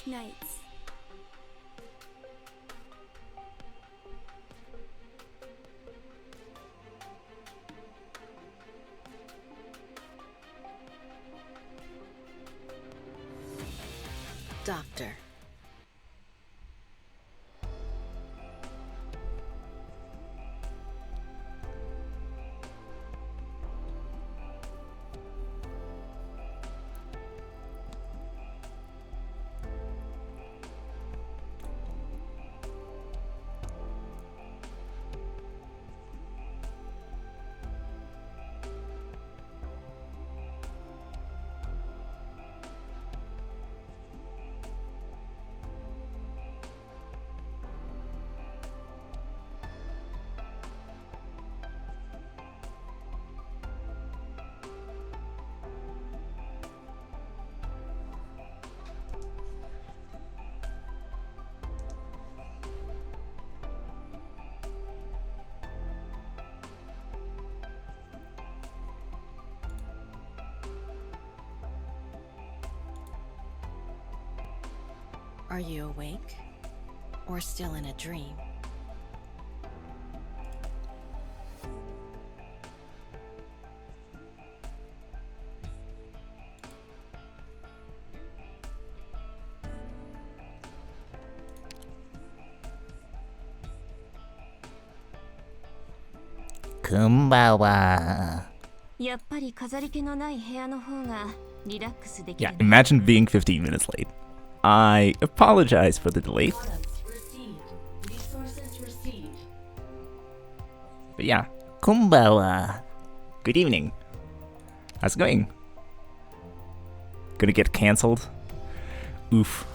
Arknights. Doctor. Are you awake? Or still in a dream? Kumbawa. Yeah, Imagine being 15 minutes late. I apologize for the delay. But yeah, Kumbawa. Good evening. How's it going? Gonna get cancelled? Oof.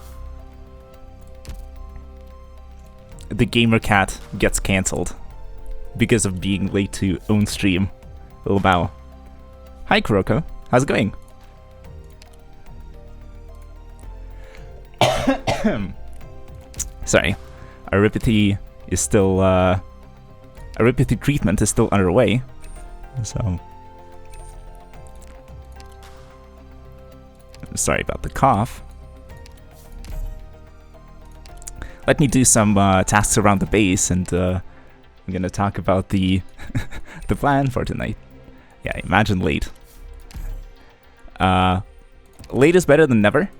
The gamer cat gets cancelled because of being late to own stream. Little bow. Hi Kuroko, how's it going? Sorry, Aripathy is still Aripathy treatment is still underway, so sorry about the cough. Let me do some tasks around the base, and I'm gonna talk about the the plan for tonight. Yeah, imagine late. Late is better than never,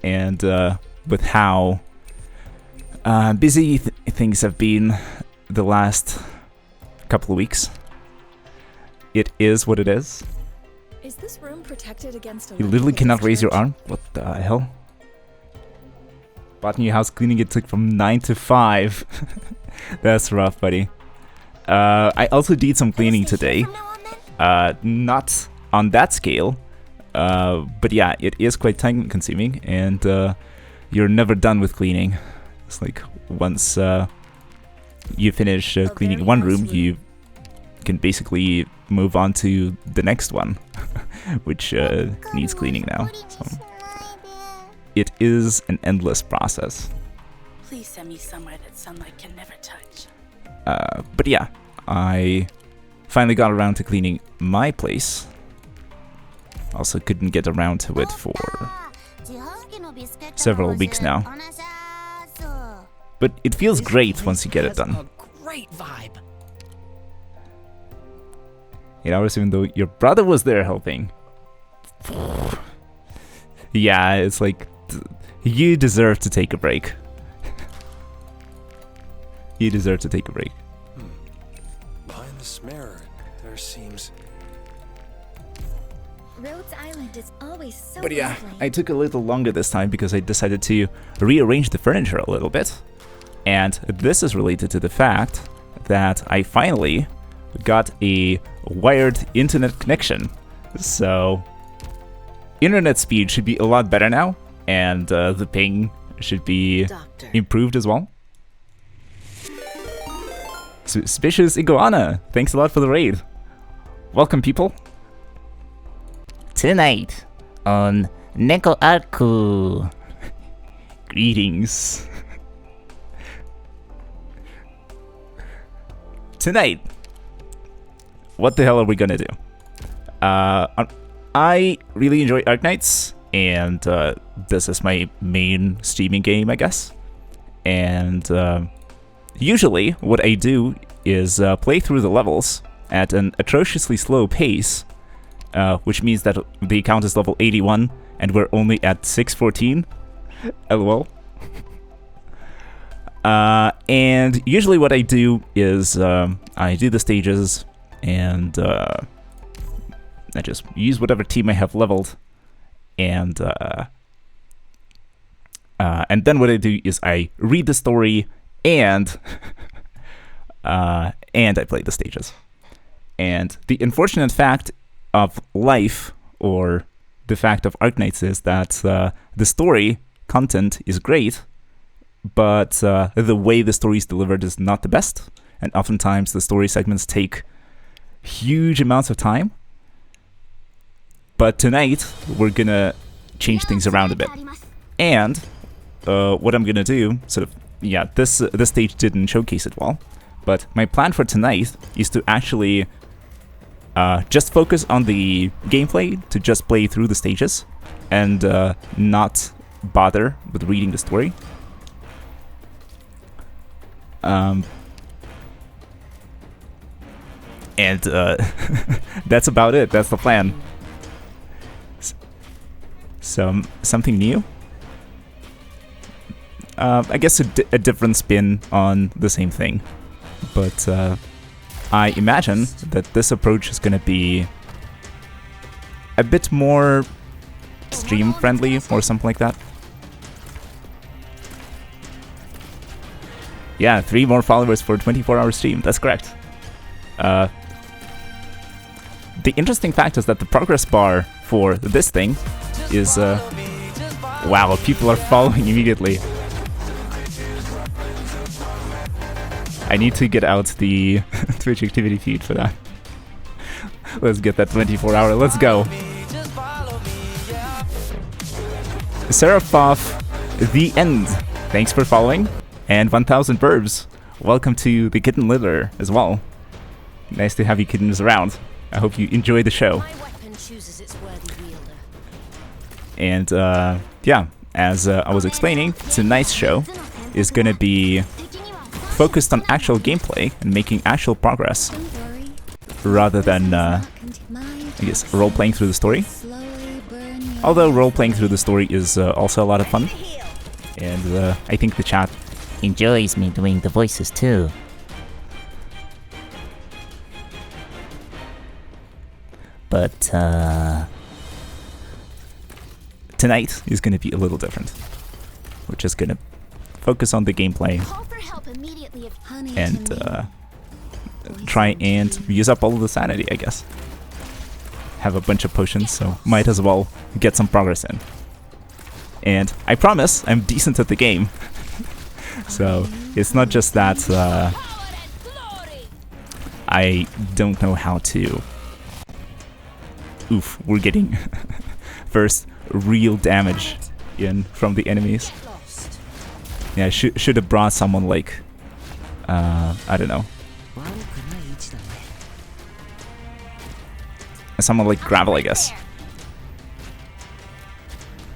and with how busy things have been the last couple of weeks, it is what it is. Is this room protected against You literally cannot raise your arm? What the hell? Bought new house cleaning, it took from 9 to 5. That's rough, buddy. I also did some cleaning today. Not on that scale, but yeah, it is quite time consuming, and you're never done with cleaning. It's like once you finish cleaning one room, you can basically move on to the next one, which needs cleaning now. So it is an endless process. Please send me somewhere that sunlight can never touch. But yeah, I finally got around to cleaning my place. Also couldn't get around to it for several weeks now. But it feels great once you get it done. Great vibe. 8 hours even though your brother was there helping. Yeah, it's like, you deserve to take a break. You deserve to take a break. Behind this mirror, there seems... Rhodes Island is always so But yeah, lovely. I took a little longer this time because I decided to rearrange the furniture a little bit. And this is related to the fact that I finally got a wired internet connection. So internet speed should be a lot better now, and the ping should be improved as well. Suspicious Iguana, thanks a lot for the raid. Welcome, people. Tonight on Neko Arku. Greetings. Tonight, what the hell are we gonna do? I really enjoy Arknights. and this is my main streaming game, I guess. And usually what I do is play through the levels at an atrociously slow pace, which means that the account is level 81 and we're only at 614. LOL. And usually what I do is I do the stages and I just use whatever team I have leveled, and then what I do is I read the story and I play the stages. And the unfortunate fact of life, or the fact of Arknights, is that the story content is great, but the way the story is delivered is not the best, and oftentimes the story segments take huge amounts of time. But tonight we're gonna change things around a bit, and what I'm gonna do, sort of, yeah, this stage didn't showcase it well, but my plan for tonight is to actually just focus on the gameplay, to just play through the stages, and not bother with reading the story. And that's about it. That's the plan. Something new? I guess a different spin on the same thing. But I imagine that this approach is going to be a bit more stream friendly or something like that. Yeah, 3 more followers for a 24-hour stream. That's correct. The interesting fact is that the progress bar for this thing is... wow, people are following immediately. I need to get out the Twitch activity feed for that. Let's get that 24-hour. Let's go. Seraphoff, the end. Thanks for following. And 1000 Burbs, welcome to the Kitten Litter as well. Nice to have you kittens around. I hope you enjoy the show. And yeah, as I was explaining, tonight's show is gonna be focused on actual gameplay and making actual progress, rather than, I guess, role-playing through the story. Although role-playing through the story is also a lot of fun, and I think the chat Enjoys me doing the voices too. But tonight is going to be a little different. We're just going to focus on the gameplay and try and use up all of the sanity, I guess. Have a bunch of potions, so might as well get some progress in. And I promise I'm decent at the game. So it's not just that I don't know how to... Oof, we're getting first real damage in from the enemies. Yeah, I should have brought someone like, I don't know. Someone like Gravel, I guess.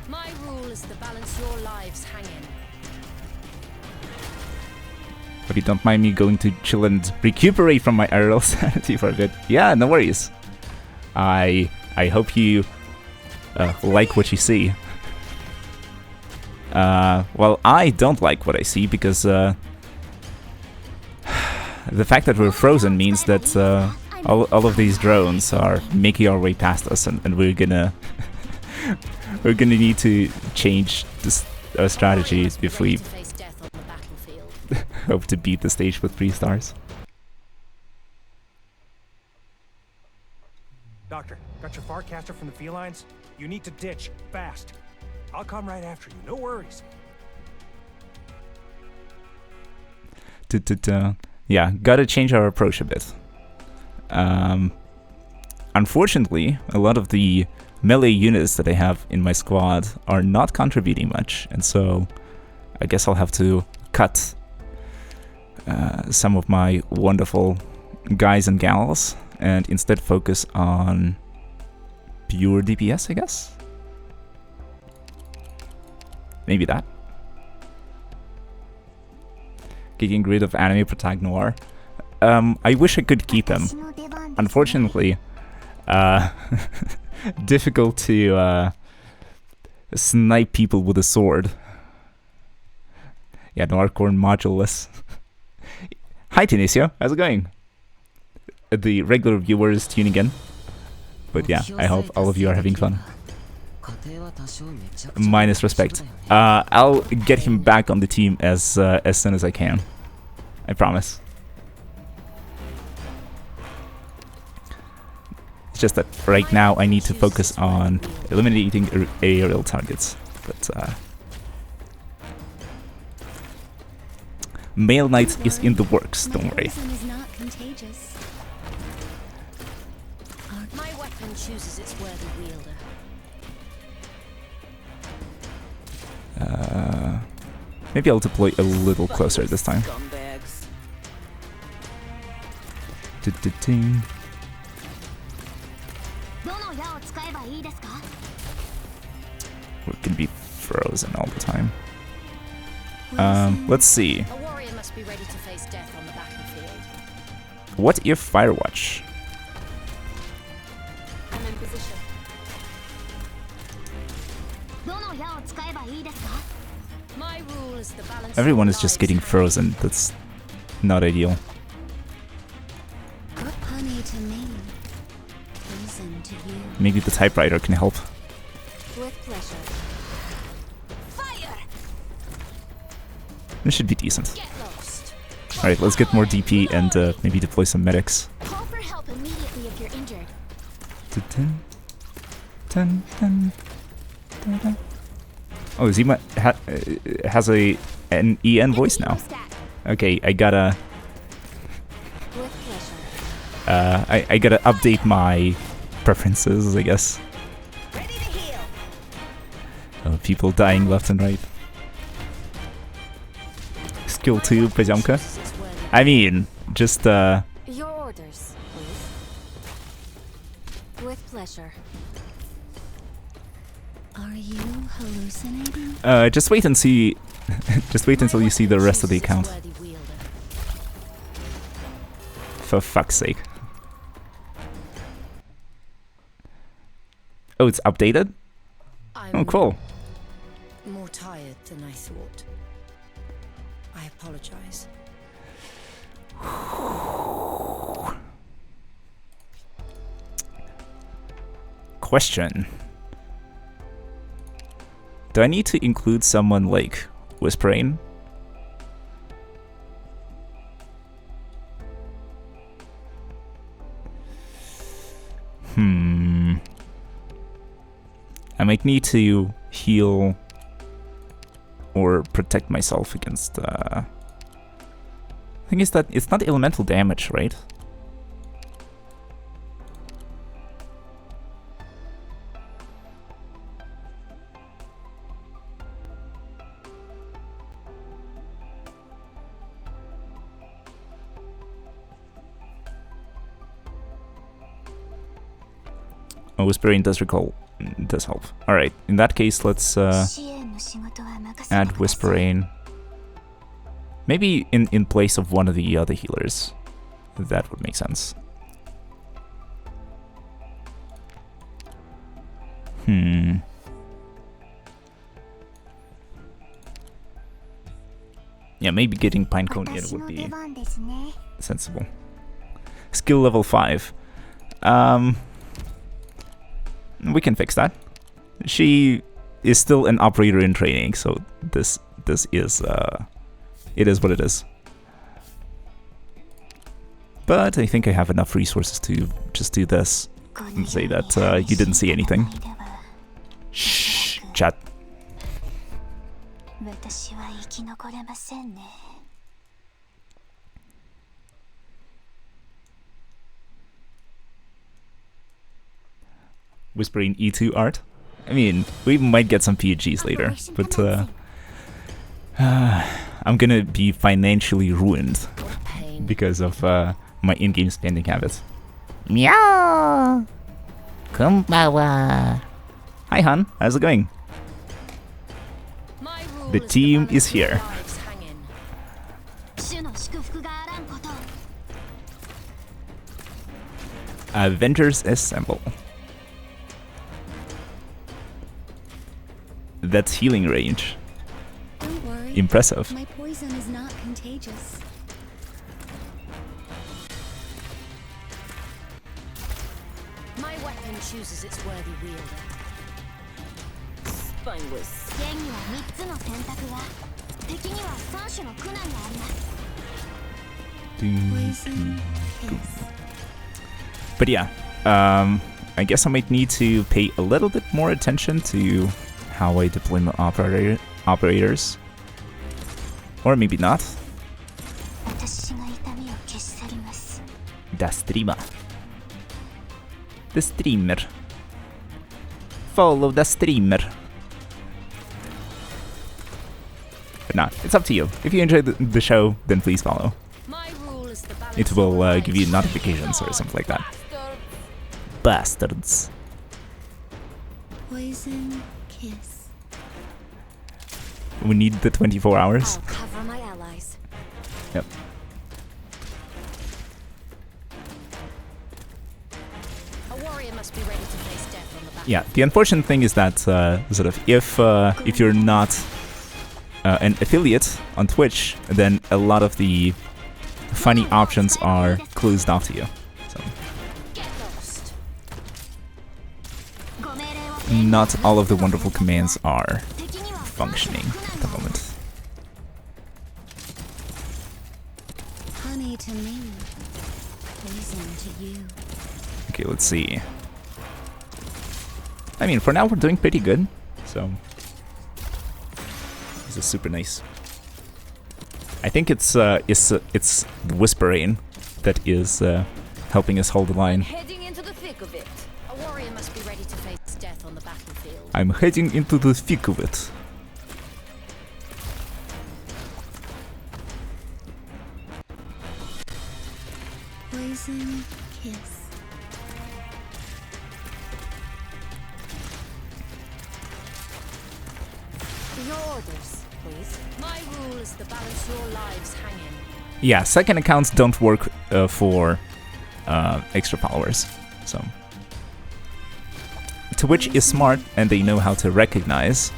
My rule is to balance your lives hanging. If you don't mind me going to chill and recuperate from my IRL sanity for a bit. Yeah, no worries. I hope you like what you see. Well, I don't like what I see because the fact that we're frozen means that all of these drones are making our way past us, and we're gonna need to change this strategy if we hope to beat the stage with 3 stars. Doctor, got your Farcaster from the felines? You need to ditch, fast. I'll come right after you, no worries. Yeah, gotta change our approach a bit. Unfortunately, a lot of the melee units that I have in my squad are not contributing much, and so I guess I'll have to cut some of my wonderful guys and gals and instead focus on pure DPS, I guess. Maybe that. Getting rid of anime protagonist Noir. I wish I could keep him. Unfortunately, difficult to snipe people with a sword. Yeah, Noircorn moduleless. Hi Tenisio, how's it going? The regular viewers tuning in. But yeah, I hope all of you are having fun. Minus respect. I'll get him back on the team as soon as I can. I promise. It's just that right now I need to focus on eliminating aerial targets. But Male Knight is in the works, don't worry. My weapon chooses its worthy wielder. Maybe I'll deploy a little closer this time. Ting. We're gonna be frozen all the time. Let's see. A warrior must be ready to face death on the battlefield. What if Firewatch? I'm in position. My rule is the balance. Everyone is just getting frozen. That's not ideal. Good honey to me. Poison to you. Maybe the typewriter can help. With pleasure. Fire! This should be decent. Get lost. Alright, let's get more DP and maybe deploy some medics. Call for help immediately if you're injured. Dun, dun, dun, dun. Oh, Zima has an EN voice now. Okay, I gotta I gotta update my preferences, I guess. Ready to heal. People dying left and right. Skill 2, Pajamka. I mean, just Your orders, please. With pleasure. Are you hallucinating? just wait and see. Just wait until you see the rest of the account. For fuck's sake. Oh, it's updated? Oh, cool. More tired than I thought. I apologize. Question. Do I need to include someone like Whispering? I might need to heal or protect myself against thing is that it's not elemental damage, right? Oh, Whispering does help. Alright, in that case, let's add Whispering. Maybe in place of one of the other healers. That would make sense. Yeah, maybe getting Pinecone in would be sensible. Skill level 5. We can fix that. She is still an operator in training, so this is it is what it is. But I think I have enough resources to just do this and say that you didn't see anything. Shh, chat. Whispering E2 art. I mean, we might get some PGs later, but I'm gonna be financially ruined because of my in-game spending habits. Meow! Kumbawa! Hi Han, how's it going? My The team is here. 主の祝福があらんこと。 Avengers assemble. That's healing range. Don't worry. Impressive. My poison is not contagious. My weapon chooses its worthy wielder. Spineless. 剣には3つの選択が、敵には3種の苦難があります。 Poison kiss. But yeah, I guess I might need to pay a little bit more attention to how I deploy my operators. Or maybe not. 私が痛みを消し去ります。 The streamer. The streamer. Follow the streamer. But nah, it's up to you. If you enjoy the show, then please follow. My rule is the balance It will of give you lives. notifications or something like that. Bastards. Poison kiss. We need the 24 hours. I'll cover my allies. Yep. A warrior must be ready to face death on the battlefield. Yeah, the unfortunate thing is that sort of if you're not an affiliate on Twitch, then a lot of the funny options are closed off to you. So Get lost. not all of the wonderful commands are functioning at the moment. Honey to me. Poison to you. Okay, let's see. I mean, for now we're doing pretty good, so this is super nice. I think it's the Whispering that is helping us hold the line. Heading into the thick of it. A warrior must be ready to face death on the battlefield. I'm heading into the thick of it. Poison kiss. Your orders, please. My rule is to balance your lives hang in. Yeah, second accounts don't work for extra followers. So Twitch is smart and they know how to recognize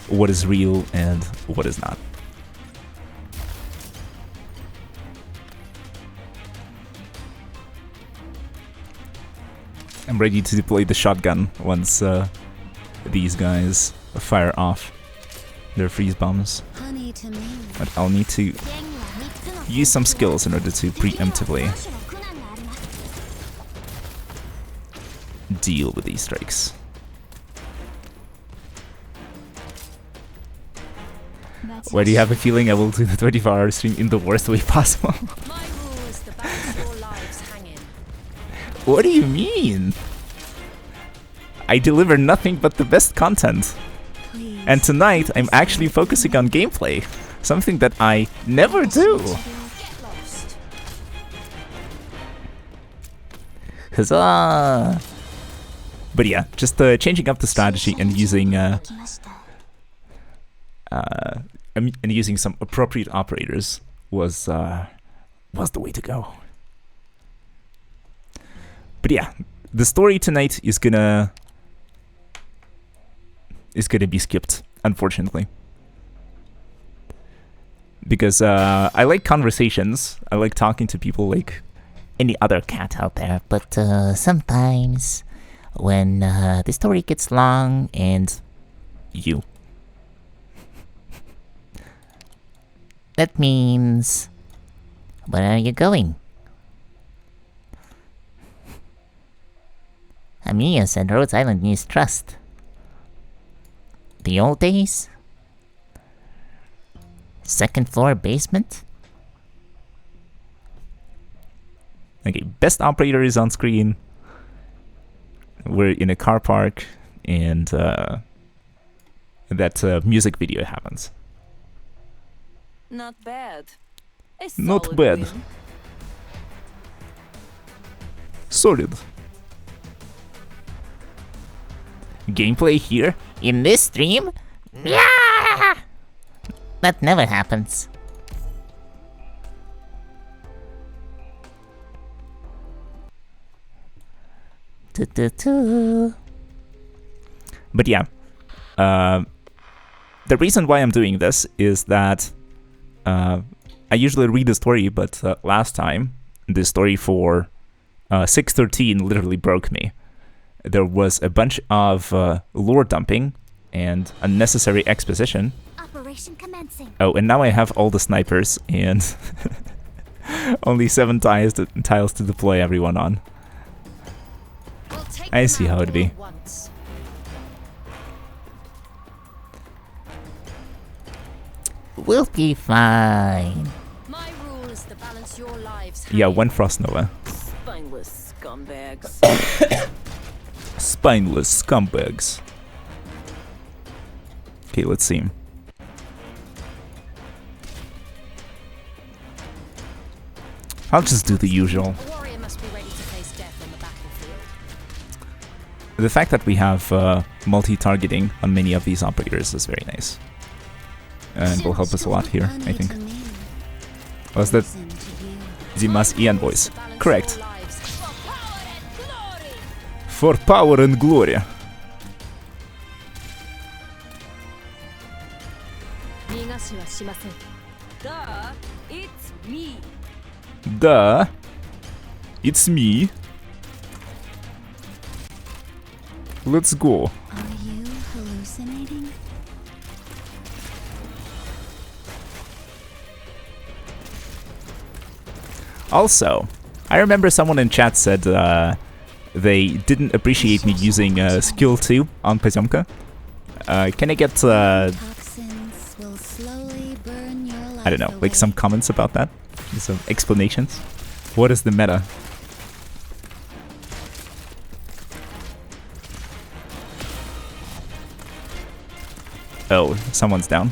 what is real and what is not. I'm ready to deploy the shotgun once these guys fire off their freeze bombs. Honey to me. But I'll need to use some skills in order to preemptively deal with these strikes. Why do you have a feeling I will do the 24-hour stream in the worst way possible? My rule is to balance your lives hang in. What do you mean? I deliver nothing but the best content. Please. And tonight, I'm actually focusing on gameplay. Something that I never do. Get lost. Huzzah! But yeah, just changing up the strategy and using and using some appropriate operators was the way to go. But yeah, the story tonight is gonna be skipped, unfortunately, because I like conversations. I like talking to people like any other cat out there. But sometimes when the story gets long and You. that means, where are you going? Amiya said Rhodes Island needs trust. The old days? Second floor basement? Okay, best operator is on screen. We're in a car park, and that music video happens. Not bad. A Not solid bad. win. Solid. Gameplay here? In this stream? Yeah! That never happens. But yeah, the reason why I'm doing this is that I usually read the story, but last time the story for 613 literally broke me. There was a bunch of lore dumping and unnecessary exposition. Operation commencing. Oh, and now I have all the snipers and only 7 tiles to deploy everyone on. We'll take I them see out how it'd be. all at once. We'll be fine. My rule is to balance your lives. Yeah, 1 Frost Nova. Spineless scumbags. Spineless scumbags. Okay, let's see. I'll just do the usual. A warrior must be ready to face death on the battlefield. The fact that we have multi-targeting on many of these operators is very nice. And will help us a lot here, I think. Was that Zima's Ian voice? Correct. For power and glory. Duh, it's me. Duh. It's me. Let's go. Are you hallucinating? Also, I remember someone in chat said they didn't appreciate me using skill 2 on Pozemka. Can I get Toxins will slowly burn your life I don't know, like some comments about that? Some explanations? What is the meta? Oh, someone's down.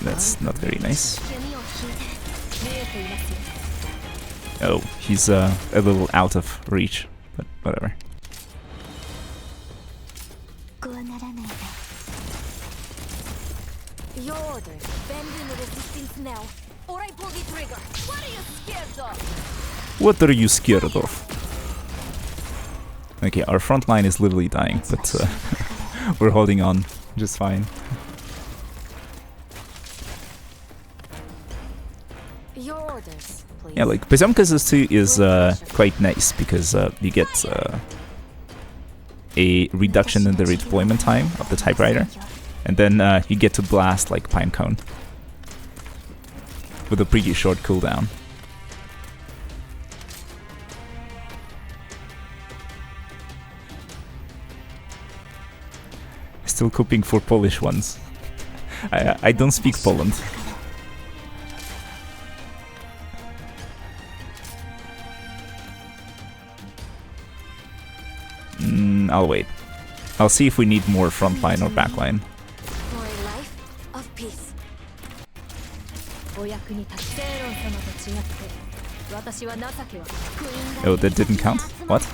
That's not very nice. Oh, he's a little out of reach, but whatever. Your orders. Bend in the resistance now, or I pull the trigger. What are you scared of? What are you scared of? Okay, our front line is literally dying, but we're holding on just fine. Your orders, please. Yeah, like Pozemka's S2 is quite nice because you get a reduction in the redeployment time of the typewriter, and then you get to blast like Pinecone with a pretty short cooldown. Still coping for Polish ones. I don't speak Poland. I'll wait. I'll see if we need more frontline or backline. For a life of peace. Oh, that didn't count? What?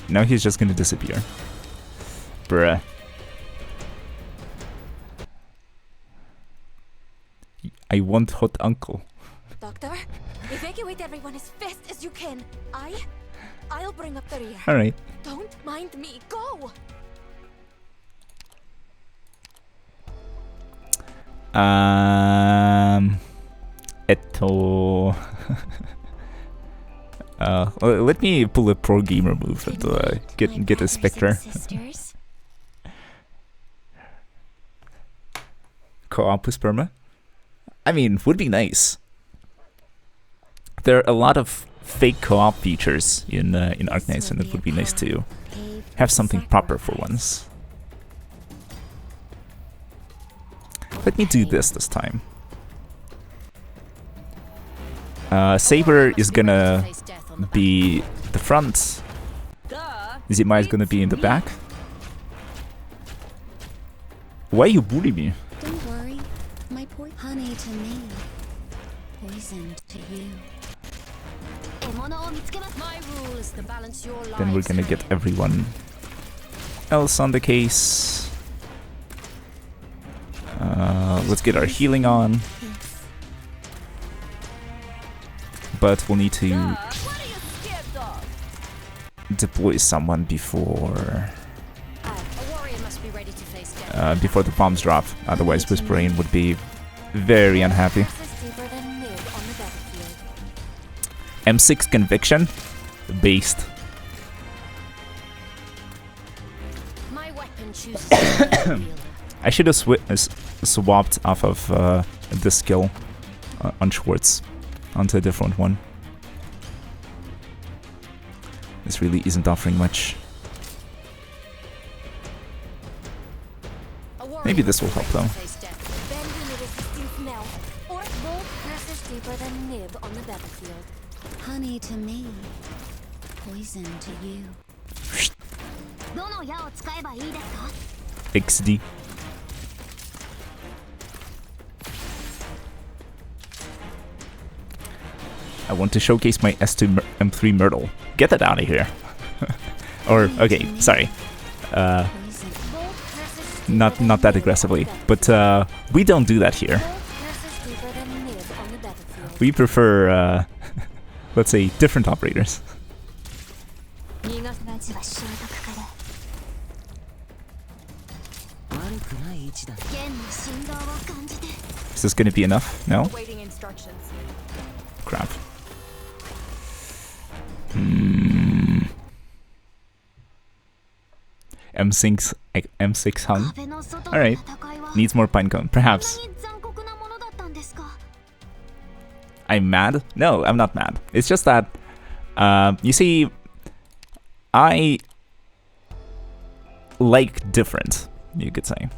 Now he's just gonna disappear. Bruh. I want hot uncle. Doctor, evacuate everyone as fast as you can. I'll bring up the rear. Alright. Don't mind me. Go. Let me pull a pro gamer move and get a Spectre. Co-op with Sperma? I mean, would be nice. There are a lot of fake co-op features in Arknights, and it would be nice to have something proper for once. Let me do this time. Saber is gonna be the front. Zima is gonna be in the back. Why you bully me? Don't worry, my poor honey to me, poison to you. My rule is to balance your lives. Then we're gonna get everyone else on the case. Let's get our healing on. But we'll need to What are you scared of? deploy someone before A warrior must be ready to face death. before the bombs drop. Otherwise, Whispering would be very unhappy. This is deeper than mid on the battlefield. M6 Conviction, based. My weapon chooses the healer. I should have swapped off of this skill on Schwartz onto a different one. This really isn't offering much. A warrior Maybe this will must be help, ready though. to face death. Bend in the resistance now. Or both curses deeper than nib on the battlefield. Honey to me, poison to you. XD. I want to showcase my S2 M3 Myrtle. Get that out of here. Or, okay, sorry. Poison. Both curses Not that aggressively. But we don't do that here. Both curses deeper than nib on the battlefield. We prefer, let's say, different operators. Is this gonna be enough? No? Waiting instructions. Crap. M6 Hun. Alright. Needs more pinecone. Perhaps. I'm mad? No, I'm not mad. It's just that, you see, I like different, you could say.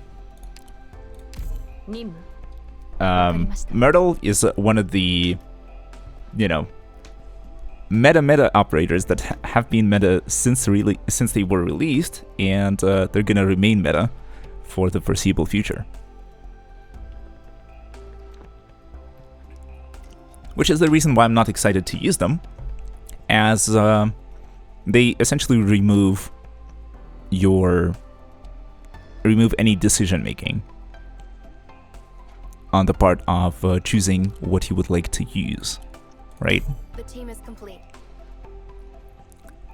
Myrtle is one of the, you know, meta operators that have been meta since they were released, and they're gonna remain meta for the foreseeable future. Which is the reason why I'm not excited to use them, as they essentially remove any decision making on the part of choosing what you would like to use, right? The team is complete.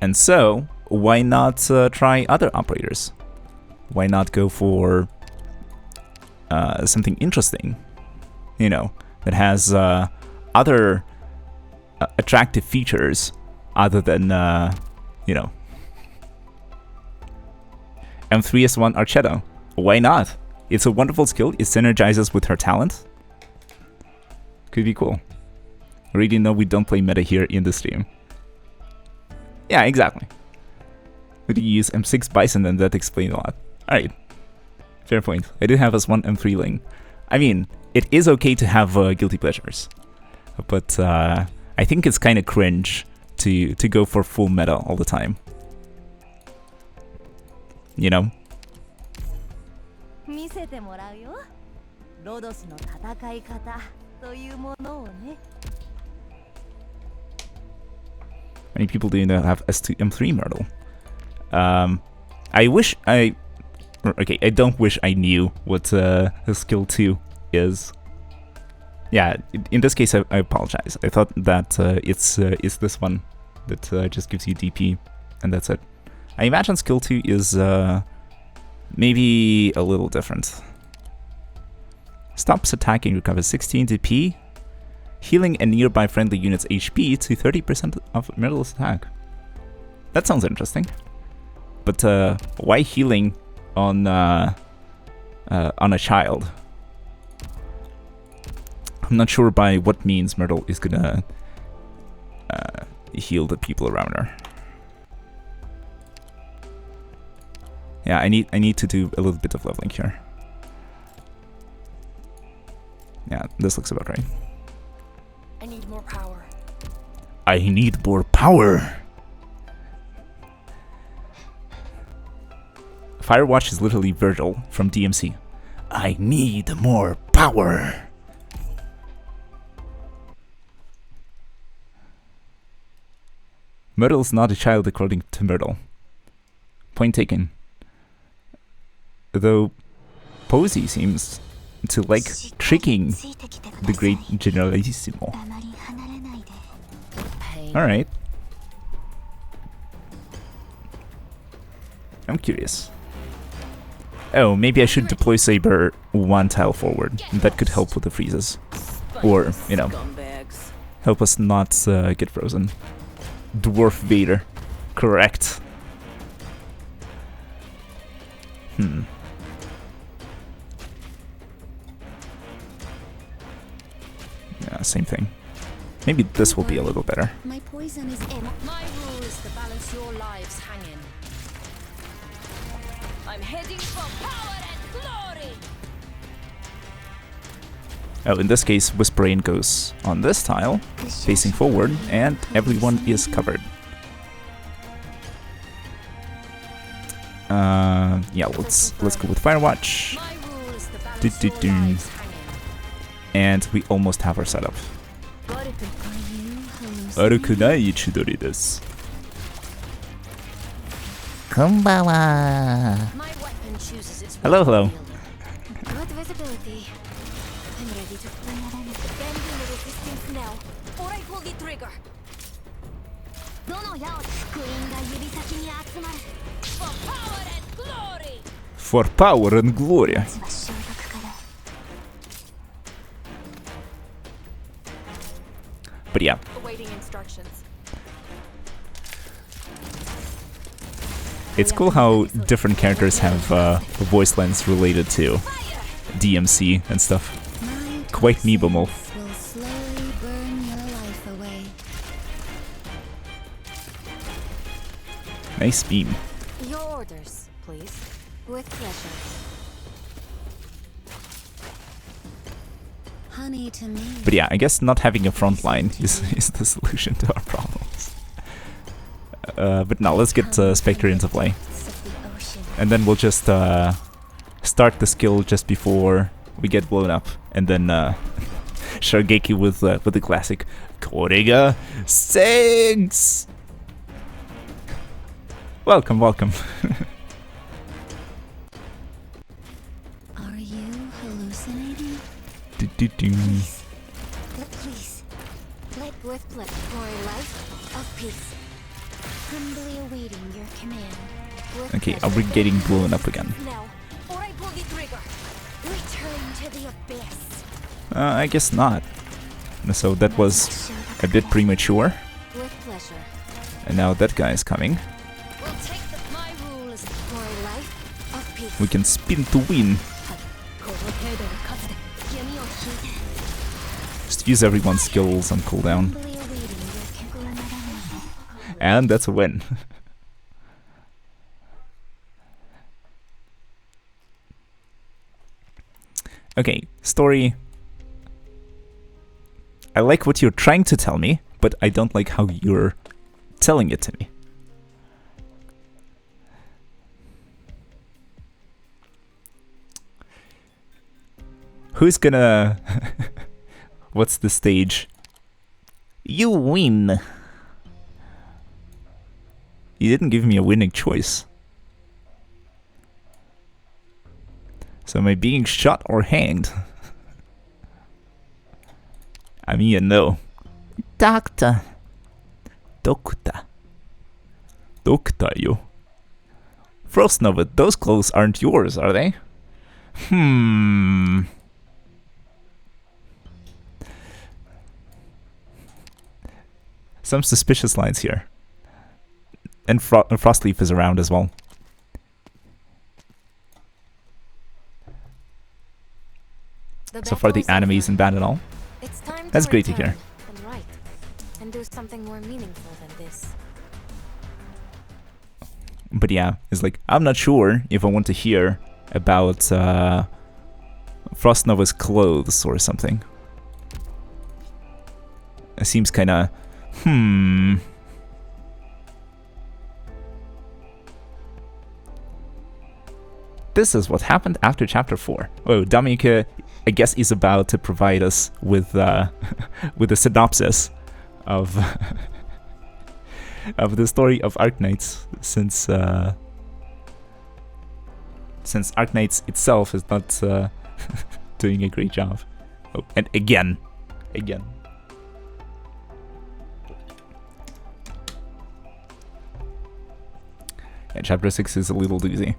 And so, why not try other operators? Why not go for something interesting, you know, that has other attractive features other than, you know, M3S1 Archetto. Why not? It's a wonderful skill. It synergizes with her talent. Could be cool. Already know we don't play meta here in the stream. Yeah, exactly. Would you use M6 Bison, then that explains a lot. Alright. Fair point. I do have S1 M3 Ling. I mean, it is okay to have guilty pleasures. But I think it's kind of cringe to go for full meta all the time. You know? 見せてもらうよ。ロドスの戦い方というものをね。 Many people do not have S2 M3 Myrtle. I don't wish I knew what skill 2 is. Yeah, in this case I apologize. I thought that it's this one that just gives you DP, and that's it. I imagine skill 2 is maybe a little different. Stops attacking, recovers 16 DP, healing a nearby friendly unit's HP to 30% of Myrtle's attack. That sounds interesting. But why healing on a child? I'm not sure by what means Myrtle is gonna heal the people around her. Yeah, I need to do a little bit of leveling here. Yeah, this looks about right. I need more power. I need more power! Firewatch is literally Virgil from DMC. I need more power! Myrtle is not a child according to Myrtle. Point taken. Though Posey seems to like tricking the great Generalissimo. Alright. I'm curious. Oh, maybe I should deploy Saber one tile forward. That could help with the freezes. Or, you know, help us not get frozen. Dwarf Vader. Correct. Yeah, same thing. Maybe this will be a little better. My poison is in. My rule is to balance your lives hanging. I'm heading for power and glory! Oh, in this case, Whisperain goes on this tile, facing forward, and everyone is covered. Yeah, let's go with Firewatch. My rule is to balance your lives hanging. And we almost have our setup. Are you hallucinating? Arukunai Chidori desu. Konbanwa. My weapon chooses its Hello, way to hello. wield it. Good visibility. I'm ready to play. Bend in the resistance now, or I pull the trigger. どの矢を福音が指先に集まる。 For power and glory! For power and glory. まずは習得から。 But yeah, Awaiting instructions. it's cool how different characters have voice lines related to DMC and stuff. My Quite memeable. toxins will slowly burn your life away. Nice beam. Your orders, please. With pleasure. Honey to me. But yeah, I guess not having a front line is the solution to our problems. But now let's get Spectre into play. Of the ocean. And then we'll just start the skill just before we get blown up. And then Shogeki with the classic Korega Sings! Welcome, welcome. Are you hallucinating? Do-do-do. Please. Let with blood for a life of peace. Humbly awaiting your command. With Okay, are pleasure. we getting blown up again? Now, or I pull the trigger. Return to the abyss. I guess not. So that was a bit premature. With pleasure. And now that guy is coming. We'll take my rule is For a life of peace. We can spin to win. Just use everyone's skills on cooldown. Humbly awaiting your command. And that's a win. Okay, story. I like what you're trying to tell me, but I don't like how you're telling it to me. Who's gonna... What's the stage? You win. You didn't give me a winning choice. So am I being shot or hanged? I mean, you know. Doctor. Doctor. Doctor, you. Frost Nova, those clothes aren't yours, are they? Some suspicious lines here. And Frostleaf is around as well. So far the anime isn't bad at all. It's time That's to great to return hear. And write. And do something more meaningful than this. But yeah, it's like, I'm not sure if I want to hear about Frost Nova's clothes or something. It seems kinda, This is what happened after chapter 4. Oh, Damika, I guess, is about to provide us with with a synopsis of of the story of Arknights, since since Arknights itself is not doing a great job. Oh, and again. Yeah, chapter 6 is a little doozy.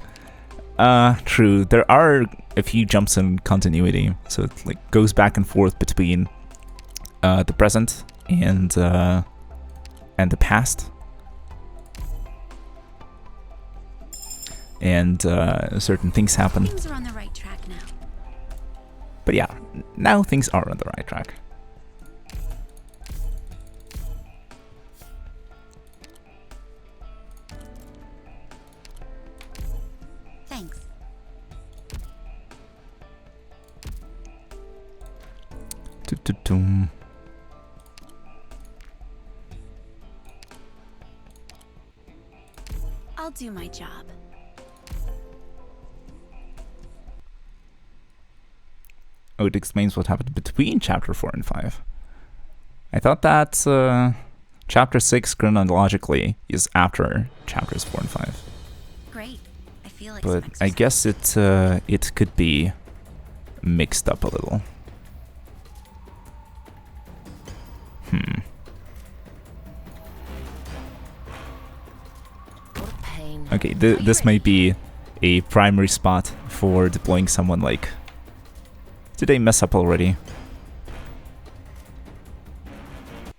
True. There are a few jumps in continuity, so it like goes back and forth between the present and the past, and certain things happen. Things are on the right track now. But yeah, now things are on the right track. Thanks. Doo-doo-doom. I'll do my job. Oh, it explains what happened between chapter 4 and 5. I thought that chapter 6 chronologically is after chapters 4 and 5. Great. I feel like But some I exercise. guess it could be mixed up a little. What a pain. Okay, this might be a primary spot for deploying someone like... Did I mess up already?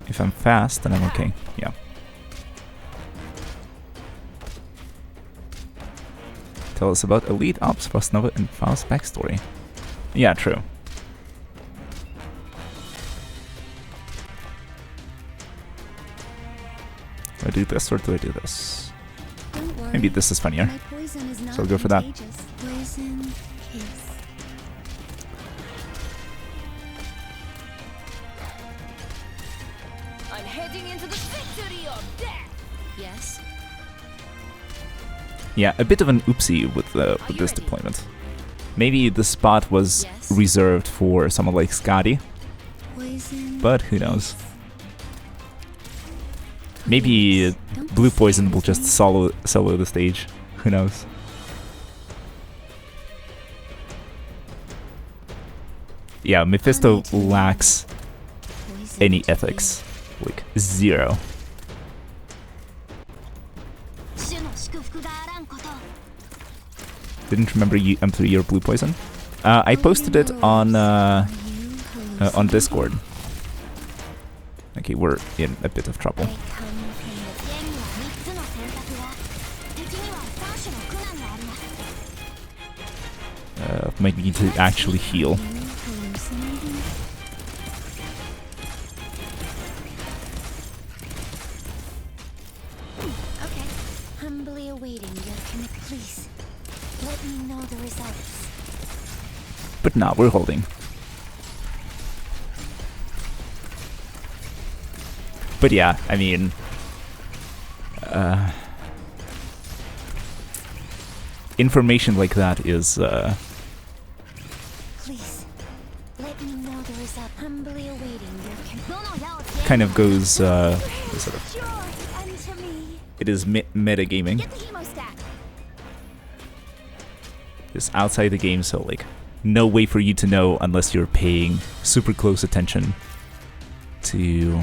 If I'm fast, then I'm okay. Yeah. Tell us about Elite Ops, Frost Nova, and Faust's backstory. Yeah, true. Do I do this or do I do this? Don't worry. Maybe this is funnier. My poison is not So I'll go for that. contagious. Poison kiss. I'm heading into the victory of death. Yes. Yeah, a bit of an oopsie with you this ready? deployment. Maybe the spot was Yes. reserved for someone like Skadi, Poison. but who knows? kiss. Maybe Please, don't Blue be Poison scared will of just me. solo the stage. Who knows? Yeah, Mephisto lacks Poison any to ethics. Like, zero. 主の祝福があらんこと Didn't remember you M3 your Blue Poison? I posted it on Discord. Okay, we're in a bit of trouble. い。I come from 家には3つの選択が敵には3種の苦難があります Might need to actually heal. the hallucinating. Okay. Humbly awaiting your commit. Please, let me know the results. But nah, we're holding. But yeah, I mean... information like that is... Please, let me know the result. Humbly awaiting your commit. どの矢をつけ kind of goes... sort of, Joy unto me. it is metagaming. Get the hemostat. It's outside the game, so like... No way for you to know unless you're paying super close attention to...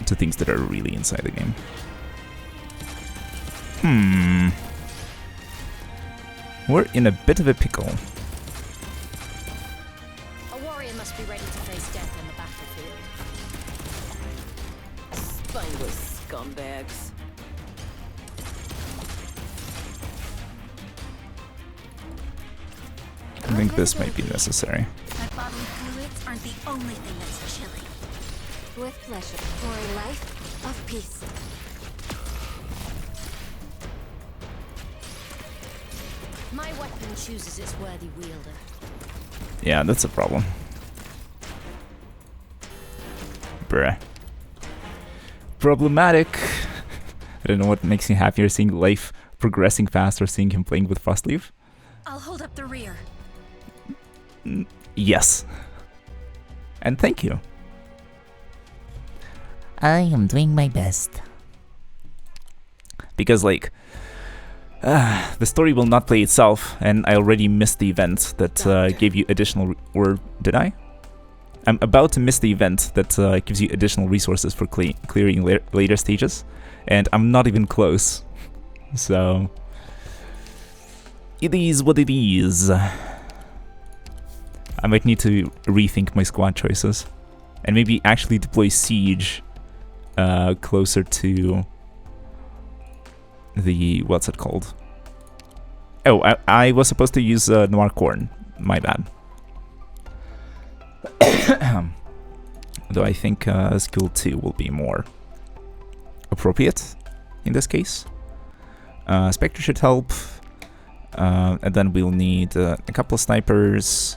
to things that are really inside the game. We're in a bit of a pickle. A warrior must be ready to face death on the battlefield. Spineless scumbags. I think this might be necessary. My bodily fluids aren't the only thing that's chilly. With pleasure, for a life of peace. My weapon chooses its worthy wielder. Yeah, that's a problem. Bruh. Problematic. I don't know what makes me happier, seeing life progressing fast or seeing him playing with Frostleaf. I'll hold up the rear. Yes. And thank you. I am doing my best. Because, like, the story will not play itself, and I already missed the event that gave you additional... Or did I? I'm about to miss the event that gives you additional resources for clearing later stages, and I'm not even close. So... It is what it is. I might need to rethink my squad choices, and maybe actually deploy Siege closer to... the... what's it called? Oh, I was supposed to use Noir Corn. My bad. Though I think skill 2 will be more appropriate in this case. Spectre should help. And then we'll need a couple of snipers.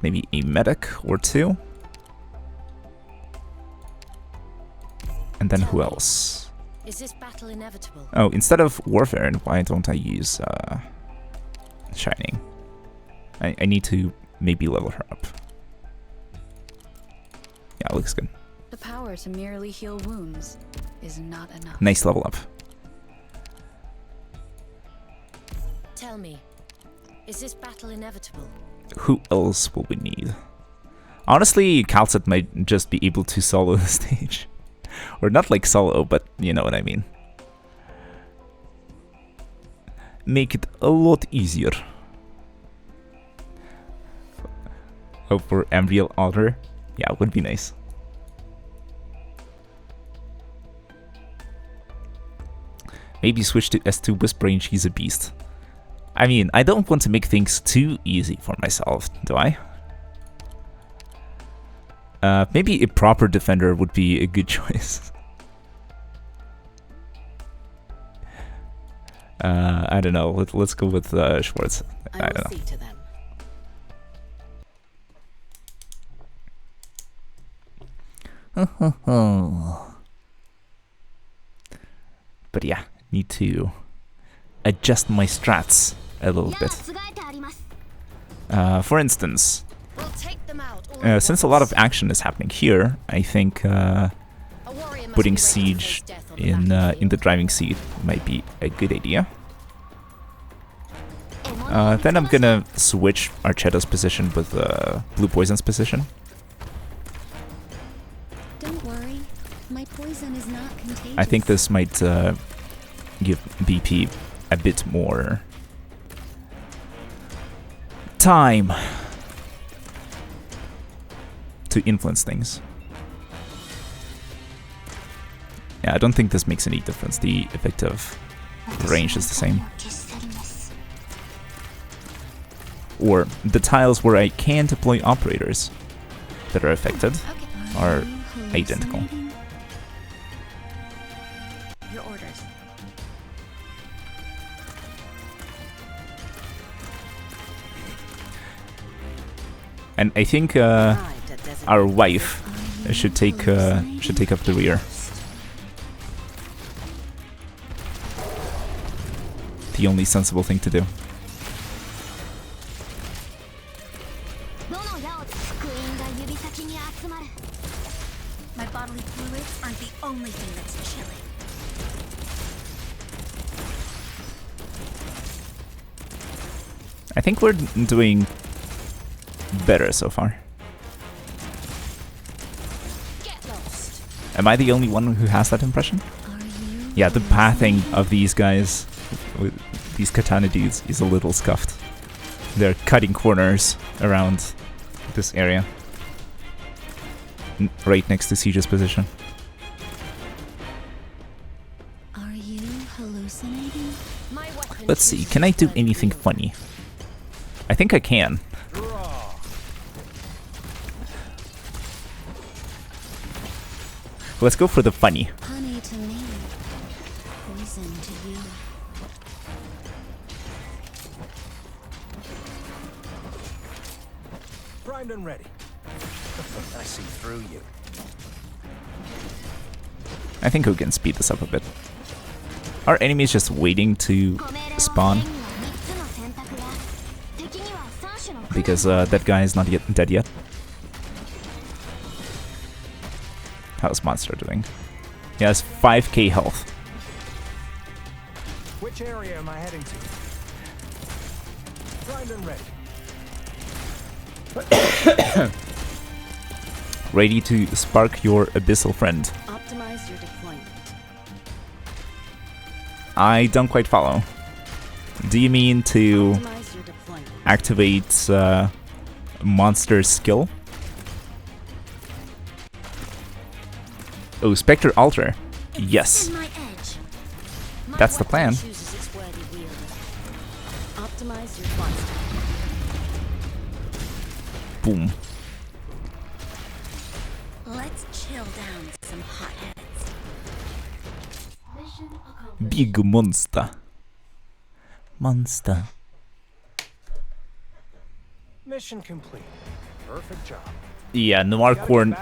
Maybe a medic or 2. And then who else? Is this battle inevitable? Oh, instead of Warfare, why don't I use Shining? I need to maybe level her up. Yeah, looks good. The power to merely heal wounds is not enough. Nice level up. Tell me, is this battle inevitable? Who else will we need? Honestly, Calcet might just be able to solo the stage. Or not like solo, but you know what I mean. Make it a lot easier. Oh, for Embriel Altar? Yeah, would be nice. Maybe switch to S2 Whispering, she's a beast. I mean, I don't want to make things too easy for myself, do I? Maybe a proper defender would be a good choice. I don't know. Let's go with Schwartz. I don't know. See to them. But yeah, need to adjust my strats a little bit. For instance, We'll take them out all at since a lot of action is happening here, I think A warrior must putting be ready to face Siege death on the in battlefield. the driving seat might be a good idea. Then I'm gonna switch Archetto's position with Blue Poison's position. Don't worry, my poison is not contagious. I think this might give BP a bit more time to influence things. Yeah, I don't think this makes any difference. The effective range is the same. Or the tiles where I can deploy operators that are affected are identical. Your orders. And I think our wife should take up the rear. The only sensible thing to do. My bodily fluids aren't the only thing that's chilling. I think we're doing better so far. Get lost. Am I the only one who has that impression? Yeah, the pathing of these guys, with these katana dudes, is a little scuffed. They're cutting corners around this area. Right next to Siege's position. Are you hallucinating? My weapon Let's see, can I do anything funny? I think I can. Let's go for the funny. Honey to me, poison to you. Primed and ready. I see through you. I think we can speed this up a bit. Our enemy is just waiting to spawn because that guy is not yet dead yet. How's Monster doing? He has 5k health. Which area am I heading to? Primed and ready. Ready to spark your abyssal friend. Optimize your deployment. I don't quite follow. Do you mean to Optimize your deployment. activate Monster's skill? Oh, Spectre Altar. Yes, Extend my edge. My that's the weapon plan. chooses its worthy wielder. Optimize your monster. Boom. Let's chill down some hotheads. Mission accomplished. Big monster. Monster. Mission complete. Perfect job. Yeah, Noircorn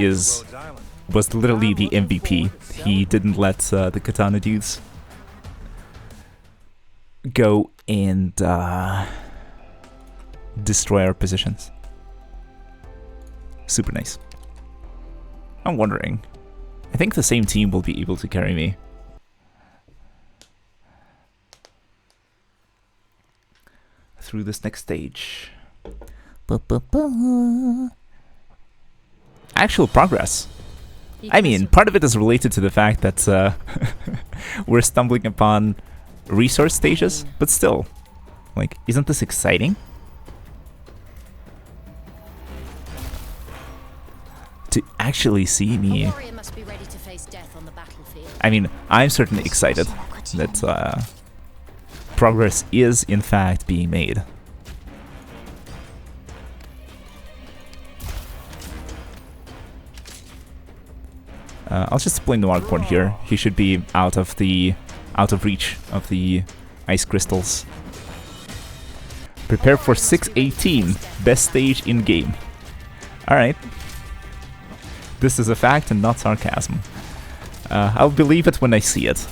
was literally the MVP. He didn't let the Katana dudes go and destroy our positions. Super nice. I'm wondering. I think the same team will be able to carry me. Through this next stage. Actual progress. I mean, part of it is related to the fact that we're stumbling upon resource stages, but still, like, isn't this exciting? To actually see A me. warrior must be ready to face death on the battlefield. I mean, I'm certainly excited that progress is in fact being made. I'll just blame the Noircorn here. He should be out of reach of the ice crystals. Prepare for 618, best stage in game. All right. This is a fact and not sarcasm. I'll believe it when I see it.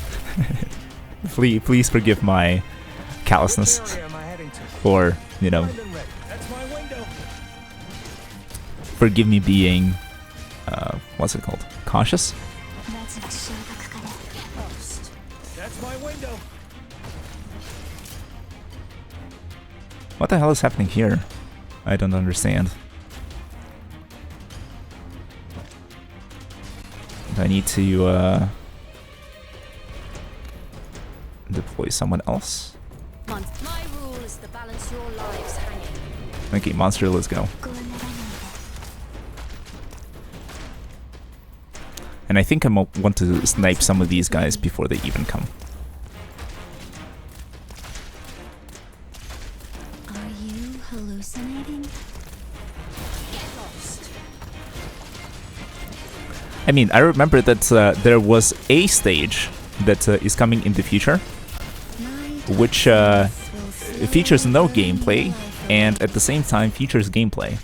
Please forgive my callousness, Which area am I heading to? or, you know, Primed and ready. That's my window. forgive me being, what's it called? Cautious? That's my window. What the hell is happening here? I don't understand. I need to deploy someone else. My rule is to balance your lives hanging. Okay, Monster, let's go. And I think I want to snipe some of these guys before they even come. Are you hallucinating? Get lost. I mean, I remember that there was a stage that is coming in the future, which features no gameplay, and at the same time features gameplay.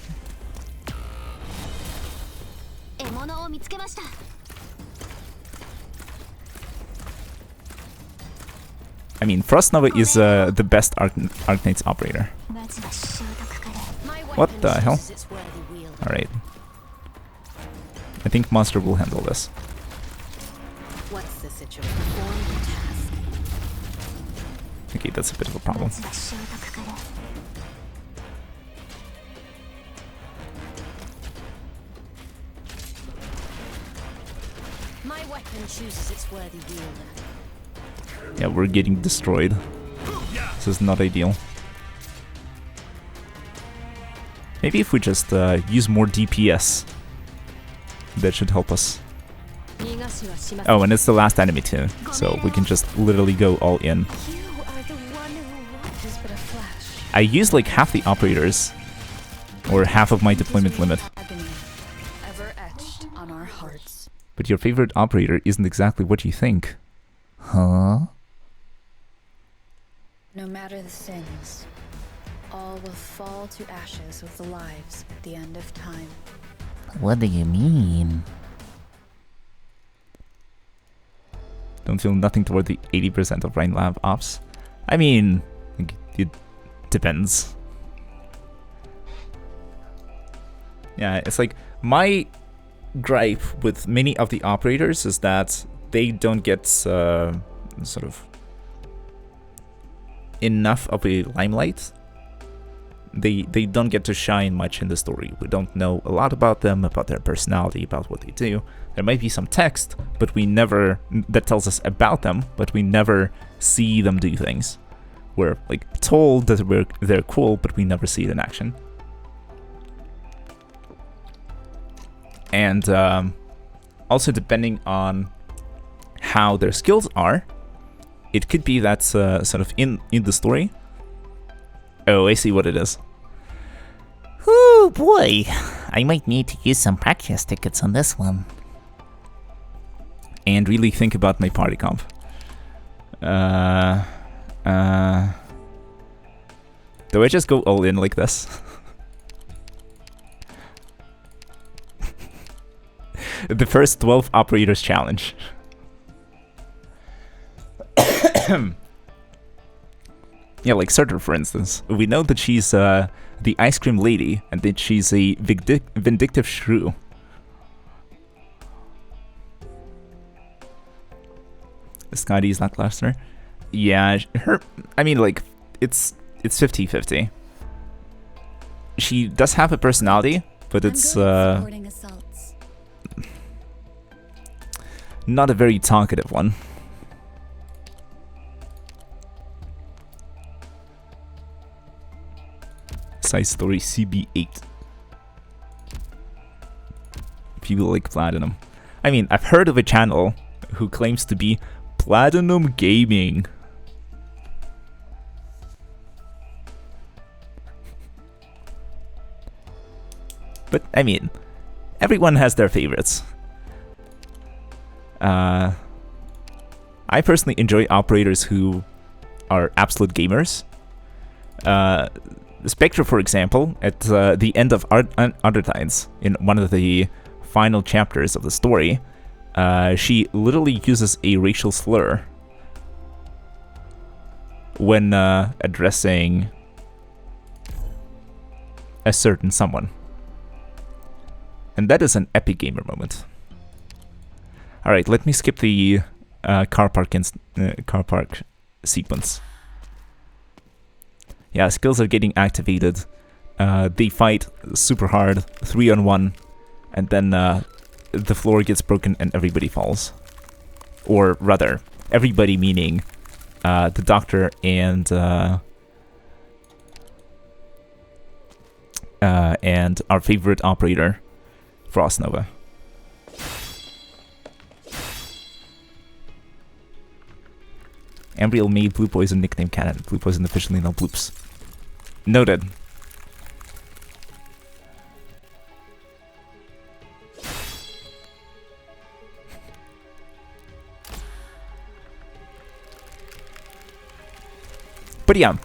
I mean, Frost Nova is the best Arknight's operator. My What weapon the hell? chooses its worthy wielder. Alright. I think Monster will handle this. What's the situation? Perform the task. Okay, that's a bit of a problem. My weapon chooses its worthy wielder. Yeah, we're getting destroyed. This is not ideal. Maybe if we just use more DPS, that should help us. Oh, and it's the last enemy too, so we can just literally go all in. You are the one who watches but a flash. I used like half the operators, or half of my deployment limit. Agony, ever etched on our hearts. But your favorite operator isn't exactly what you think. Huh? No matter the sins, all will fall to ashes with the lives at the end of time. What do you mean? Don't feel nothing toward the 80% of Rhine-Lab ops. I mean, it depends. Yeah, it's like my gripe with many of the operators is that they don't get sort of enough of a limelight. They don't get to shine much in the story. We don't know a lot about them, about their personality, about what they do. There might be some text, but we never that tells us about them, but we never see them do things. We're like told that they're cool, but we never see it in action. And also, depending on how their skills are, it could be that sort of in the story. Oh, I see what it is. Oh boy, I might need to use some practice tickets on this one. And really think about my party comp. Do I just go all in like this? The first 12 operators challenge. Yeah, like Surtur, for instance. We know that she's the ice cream lady, and that she's a vindictive shrew. Scotty's lackluster. Yeah, her. I mean, like, it's 50-50. She does have a personality, but it's not a very talkative one. Size story CB8. People like Platinum. I mean, I've heard of a channel who claims to be Platinum Gaming. But, I mean, everyone has their favorites. I personally enjoy operators who are absolute gamers. Spectre, for example, at the end of Undertines, in one of the final chapters of the story, she literally uses a racial slur when addressing a certain someone. And that is an epic gamer moment. Alright, let me skip the car park sequence. Yeah, skills are getting activated. They fight super hard, 3-on-1, and then the floor gets broken and everybody falls. Or rather, everybody meaning the doctor and our favorite operator, Frost Nova. Ambriel made Blue Poison nickname canon. Blue Poison officially no bloops. Noted. But yeah,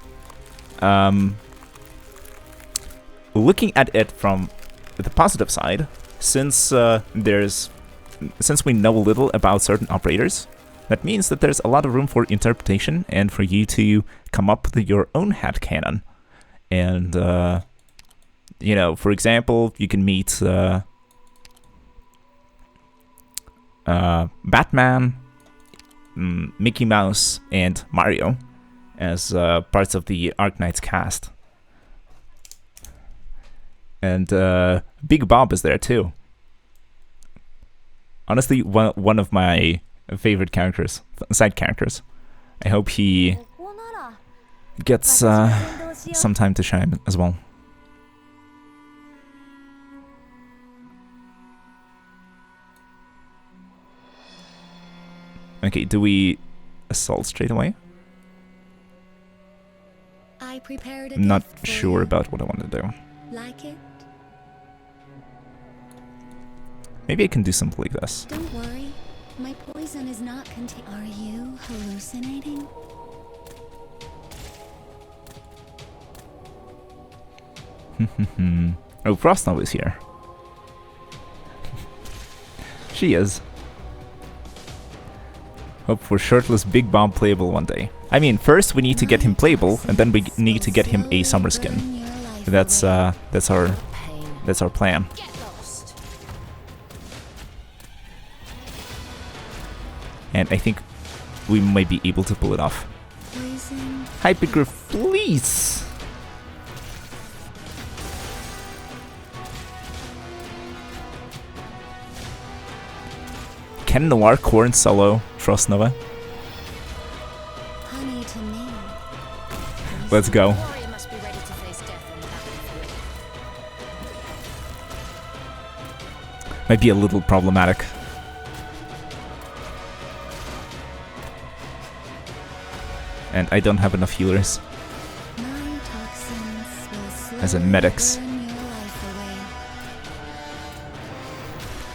looking at it from the positive side, since we know little about certain operators, that means that there's a lot of room for interpretation and for you to come up with your own headcanon. And, you know, for example, you can meet Batman, Mickey Mouse, and Mario as parts of the Arknights cast. And Big Bob is there too. Honestly, one of my favorite characters, side characters. I hope he gets some time to shine as well. Okay, do we assault straight away? I prepared a I'm not gift for sure you. about what I want to do. Like it? Maybe I can do something like this. Don't worry. My poison is not contained. Are you hallucinating? Oh, Frost Nova is here. She is. Hope for shirtless Big Bomb playable one day. I mean, first we need to get him playable, and then we need to get him a summer skin. That's our plan. Get lost. And I think we might be able to pull it off. Poison. Hypergriff, please! Ken Noir, Corn Solo, Frost Nova. Honey to me. Let's go. Warrior must be ready to face death on the battlefield. Might be a little problematic. And I don't have enough healers. My toxins will As in slowly medics. burn your life away.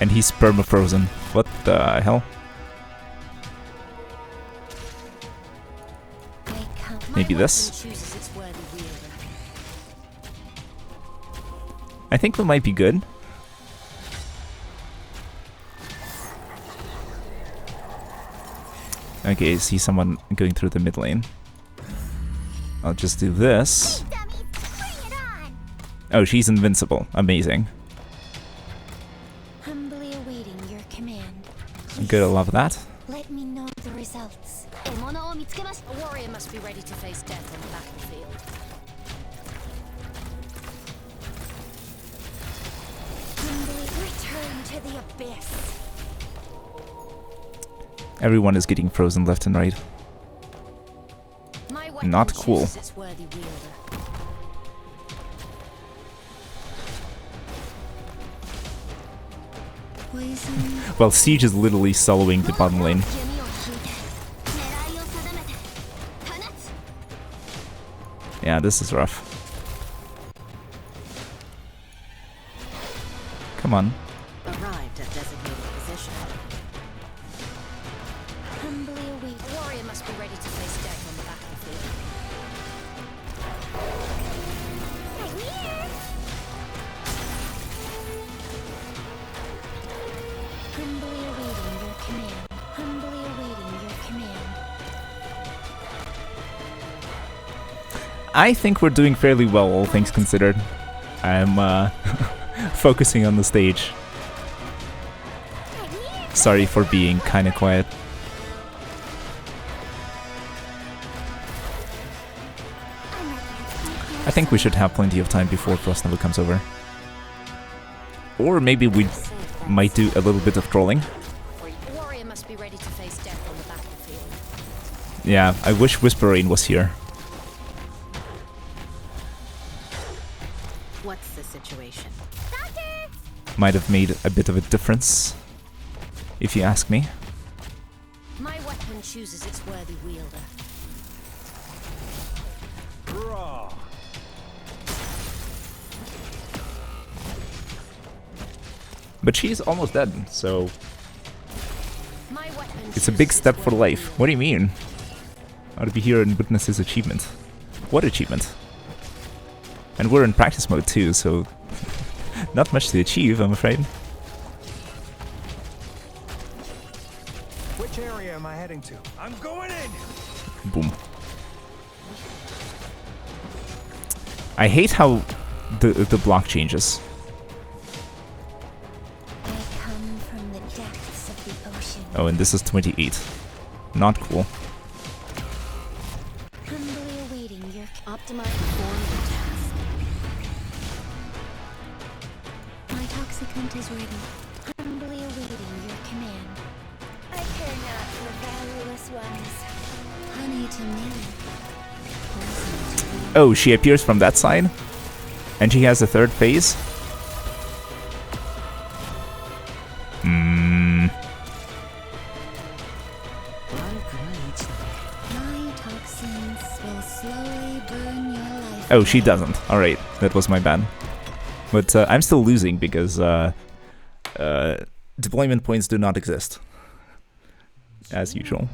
And he's permafrozen. What the hell? I come. Maybe My this? weapon chooses its worthy wielder. I think we might be good. Okay, I see someone going through the mid lane. I'll just do this. Dummies, bring it on! Oh, she's invincible. Amazing. Humbly awaiting your command. Good, I love that. Let me know the results. A warrior must be ready to face death on the battlefield. Humbly return to the abyss. Everyone is getting frozen left and right. My weapon Not cool. chooses its worthy wielder. Poison. Well, Siege is literally soloing the bottom lane. Yeah, this is rough. Come on. Arrived at designated position. Humbly await. A warrior must be ready to face death on the battlefield. Humbly awaiting your command. Humbly awaiting your command. I think we're doing fairly well, all things considered. I'm focusing on the stage. Sorry for being kinda quiet. I think we should have plenty of time before Frost Nova comes over. Or maybe we might do a little bit of trolling. A warrior must be ready to face death on the battlefield. Yeah, I wish Whisper Rain was here. What's the situation? Might have made a bit of a difference, if you ask me. My weapon chooses its worthy wielder. Draw. But she's almost dead, so My weapon it's a big chooses step its for worthy life. wielder. What do you mean? I ought to be here and witness his achievement. What achievement? And we're in practice mode too, so not much to achieve, I'm afraid. Which area am I heading to? I'm going in! Boom. I hate how the block changes. I come from the depths of the ocean. Oh, and this is 28. Not cool. Humbly awaiting your Optimize the form of the task. My toxicant is ready. Humbly awaiting your command. I care not for valueless ones. Honey to me. Poison to me. Oh, she appears from that side? And she has a third phase? Hmm. My toxins will slowly burn your life. Oh, she doesn't. Alright, that was my bad. But I'm still losing because deployment points do not exist. As usual.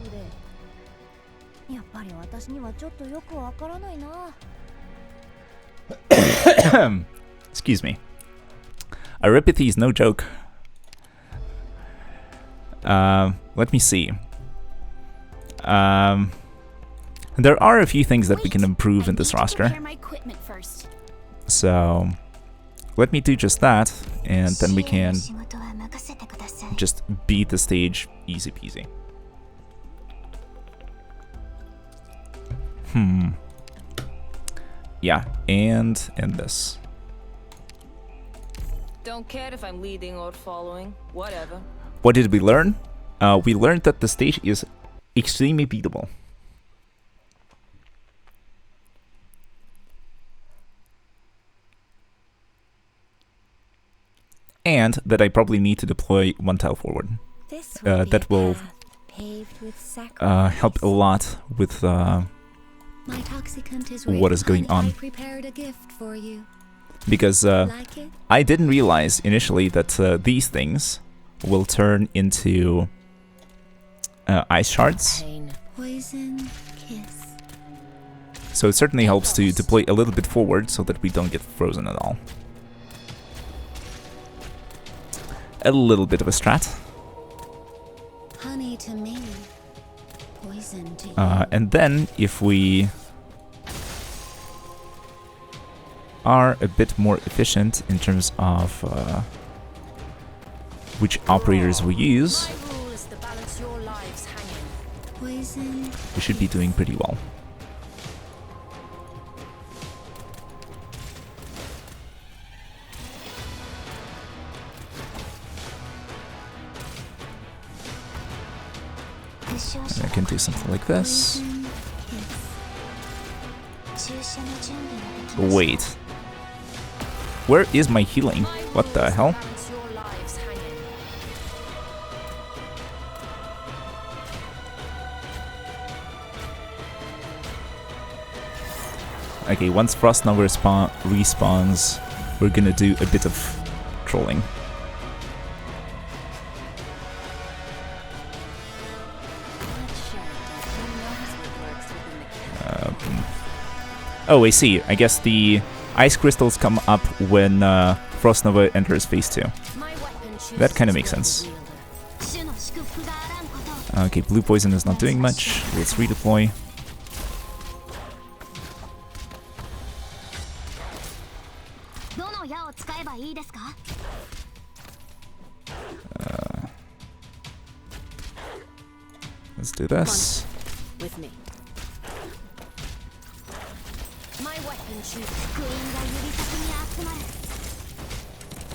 やっぱり私にはちょっとよくわからないな。 Excuse me. Aripathy is no joke. Let me see. There are a few things that we can improve in this roster. My equipment first. So let me do just that, and then we can just beat the stage easy peasy. Yeah, and this. Don't care if I'm leading or following. Whatever. What did we learn? We learned that the stage is extremely beatable. And that I probably need to deploy one tile forward. This That will paved with sacrifice. help a lot with My toxicant is what is going honey, on. I prepared a gift for you. because Like it? I didn't realize initially that these things will turn into ice shards. Pain. Poison kiss. So it certainly helps to deploy a little bit forward so that we don't get frozen at all. A little bit of a strat. Honey to me. Poison to you. And then if we are a bit more efficient in terms of which operators we use, My rule is to balance your lives hanging. Poison. we should be doing pretty well. And I can do something like this. Poison kiss. Wait. Where is my healing? My What rule the is to hell? balance your lives hanging. Okay, once Frost Nova respawns, we're gonna do a bit of trolling. Oh, I see. I guess the ice crystals come up when Frost Nova enters phase 2. My weapon chooses That kinda its makes worthy sense. wielder. Okay, blue poison is not doing much. Let's redeploy. Let's do this. With me. My weapon chooses.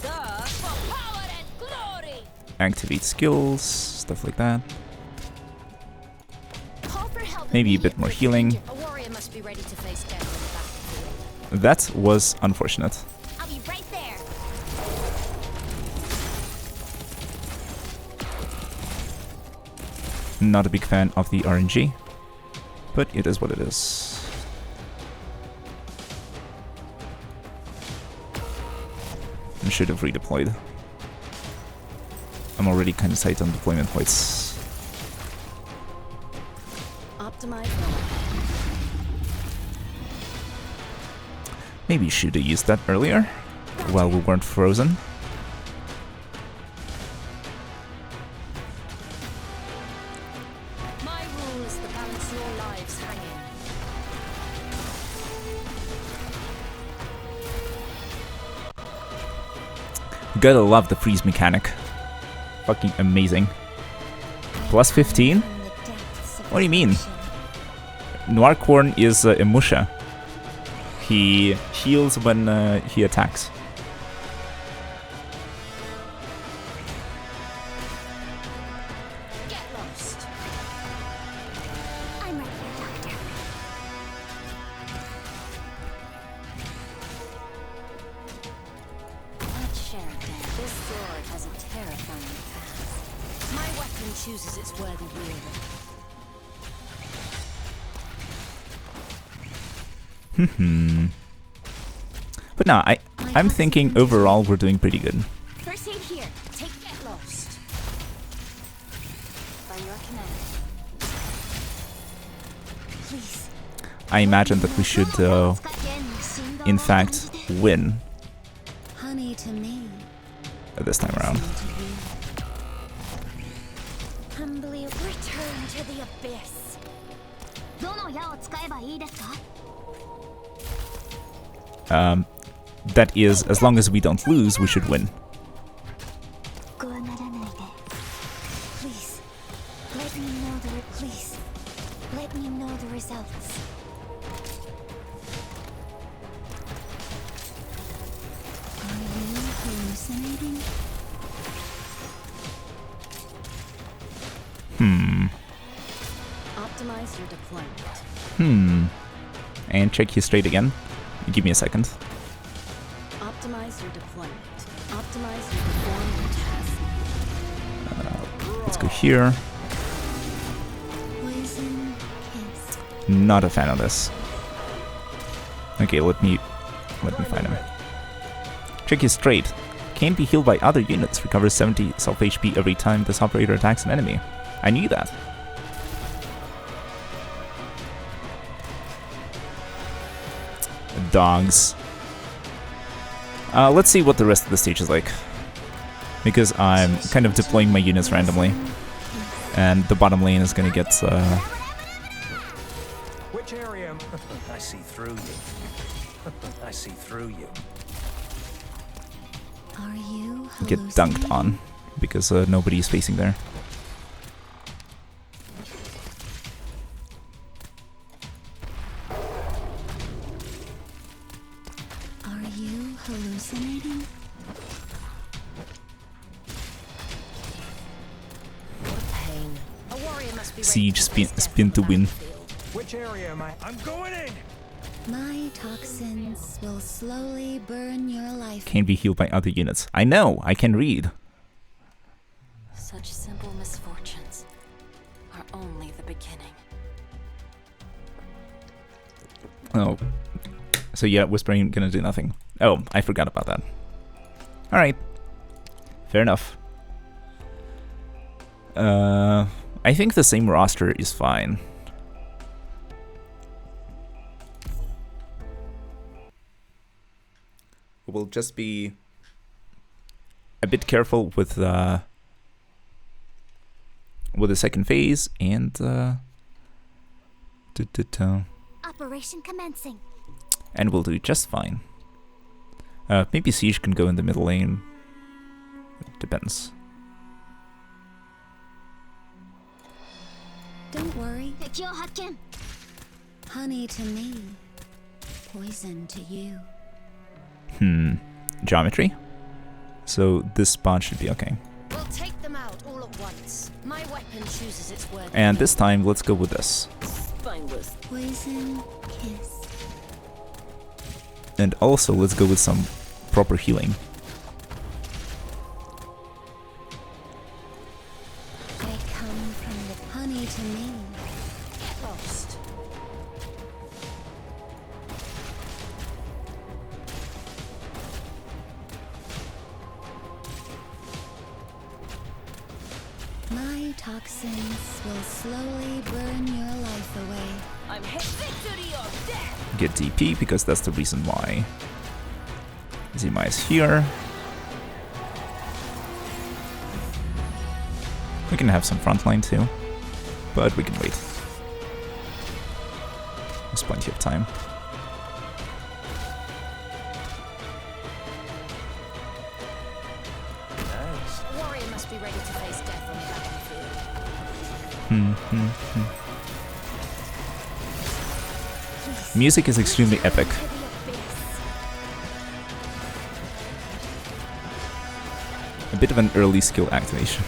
For power and glory. Activate skills, stuff like that. Maybe a bit more healing. A warrior must be ready to face death on the battlefield. That was unfortunate. I'll be right there. Not a big fan of the RNG, but it is what it is. I should have redeployed. I'm already kind of tight on deployment points. Optimize. Maybe should have used that earlier, while we weren't frozen. My rule is to balance your lives hanging. Gotta love the freeze mechanic. Fucking amazing. Plus 15? What do you mean? Noircorn is a Musha. He heals when he attacks. Get lost. I'm right here, Doctor. Let's share it then. This sword has a terrifying past. My weapon chooses its worthy wielder. But no, I'm thinking overall we're doing pretty good. First aid here. Take get lost. By your command. Please. I imagine that we should, in fact, win Honey to me. this time around. To you. Humbly return to the abyss. That is, as long as we don't lose, we should win. Please. Let me know the results. hallucinating? Optimize your deployment. And check you straight again. Give me a second. Optimize your deployment. Optimize your performance task. Let's go here. Poison kiss. Not a fan of this. Okay, let me find him. Check you straight. Can't be healed by other units. Recovers 70 self HP every time this operator attacks an enemy. I knew that. Dogs. Let's see what the rest of the stage is like. Because I'm kind of deploying my units randomly. And the bottom lane is gonna get... Which area? I see through you. I see through you. Are you get dunked on. Because nobody's facing there. Are you hallucinating? What pain. A warrior must be ready Siege to spin, face death spin on to the win. battlefield. Which area am I? I'm going in! My toxins will slowly burn your life. Can't be healed by other units. I know, I can read. Such simple misfortunes are only the beginning. Oh. So yeah, whispering gonna do nothing. Oh, I forgot about that. Alright. Fair enough. I think the same roster is fine. We'll just be a bit careful with the second phase and Operation commencing. and we'll do just fine. Maybe Siege can go in the middle lane. Depends. Don't worry. Honey to me. Poison to you. Geometry. So this spot should be okay. We'll take them out all at once. My weapon chooses its worthy And mate. this time, let's go with this. Spineless. Poison kiss. And also, let's go with some proper healing. I come from the honey to me. Get lost. My toxins will slowly burn your life away. I'm hit victory or death. Get DP, because that's the reason why. Zima is here. We can have some frontline too, but we can wait. There's plenty of time. Nice. A warrior must be ready to face death on the battlefield. Music is extremely epic. To the abyss. A bit of an early skill activation,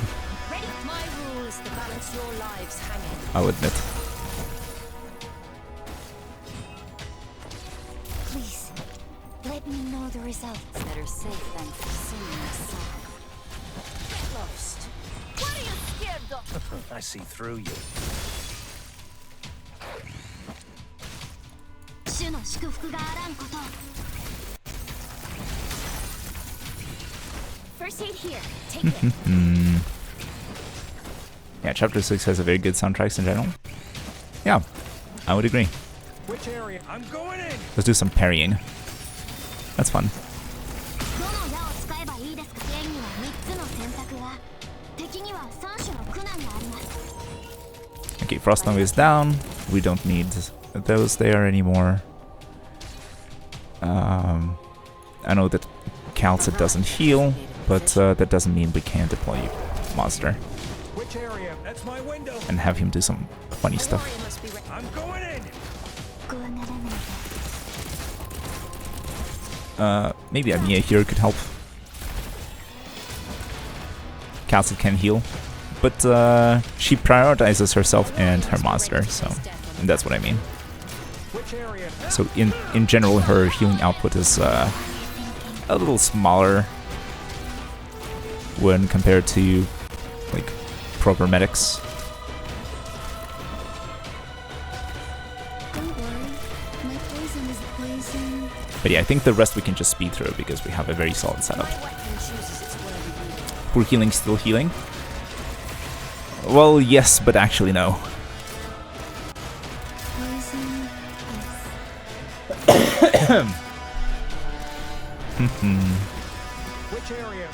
Ready? My rule is to balance your lives hanging. I'll admit. Please, let me know the results. Better safe than singing a song. Get lost. What are you scared of? I see through you. 主の祝福があらんこと。First aid here. Take it. Yeah, Chapter 6 has a very good soundtracks in general. Yeah, I would agree. Which area? I'm going in! Let's do some parrying. That's fun. どの矢を使えばいいですか。剣には3つの選択が。敵には3種の苦難があります。 Okay, Frost Nova is down. We don't need those there anymore. I know that Calcid doesn't heal, but that doesn't mean we can't deploy Monster Which area? That's my window! and have him do some funny A stuff. warrior must be ready. I'm going in! こうならないで。 Maybe a Mia here could help. Castle can heal, but she prioritizes herself and her monster, so that's what I mean. So in general, her healing output is a little smaller when compared to like proper medics. Don't worry, my poison is poison. But yeah, I think the rest we can just speed through because we have a very solid setup. Poor healing, still healing? Well, yes, but actually no. Poison Which area?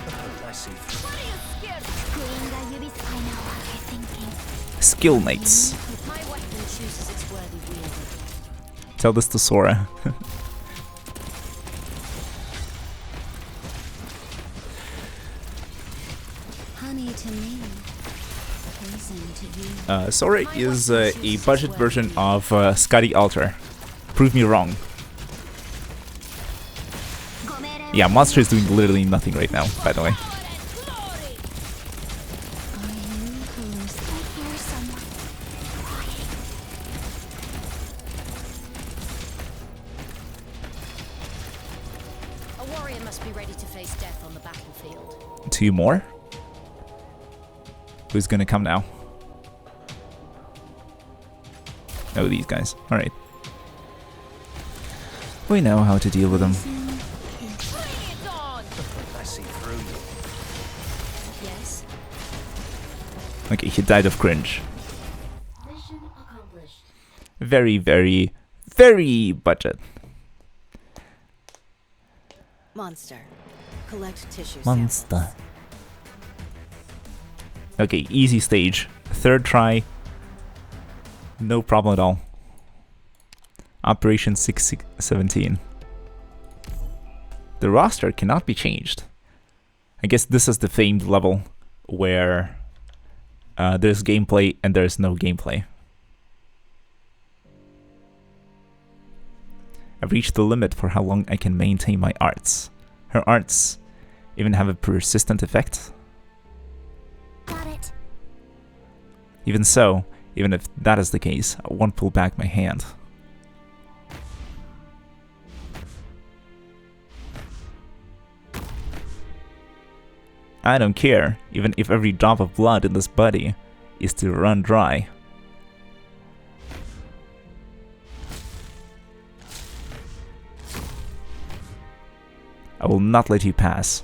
I see. Skill mates. My weapon chooses its worthy wielder. Tell this to Sora. honey to me, poison to you. Sora is a budget version of Scotty Alter. Prove me wrong. Yeah, Monster is doing literally nothing right now, by the way. Are you close? I hear someone crying. A warrior must be ready to face death on the battlefield. 2 more? Who's gonna come now? Oh, these guys. Alright. We know how to deal with them. I see through you. Yes. Okay, he died of cringe. Mission accomplished. Very, very, very budget. Monster. Collect tissue Monster. samples. Okay, easy stage. 3rd try. No problem at all. Operation 617. The roster cannot be changed. I guess this is the famed level where there's gameplay and there's no gameplay. I've reached the limit for how long I can maintain my arts. Her arts even have a persistent effect. Got it. Even so, even if that is the case, I won't pull back my hand. I don't care, even if every drop of blood in this body is to run dry. I will not let you pass.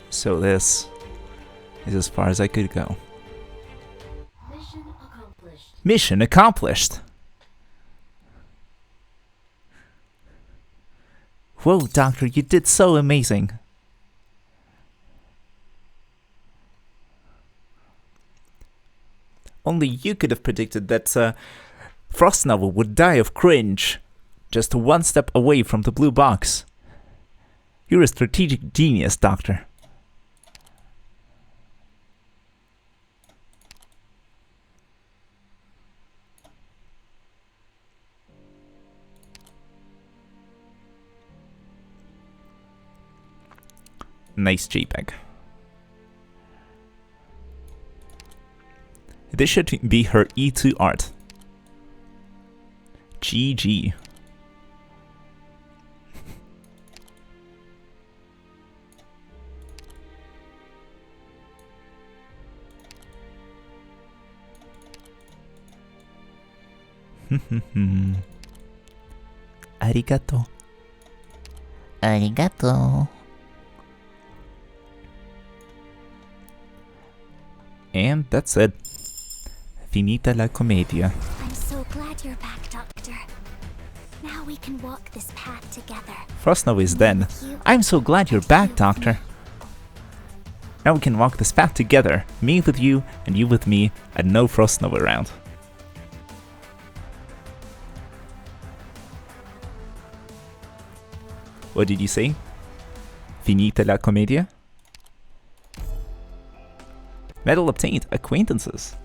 So this is as far as I could go. Mission accomplished. Mission accomplished! Whoa, Doctor, you did so amazing. Only you could have predicted that Frostnovel would die of cringe, just 1 step away from the blue box. You're a strategic genius, Doctor. Nice JPEG. This should be her E2 art. GG. Arigato. Arigato. And that's it. Finita la commedia. I'm so glad you're back, Doctor. Now we can walk this path together. Frostnova is dead. I'm so glad you're back, Doctor. Now we can walk this path together. Me with you, and you with me, and no Frostnova around. What did you say? Finita la commedia? Medal obtained. Acquaintances.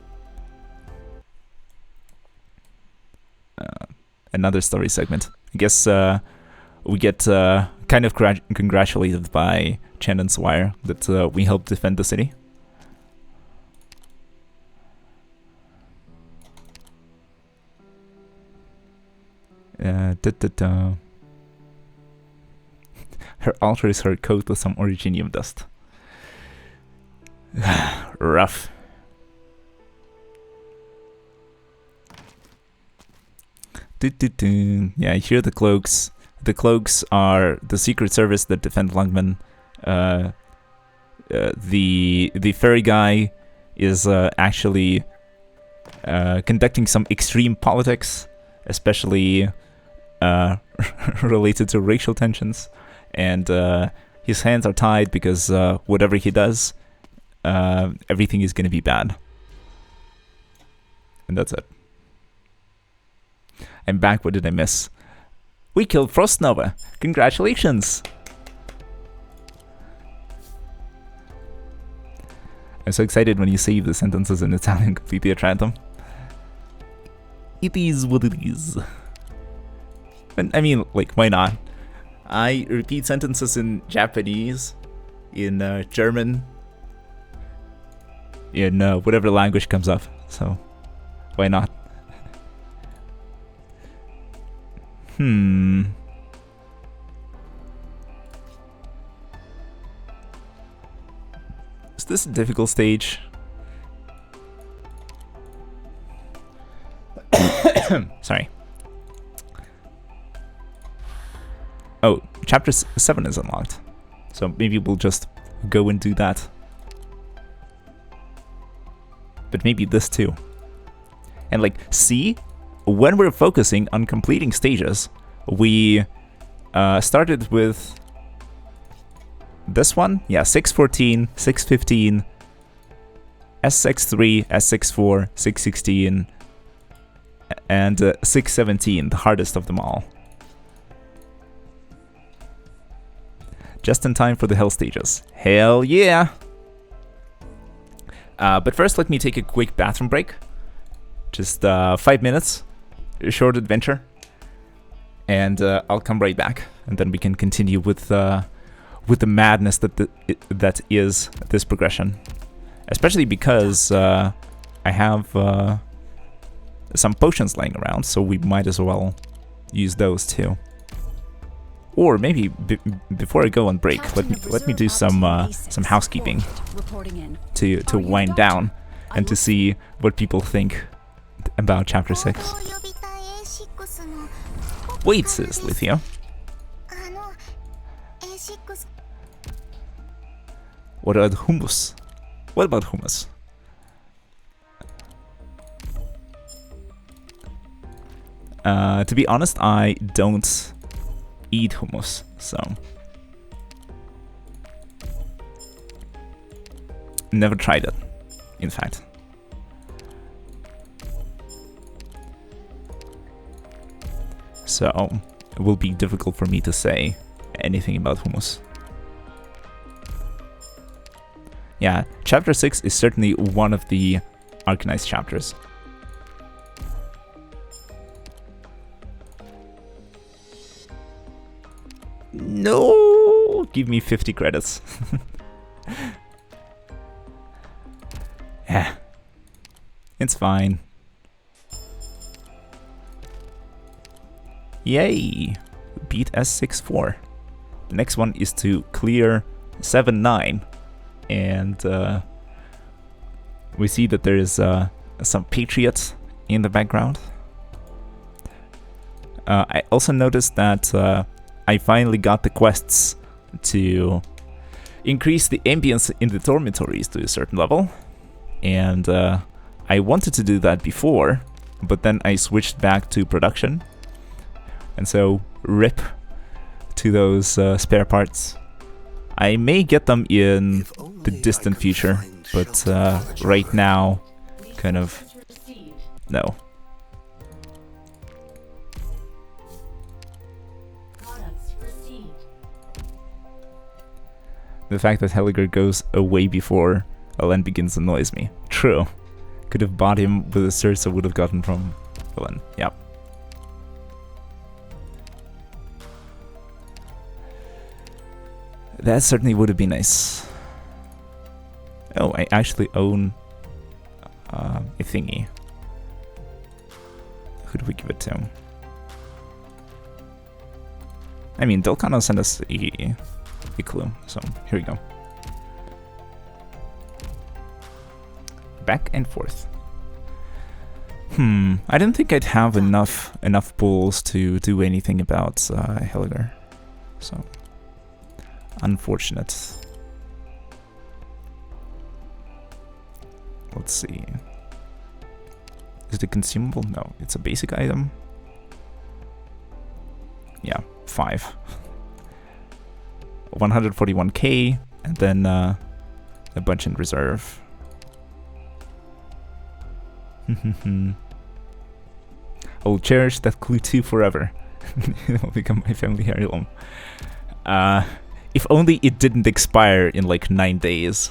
Another story segment. I guess we get kind of congratulated by Chen and Swire that we helped defend the city. Her altar is her coat with some originium dust. Rough. Yeah, here the cloaks. The cloaks are the secret service that defend Lungmen. The fairy guy is actually conducting some extreme politics, especially related to racial tensions. And his hands are tied because whatever he does, everything is going to be bad. And that's it. I'm back. What did I miss? We killed Frostnova. Congratulations! I'm so excited when you say the sentences in Italian completely at random. It is what it is. And, I mean, like, why not? I repeat sentences in Japanese, in German, in whatever language comes up, so why not? Is this a difficult stage? Sorry. Oh, chapter 7 is unlocked. So maybe we'll just go and do that. But maybe this too. And like, see? When we're focusing on completing stages, we started with this one. Yeah, 614, 615, S63, S64, 616, and 617, the hardest of them all. Just in time for the hell stages. Hell yeah! But first, let me take a quick bathroom break. Just 5 minutes. A short adventure. And I'll come right back. And then we can continue with the madness that is this progression. Especially because I have some potions lying around, so we might as well use those too. Or maybe before I go on break, let me do some housekeeping to wind down and to see what people think about chapter 6. Wait, says Lithia. What about hummus? What about hummus? To be honest, I don't eat hummus, so never tried it, in fact. So it will be difficult for me to say anything about hummus. Yeah, chapter 6 is certainly one of the Arcanized chapters. No! Give me 50 credits. Yeah. It's fine. Yay! Beat S64. The next one is to clear 7-9. And we see that there is some Patriots in the background. I also noticed that I finally got the quests to increase the ambience in the dormitories to a certain level. And I wanted to do that before, but then I switched back to production. and so rip to those spare parts. I may get them in the distant future, but right now, kind of, no. The fact that Helliger goes away before Elen begins annoys me. True. Could have bought him with a search I would have gotten from Elen. Yep. That certainly would have been nice. Oh, I actually own a thingy. Who do we give it to? I mean, they'll kind of send us a clue, so here we go. Back and forth. I didn't think I'd have enough pulls to do anything about Helliger, so unfortunate. Let's see. Is it a consumable? No, it's a basic item. Yeah, 5. 141k, and then a bunch in reserve. I will cherish that clue 2 forever. It will become my family heirloom. If only it didn't expire in like 9 days.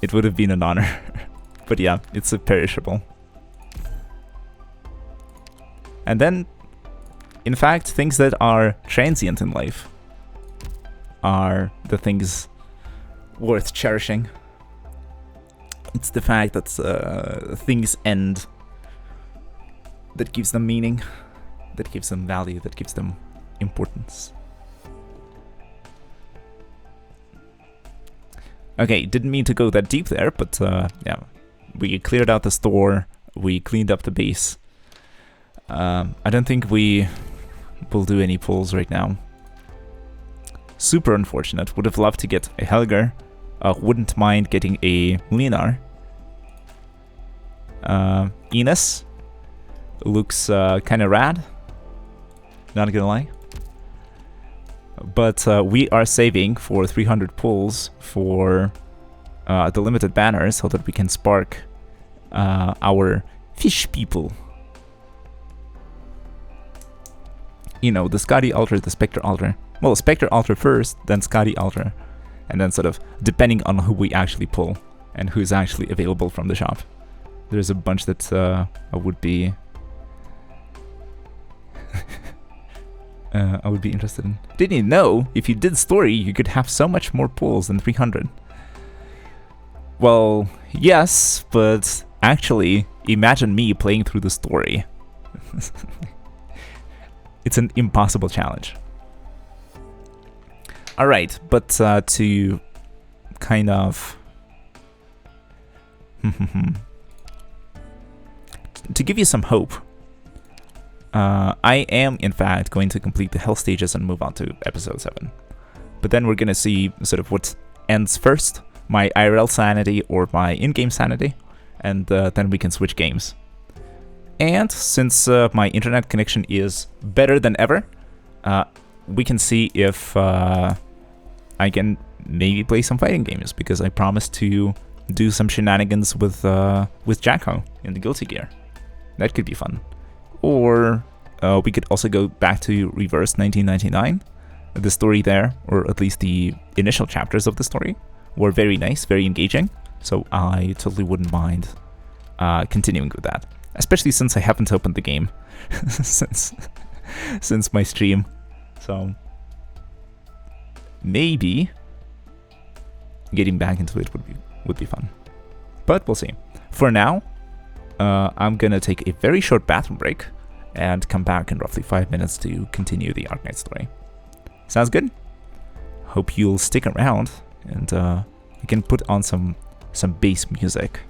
It would have been an honor. But yeah, it's a perishable. And then, in fact, things that are transient in life are the things worth cherishing. It's the fact that things end that gives them meaning, that gives them value, that gives them importance. Okay, didn't mean to go that deep there, but yeah, we cleared out the store, we cleaned up the base. I don't think we will do any pulls right now. Super unfortunate. Would have loved to get a Helger. Wouldn't mind getting a Linar. Enos looks kind of rad, not gonna lie. But we are saving for 300 pulls for the limited banner so that we can spark our fish people. You know, the Skadi Altar, the Spectre Altar. Well, Spectre Altar first, then Skadi Altar. And then sort of depending on who we actually pull and who's actually available from the shop. There's a bunch that I would be interested in. Didn't you know if you did story you could have so much more pulls than 300? Well, yes, but actually imagine me playing through the story. It's an impossible challenge. Alright, but to kind of to give you some hope, I am in fact going to complete the hell stages and move on to episode 7. But then we're gonna see sort of what ends first, my IRL sanity or my in-game sanity, and then we can switch games. And since my internet connection is better than ever, we can see if I can maybe play some fighting games, because I promised to do some shenanigans with Jacko in the Guilty Gear. That could be fun. Or we could also go back to Reverse 1999. The story there, or at least the initial chapters of the story, were very nice, very engaging. So I totally wouldn't mind continuing with that. Especially since I haven't opened the game since my stream. So maybe getting back into it would be fun. But we'll see. For now, I'm gonna take a very short bathroom break and come back in roughly 5 minutes to continue the Arknight story. Sounds good? Hope you'll stick around, and we can put on some bass music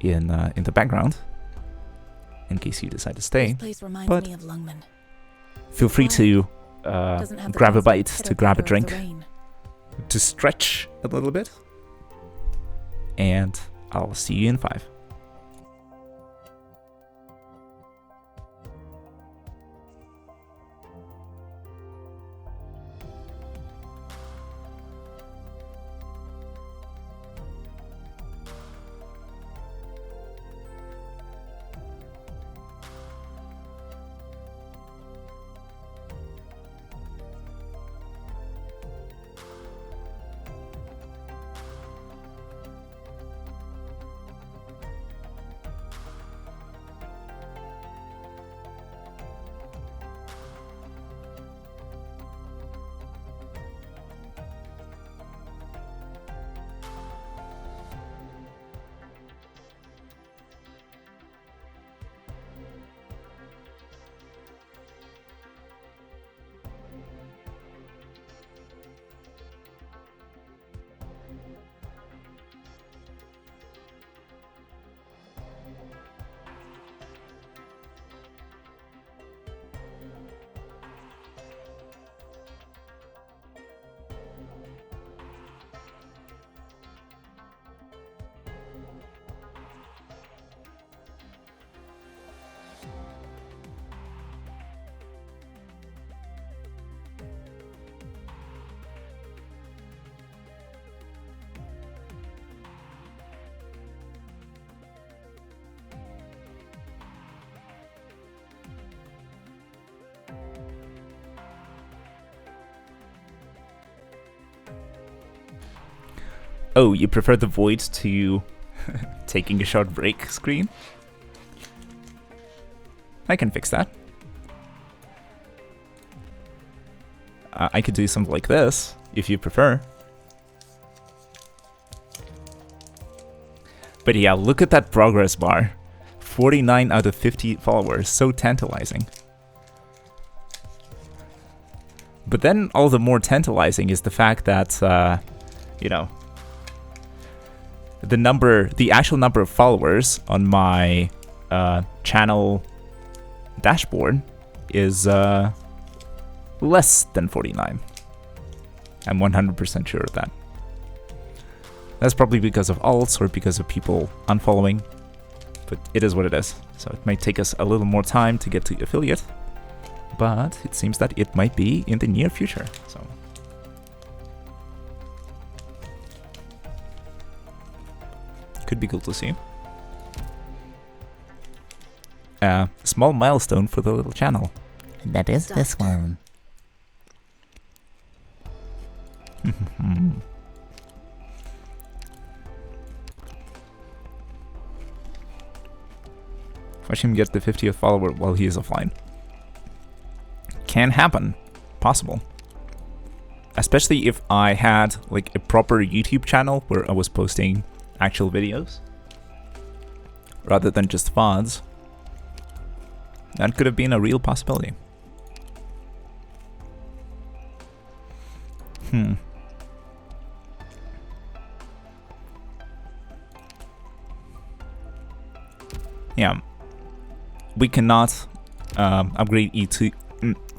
in the background in case you decide to stay. This place reminds But me of Lungman. feel free to Doesn't have the grab a constant bite, to pitter grab a patter of the drink, rain. to stretch a little bit, and I'll see you in 5. Oh, you prefer the void to taking a short break screen? I can fix that. I could do something like this, if you prefer. But yeah, look at that progress bar. 49 out of 50 followers, so tantalizing. But then all the more tantalizing is the fact that, you know, the actual number of followers on my channel dashboard is less than 49. I'm 100% sure of that. That's probably because of alts or because of people unfollowing, but it is what it is. So it might take us a little more time to get to affiliate, but it seems that it might be in the near future. So could be cool to see. Small milestone for the little channel. That is this one. Watch him get the 50th follower while he is offline. Can happen. Possible. Especially if I had like a proper YouTube channel where I was posting actual videos rather than just VODs. That could have been a real possibility. Yeah. We cannot upgrade E2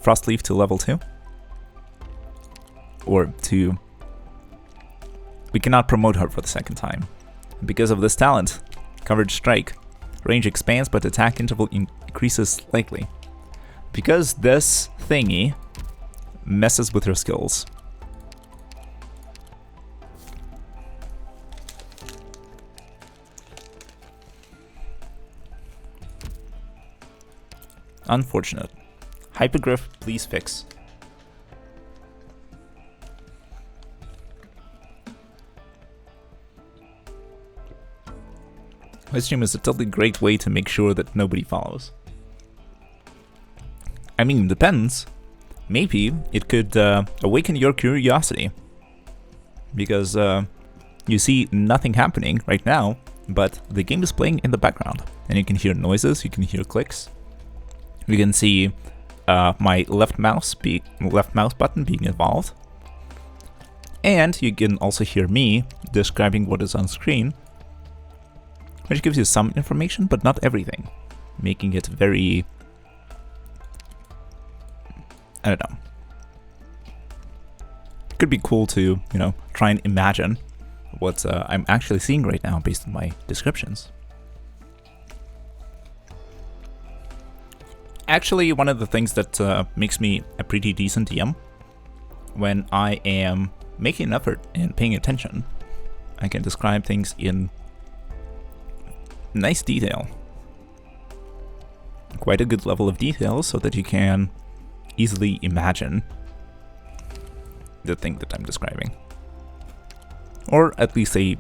Frostleaf to level 2. Or to... We cannot promote her for the second time. Because of this talent, Coverage Strike. Range expands but attack interval increases slightly. Because this thingy messes with her skills. Unfortunate. Hypergriff, please fix. My stream is a totally great way to make sure that nobody follows. I mean, it depends. Maybe it could awaken your curiosity. Because you see nothing happening right now, but the game is playing in the background. And you can hear noises, you can hear clicks. You can see my left mouse button being involved. And you can also hear me describing what is on screen, which gives you some information, but not everything, making it very, I don't know. Could be cool to, you know, try and imagine what I'm actually seeing right now based on my descriptions. Actually, one of the things that makes me a pretty decent DM, when I am making an effort and paying attention, I can describe things in nice detail. Quite a good level of detail so that you can easily imagine the thing that I'm describing. Or at least I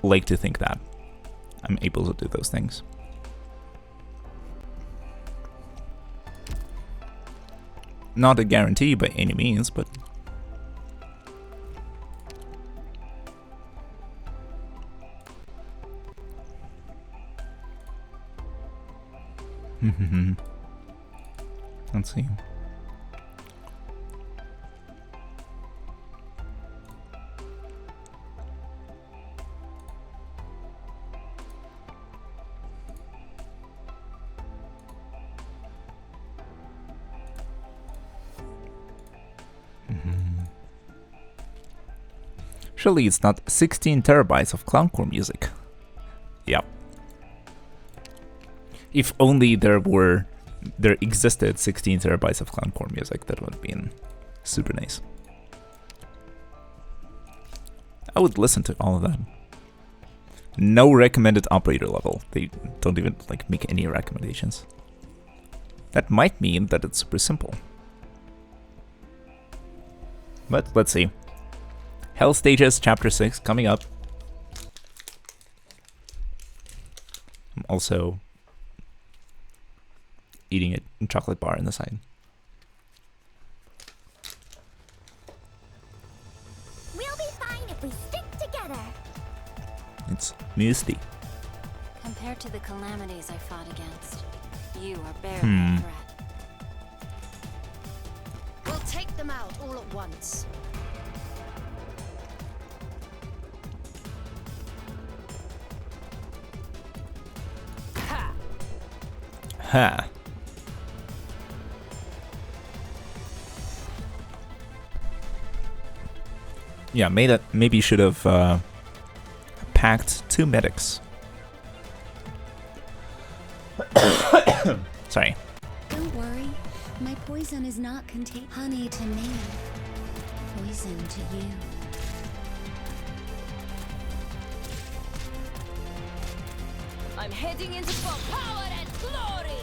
like to think that I'm able to do those things. Not a guarantee by any means, but let's see. Surely it's not 16 terabytes of clowncore music. Yep. If only there existed 16 terabytes of clowncore music, that would have been super nice. I would listen to all of that. No recommended operator level. They don't even like make any recommendations. That might mean that it's super simple. But let's see. Hell Stages Chapter 6 coming up. also eating a chocolate bar on the side. We'll be fine if we stick together. It's Misty. Compared to the calamities I fought against, you are barely a threat. We'll take them out all at once. Ha! Yeah, maybe should have packed 2 medics. Sorry. Don't worry. My poison is not contained. Honey to me. Poison to you. I'm heading into for power and glory.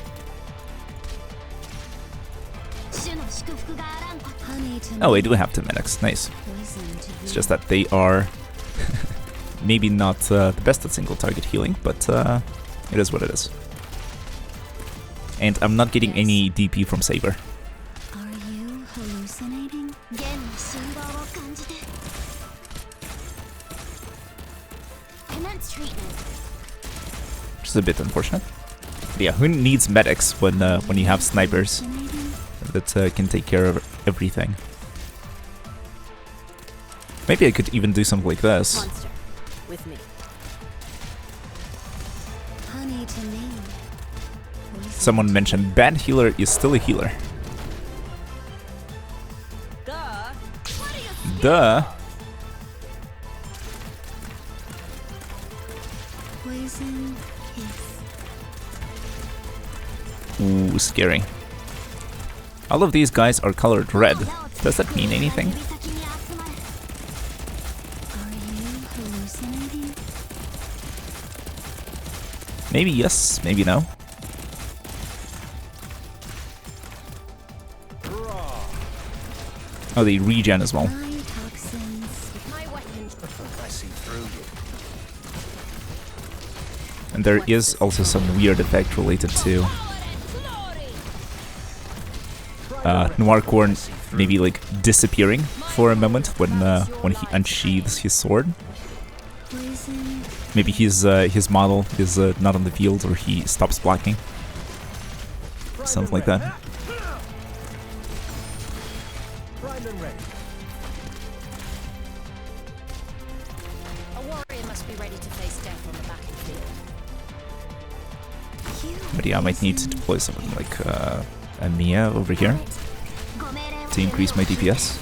Honey to me. Oh, I do have 2 medics. Nice. Poison to you. It's just that they are maybe not the best at single target healing, but it is what it is. And I'm not getting any DP from Saber. Are you hallucinating? Commence treatment. Which is a bit unfortunate. But yeah, who needs medics when you have snipers that can take care of everything? Maybe I could even do something like this. Monster, with me. Honey to me. Poison Someone mentioned bad healer is still a healer. Duh. Duh. Poison kiss. Ooh, scary. All of these guys are colored red. Does that mean anything? Are you hallucinating? Maybe yes, maybe no. Oh, they regen as well. My toxins. My weapon. I see through you. And there is also some weird effect related to Noircorn maybe like disappearing for a moment when he unsheathes his sword. Poison. Maybe his model is not on the field, or he stops blocking. Something like that. Primed and ready. A warrior must be ready to face death on the battlefield. But yeah, I might need to deploy something like a Mia over here to increase my DPS.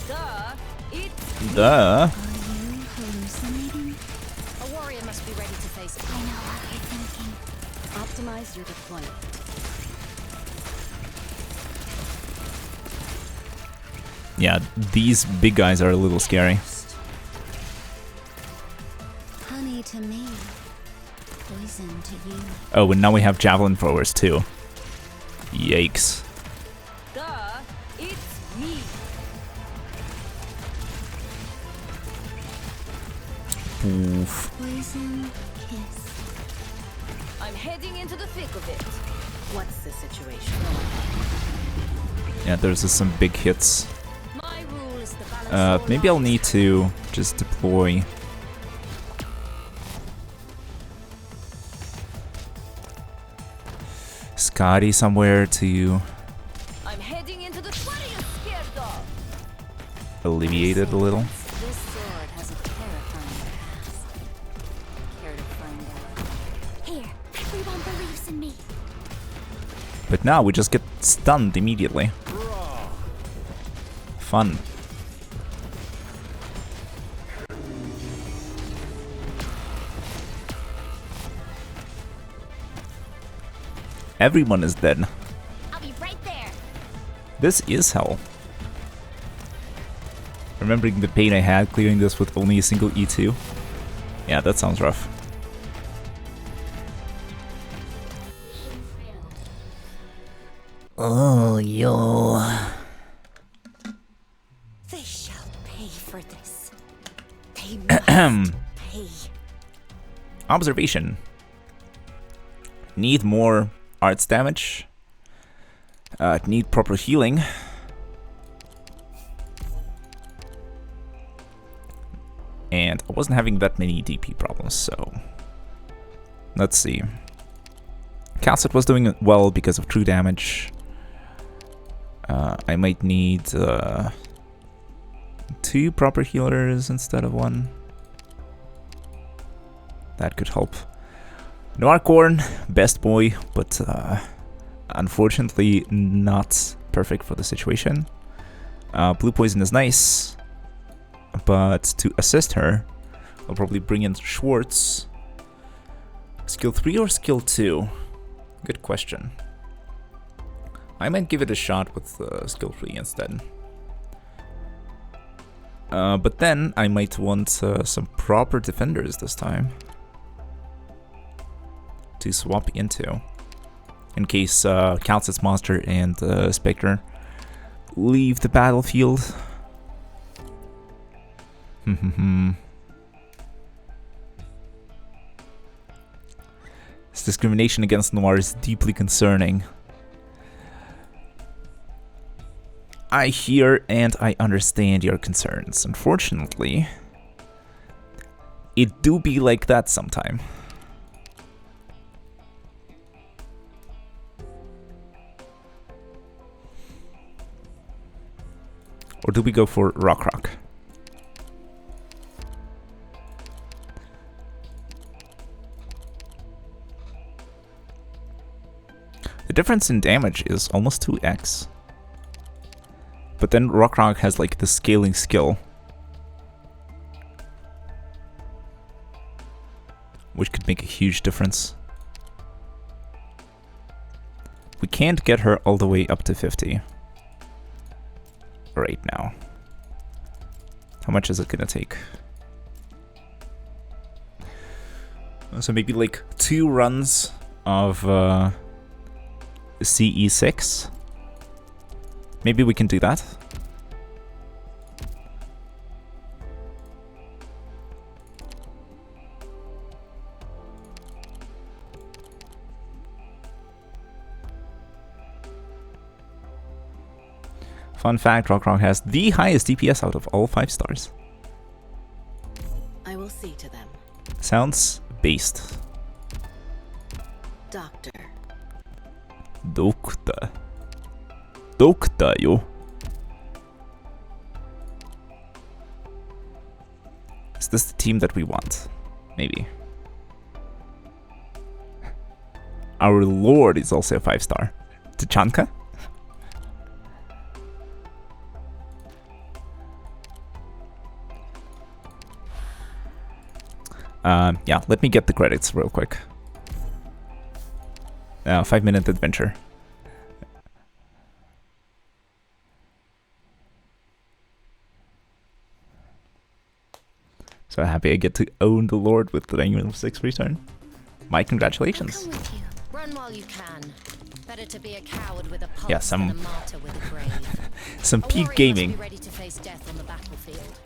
Duh. It's Duh. Are you hallucinating? A warrior must be ready to face death. I know what you're thinking. Optimize your deployment. Yeah, these big guys are a little scary. Honey to me. Poison to you. Oh, and now we have javelin throwers too. Yikes. duh. It's me. Oof. Poison kiss. I'm heading into the thick of it. What's the situation? Yeah, there's some big hits. My rule is the balance. Maybe I'll need to just deploy Scotty somewhere to I'm heading into the. What are you scared of? alleviate it a little. This sword has a terrifying past. Care to find out? Here, everyone believes in me. But now we just get stunned immediately. Fun. Everyone is dead. I'll be right there. This is hell. Remembering the pain I had clearing this with only a single E2. Yeah, that sounds rough. Oh, yo. They shall pay for this. Hey. Observation. Need more arts damage. Need proper healing. And I wasn't having that many DP problems, so let's see. Calcet was doing well because of true damage. I might need 2 proper healers instead of 1. That could help. Noircorn, best boy, but unfortunately not perfect for the situation. Blue poison is nice, but to assist her, I'll probably bring in Schwartz. Skill 3 or skill 2? Good question. I might give it a shot with skill 3 instead. But then I might want some proper defenders this time to swap into, in case Calcet's monster and Spectre leave the battlefield. This discrimination against Noir is deeply concerning. I hear and I understand your concerns. Unfortunately, it do be like that sometime. Or do we go for Rock? The difference in damage is almost 2x. But then Rock has like the scaling skill, which could make a huge difference. We can't get her all the way up to 50 right now. How much is it gonna take? So maybe like 2 runs of CE6. Maybe we can do that. Fun fact, Rock has the highest DPS out of all 5 stars. I will see to them. Sounds based. Doctor. Doctor. Doctor, yo. Is this the team that we want? Maybe. Our Lord is also a 5-star. Tachanka? Yeah, let me get the credits real quick. 5-minute adventure. So happy I get to own the Lord with the Rainbow 6 return. My congratulations. I'll come with you. Run while you can. Better to be a coward with a pulse Yeah, than a martyr with a grave. Some A peak warrior gaming. must be ready to face death on the battlefield.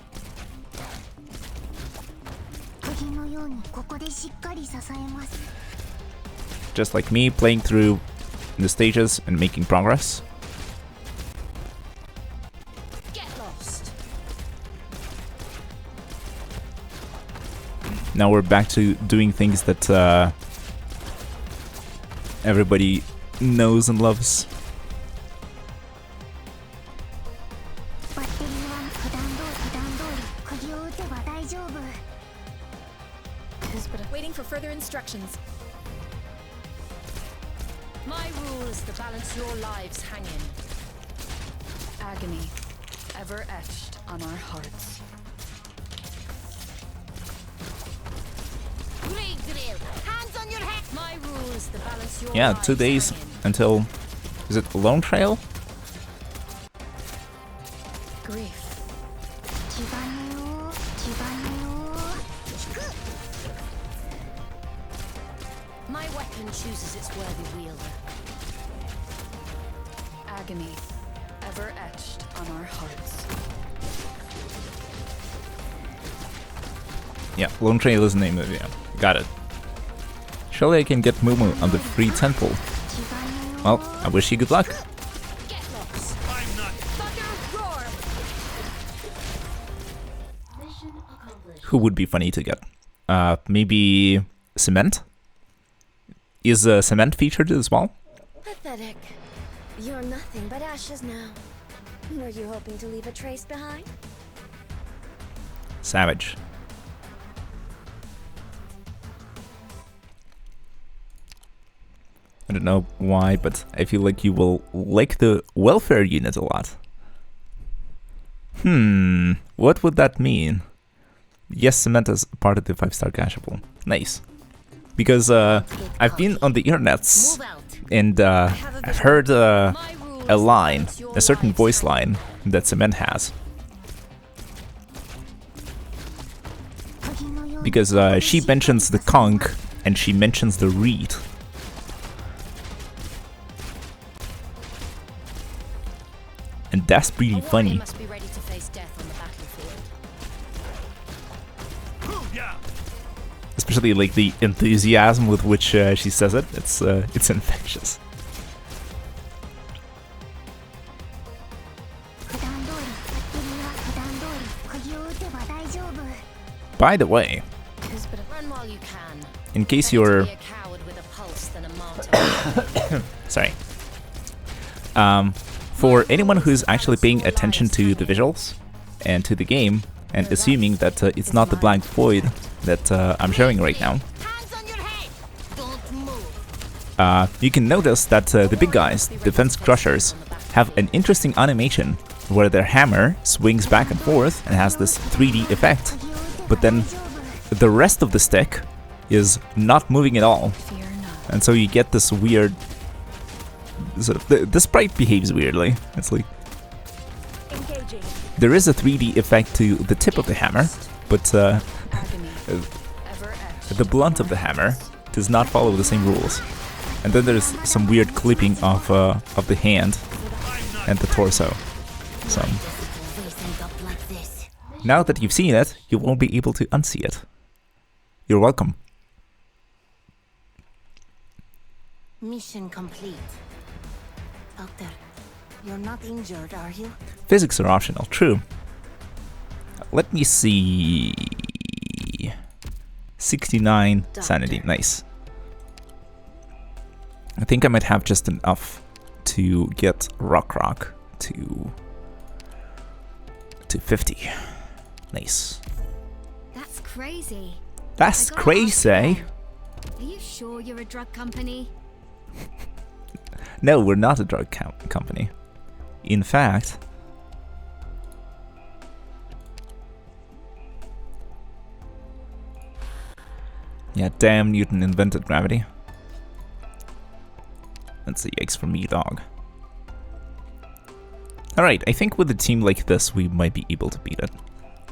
釘のようにここでしっかり支えます。 Just like me, playing through the stages and making progress. Get lost. Now we're back to doing things that everybody knows and loves. バッテリーは普段通り釘を打てば大丈夫。 Waiting for further instructions. My rule is to balance your lives hang in. Agony, ever etched on our hearts. Hands on your head. My rule is to balance your Yeah, lives 2 days hang in. until... Is it Lone Trail? Grief. 気兼ねを気兼ねを引く。 My weapon chooses its worthy wielder. Agony, ever etched on our hearts. Yeah, Lone Trail is the name of it. Yeah, got it. Surely I can get Momo on the free temple. Well, I wish you good luck. Who would be funny to get? Maybe Cement? Is Cement featured as well? Pathetic. You're nothing but ashes now. Were you hoping to leave a trace behind? Savage. I don't know why, but I feel like you will like the welfare unit a lot. What would that mean? Yes, Cement is part of the 5-star cashable. Nice. Because I've been on the internets and I've heard a line, a certain voice line that Cement has. Because she mentions the conch and she mentions the reed. And that's pretty funny. Must be ready to face death on the battlefield. Especially like the enthusiasm with which she says it. It's infectious. By the way, Run while you can. in case Better to you're be a coward with a pulse than a martyr. sorry. For anyone who's actually paying attention to the visuals and to the game and assuming that it's not the blank void that I'm showing right now, Hands on your head. Don't move. you can notice that the big guys, Defense Crushers, have an interesting animation where their hammer swings back and forth and has this 3D effect, but then the rest of the stick is not moving at all. And so you get this weird sort of the sprite behaves weirdly. It's like there is a 3D effect to the tip of the hammer, but the blunt of the hammer does not follow the same rules. And then there's some weird clipping of the hand and the torso. So now that you've seen it, you won't be able to unsee it. You're welcome. Mission complete. Doctor, you're not injured, are you? Physics are optional, true. Let me see. 69 sanity, nice. I think I might have just enough to get Rock to 50. Nice. That's crazy. That's I gotta crazy. ask Are you sure you're a drug company? No, we're not a drug company. In fact, yeah, damn, Newton invented gravity. That's a yikes for me, dog. Alright, I think with a team like this, we might be able to beat it.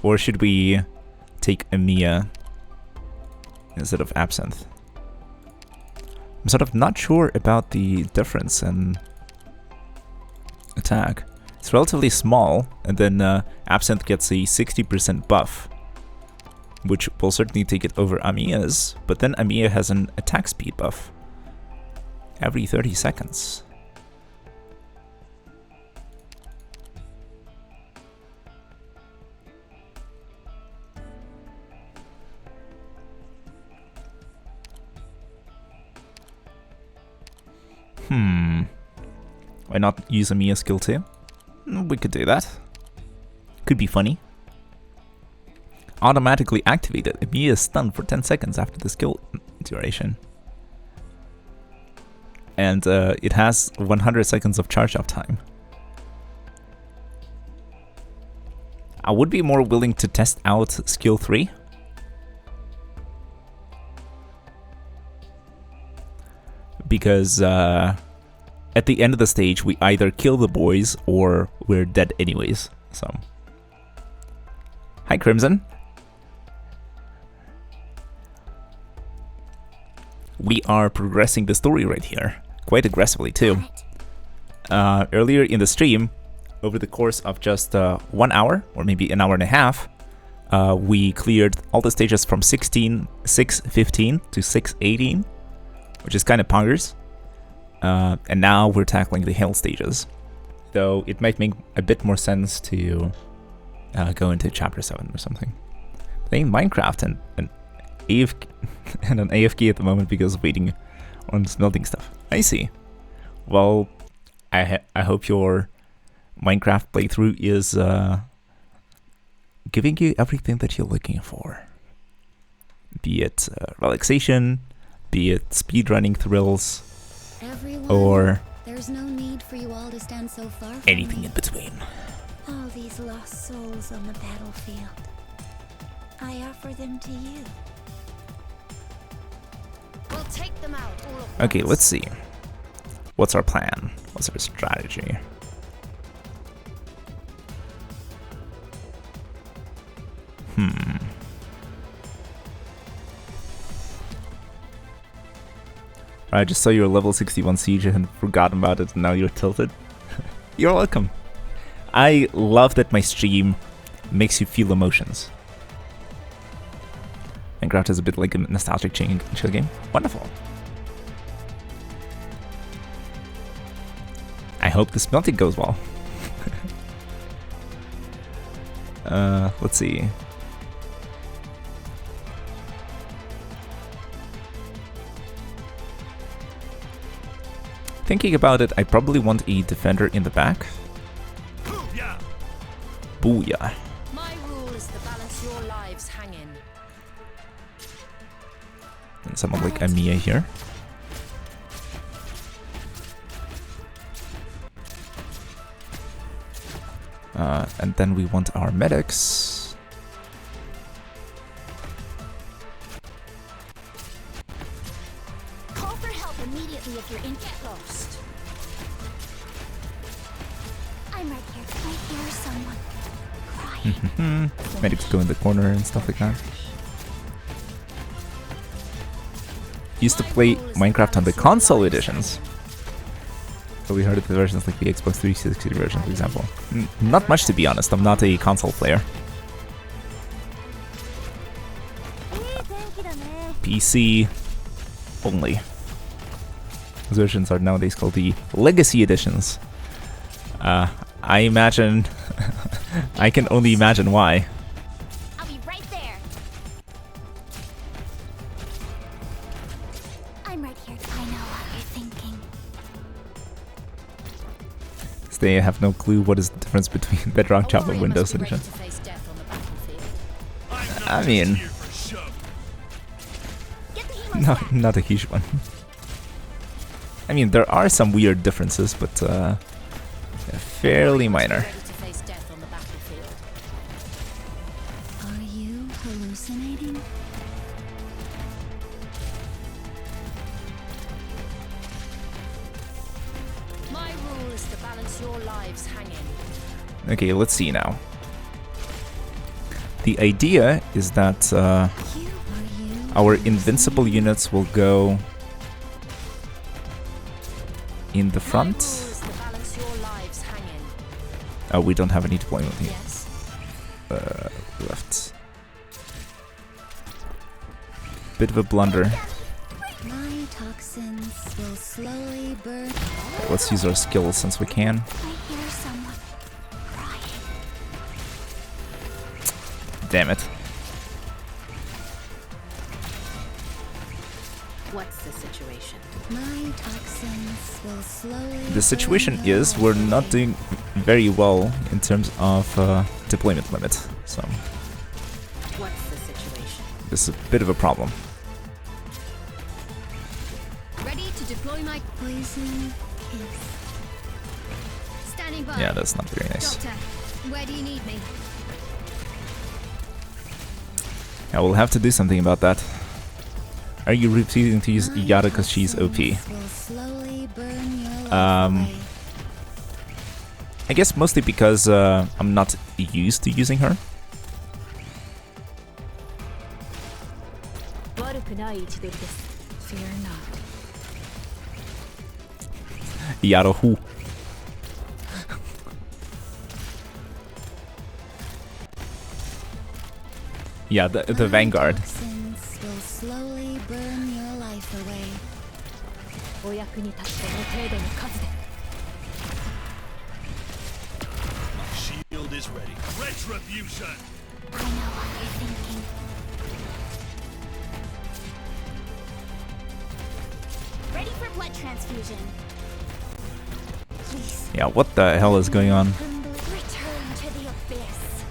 Or should we take Amiya instead of Absinthe? I'm sort of not sure about the difference in attack. It's relatively small, and then Absinthe gets a 60% buff, which will certainly take it over Amiya's, but then Amiya has an attack speed buff every 30 seconds. Why not use Amiya's skill too? We could do that. Could be funny. Automatically activated. Amiya is stunned for 10 seconds after the skill duration. And it has 100 seconds of charge up time. I would be more willing to test out skill 3. Because at the end of the stage, we either kill the boys or we're dead anyways. So, hi Crimson. We are progressing the story right here, quite aggressively too. Earlier in the stream, over the course of just 1 hour or maybe an hour and a half, we cleared all the stages from 615 to 618, which is kind of poggers. And now we're tackling the hill stages. Though it might make a bit more sense to go into chapter 7 or something. Playing Minecraft and an AFK and an AFK at the moment because waiting on smelting stuff. I see. Well, I hope your Minecraft playthrough is giving you everything that you're looking for. Be it relaxation, be it speedrunning thrills, Everyone, or there's no need for you all to stand so far from anything me. in between. All these lost souls on the battlefield. I offer them to you. We'll take them out all at Okay, once. let's see. What's our plan? What's our strategy? I just saw your level 61 siege and forgot about it, and now you're tilted. You're welcome. I love that my stream makes you feel emotions. Minecraft is a bit like a nostalgic chill game. Wonderful. I hope the smelting goes well. Let's see. Thinking about it, I probably want a defender in the back. Booyah! Booyah. My rule is to balance your lives hanging. And someone like Amia here. And then we want our medics. Call for help immediately if you're in. Get lost. I'm right here. I hear someone crying. Medics go in the corner and stuff like that. Used to play Minecraft on the console editions. So we heard of the versions like the Xbox 360 version, for example. Not much, to be honest. I'm not a console player. PC only. Those versions are nowadays called the Legacy editions. I imagine... I can only imagine why. I'll be right there. I'm right here. I know what you're thinking. They have no clue what is the difference between Bedrock Java and A warrior Windows must be ready edition. to face death on the battlefield. I mean, Get the hemo's back. not a huge one. I mean, there are some weird differences, but fairly minor. Ready to face death on the battlefield. Are you hallucinating? My rule is to balance your lives hanging. Okay, let's see now. The idea is that our invincible units will go in the My rule front. is to balance your lives hanging. Oh, we don't have any deployment here. Yes. Left. Bit of a blunder. My toxins will slowly burn. Okay, let's use our skills since we can. I hear someone crying. Damn it. What's the situation? My toxins will slowly. The situation burn is we're not away. doing very well in terms of deployment limit, so What's the situation? this is a bit of a problem. Ready to deploy my Poison kiss. standing by. Yeah, that's not very nice. Doctor, where do you need me? I will have to do something about that. Are you refusing to use Yara because she's OP? Will slowly burn your life Um, away. I guess mostly because I'm not used to using her. Fear not. Yara who? Yeah, the My Vanguard. toxins will slowly burn your life away. お役に立っての程度の数で Shield is ready. Retribution! I know what you're thinking. Ready for blood transfusion. Please. Yeah, what the hell is going on? Return to the abyss.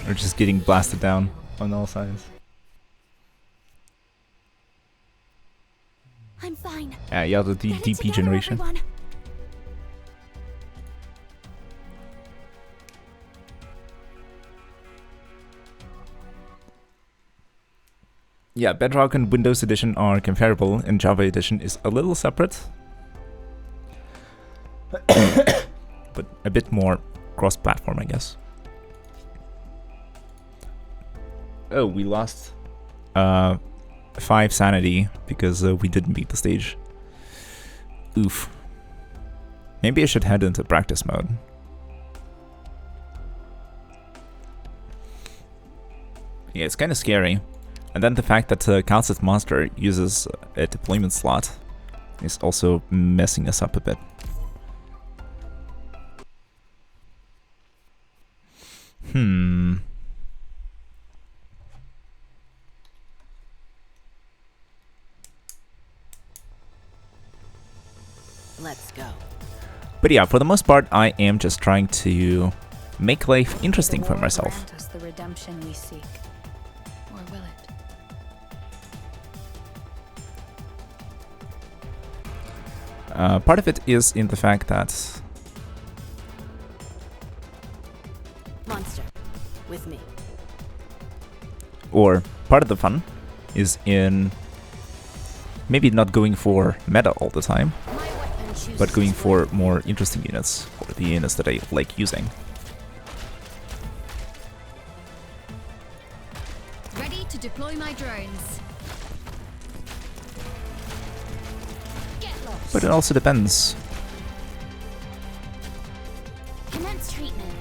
We're just getting blasted down on all sides. I'm fine. Yeah, the Get it DP together, generation. everyone. Yeah, Bedrock and Windows Edition are comparable, and Java Edition is a little separate. But a bit more cross-platform, I guess. Oh, we lost 5 sanity because we didn't beat the stage. Oof. Maybe I should head into practice mode. Yeah, it's kind of scary. And then the fact that Calcit Monster uses a deployment slot is also messing us up a bit. Let's go. But yeah, for the most part, I am just trying to make life interesting for myself. Grant us the redemption we seek. Or will it? Part of it is in the fact that Monster, with me. or part of the fun is in maybe not going for meta all the time, My weapon chooses but going its for worthy more interesting units, or the units that I like using. Ready to deploy my drones. Get lost. But it also depends. Commence treatment.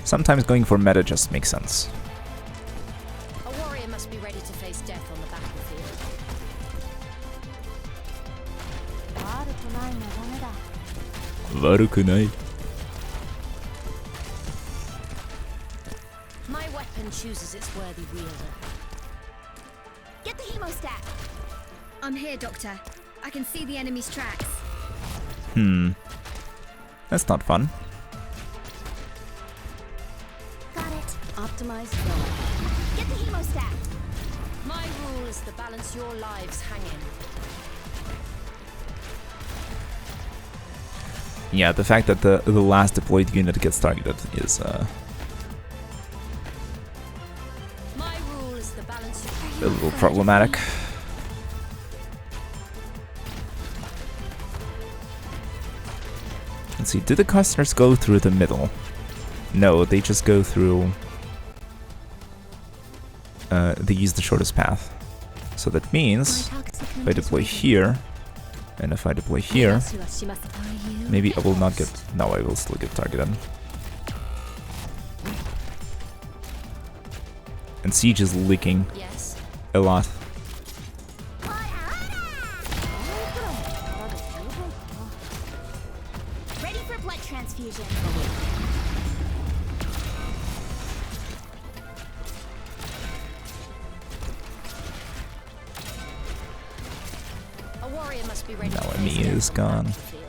Sometimes going for meta just makes sense. A warrior must be ready to face death on the battlefield. My weapon chooses its worthy wielder. Get the hemostat. I'm here, Doctor. I can see the enemy's tracks. That's not fun. Got it. Optimize flow. Get the hemostat. My rule is the balance your lives hang in. Yeah, the fact that the last deployed unit gets targeted is My rule is the balance a little problematic. Let's see, do the customers go through the middle? No, they just go through... they use the shortest path. So that means if I deploy here, and if I deploy here, maybe I will not get... No, I will still get targeted. And Siege is leaking Yes. a lot. Ready for blood transfusion. A warrior must be ready Now to face Emi death is on the gone. battlefield.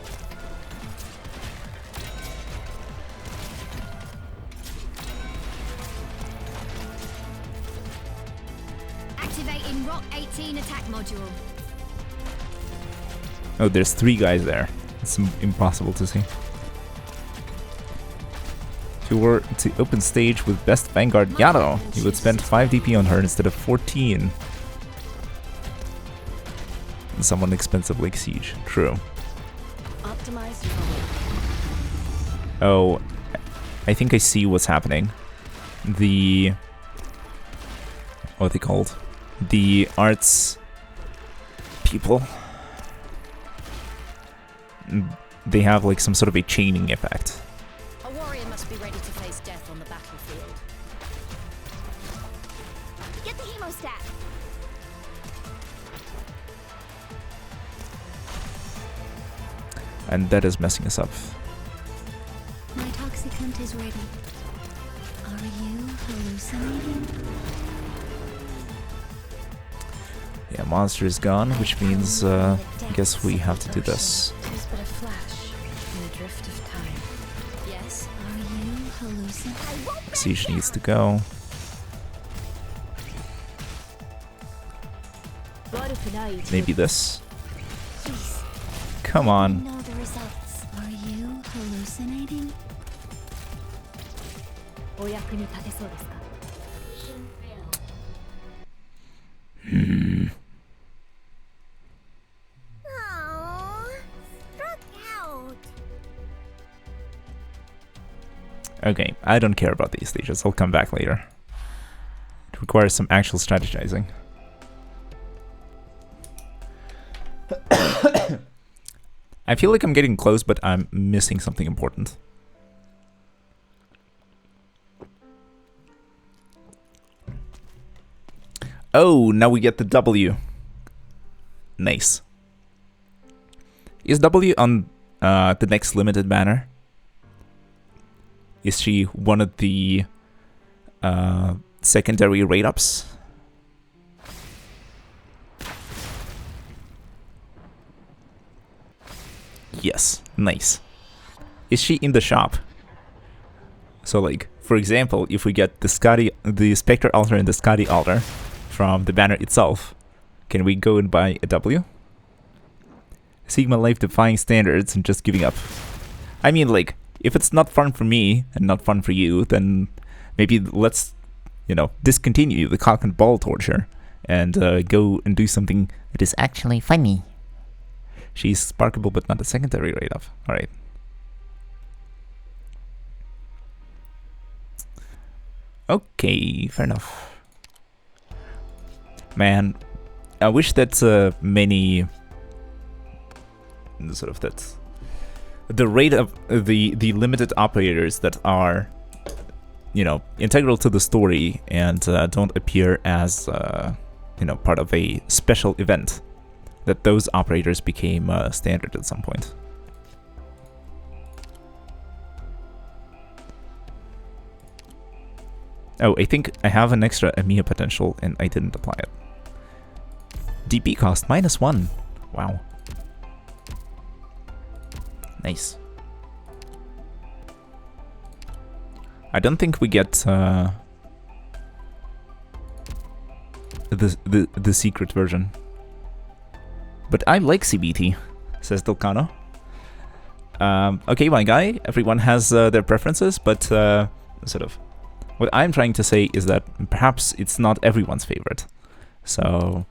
Activating Rock 18 attack module. Oh, there's 3 guys there. It's impossible to see. If you were to open stage with best Vanguard Yano, you would spend 5 DP on her instead of 14. And someone expensive like Siege. True. Optimize flow. Oh, I think I see what's happening. The... what are they called? The arts people. They have like some sort of a chaining effect. A warrior And that is messing us up. My toxicant is ready. Are you hallucinating? Yeah, monster is gone, which means I guess we have to do this. Tis but a flash in the drift of time. Yes? Are you hallucinating? Siege needs to go. Maybe this. Please, Come I on. know the results. Are you hallucinating? Oh, struck out. Okay, I don't care about these stages. I'll come back later. It requires some actual strategizing. I feel like I'm getting close, but I'm missing something important. Oh, now we get the W. Nice. Is W on the next limited banner? Is she one of the secondary rate-ups? Yes, nice. Is she in the shop? So like, for example, if we get the Spectre Altar and the Scotty Altar from the banner itself, can we go and buy a W? Sigma Life defying standards and just giving up. I mean, like, if it's not fun for me and not fun for you, then maybe let's, you know, discontinue the cock and ball torture and go and do something that is Actually funny. She's sparkable, but not a secondary rate of. Alright. Okay, fair enough. Man, I wish that many sort of that the rate of the limited operators that are, you know, integral to the story and don't appear as you know, part of a special event, that those operators became standard at some point. Oh, I think I have an extra EMEA potential and I didn't apply it. DP cost -1. Wow. Nice. I don't think we get the secret version. But I like CBT, says Delcano. Okay, my guy, everyone has their preferences, but sort of what I'm trying to say is that perhaps it's not everyone's favorite. So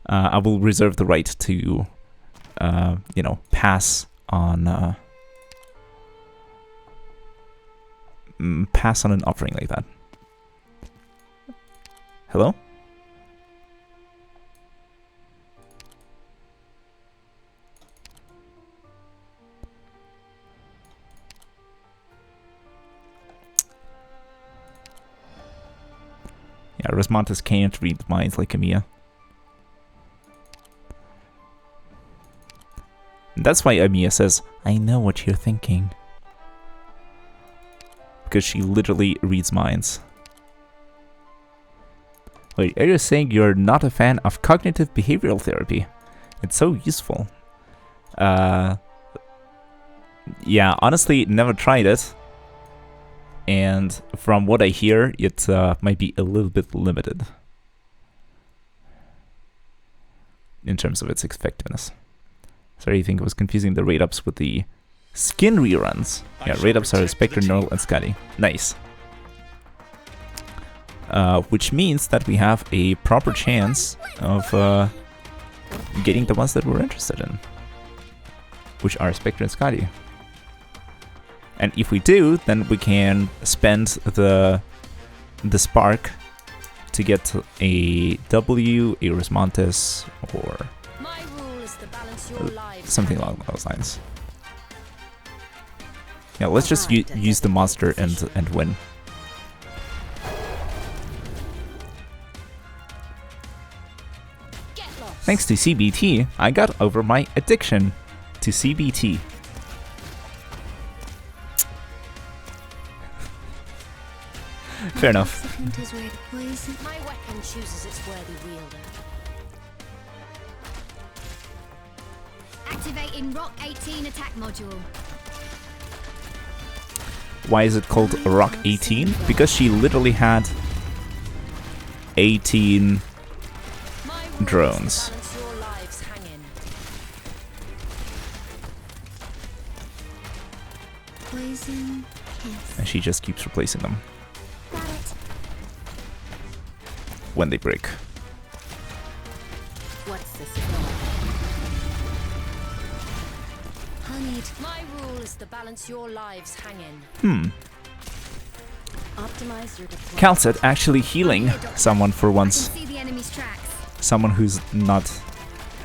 I will reserve the right to, you know, pass on an offering like that. Hello? Yeah, Rosmantis can't read minds like Amiya. That's why Amiya says, I know what you're thinking. Because she literally reads minds. Wait, are you saying you're not a fan of cognitive behavioral therapy? It's so useful. Yeah, honestly, never tried it. And from what I hear, it might be a little bit limited in terms of its effectiveness. Sorry, I think I was confusing the rate-ups with the skin reruns. Yeah, rate-ups are Spectre, Neural, and Scotty. Nice. Which means that we have a proper chance of getting the ones that we're interested in, which are Spectre and Scotty. And if we do, then we can spend the spark to get a W, a Rosmantis, or My rule is to balance your lives. something along those lines. Yeah, let's just use the monster and win. Get lost. Thanks to CBT, I got over my addiction to CBT. Fair enough. Toxicant is ready. Poison. My weapon chooses its worthy wielder. Activating Rock 18 attack module. Why is it called Rock 18? Because she literally had 18 My rule drones. is to balance your lives hanging. Poison. Kiss. And she just keeps replacing them Got it. when they break. What's this? Honeyed. My rule is to balance your lives hanging. Optimize your deployment. Calcet actually healing someone for I can once. see the enemy's tracks. Someone who's not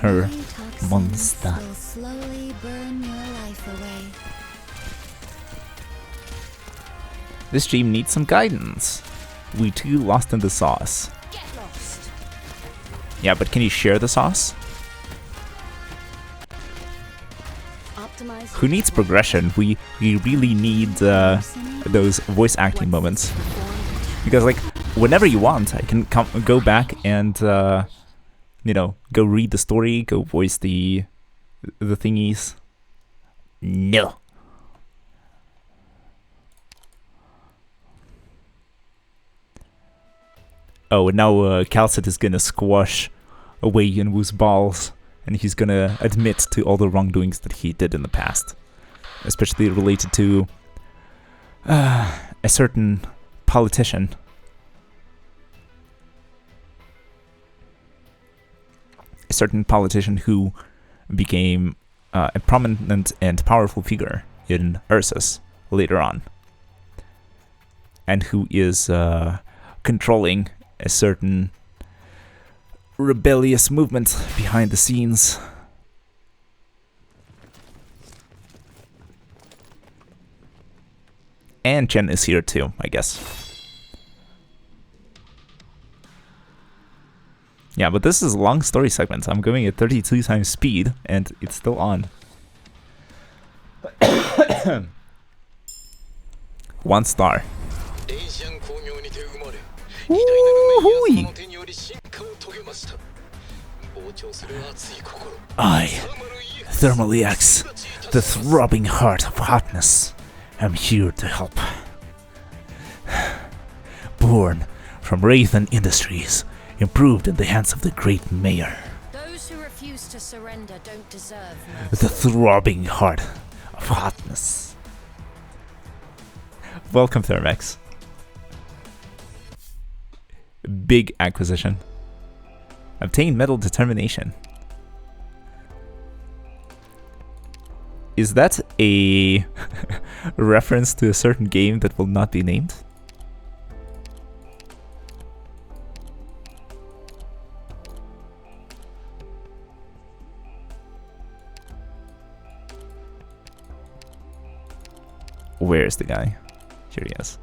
her My toxins monster. will slowly burn your life away. This stream needs some guidance. We too lost in the sauce. Get lost. Yeah, but can you share the sauce? Optimize. Who needs progression? We really need those voice acting moments. Because like whenever you want, I can go back and you know, go read the story, go voice the thingies. No. Oh, and now Calcet is gonna squash away Yunwu's balls, and he's gonna admit to all the wrongdoings that he did in the past, especially related to a certain politician. A certain politician who became a prominent and powerful figure in Ursus later on, and who is controlling a certain rebellious movement behind the scenes. And Chen is here too, I guess. Yeah, but this is a long story segment. I'm going at 32 times speed, and it's still on. 1 star. Woo-hoo-wee. I, Thermally X, the throbbing heart of hotness, am here to help. Born from Wraithen Industries, improved in the hands of the great mayor. Those who refuse to surrender don't deserve The throbbing heart of hotness. Welcome, Thermex. Big acquisition. Obtain metal determination. Is that a reference to a certain game that will not be named? Where is the guy? Here he is.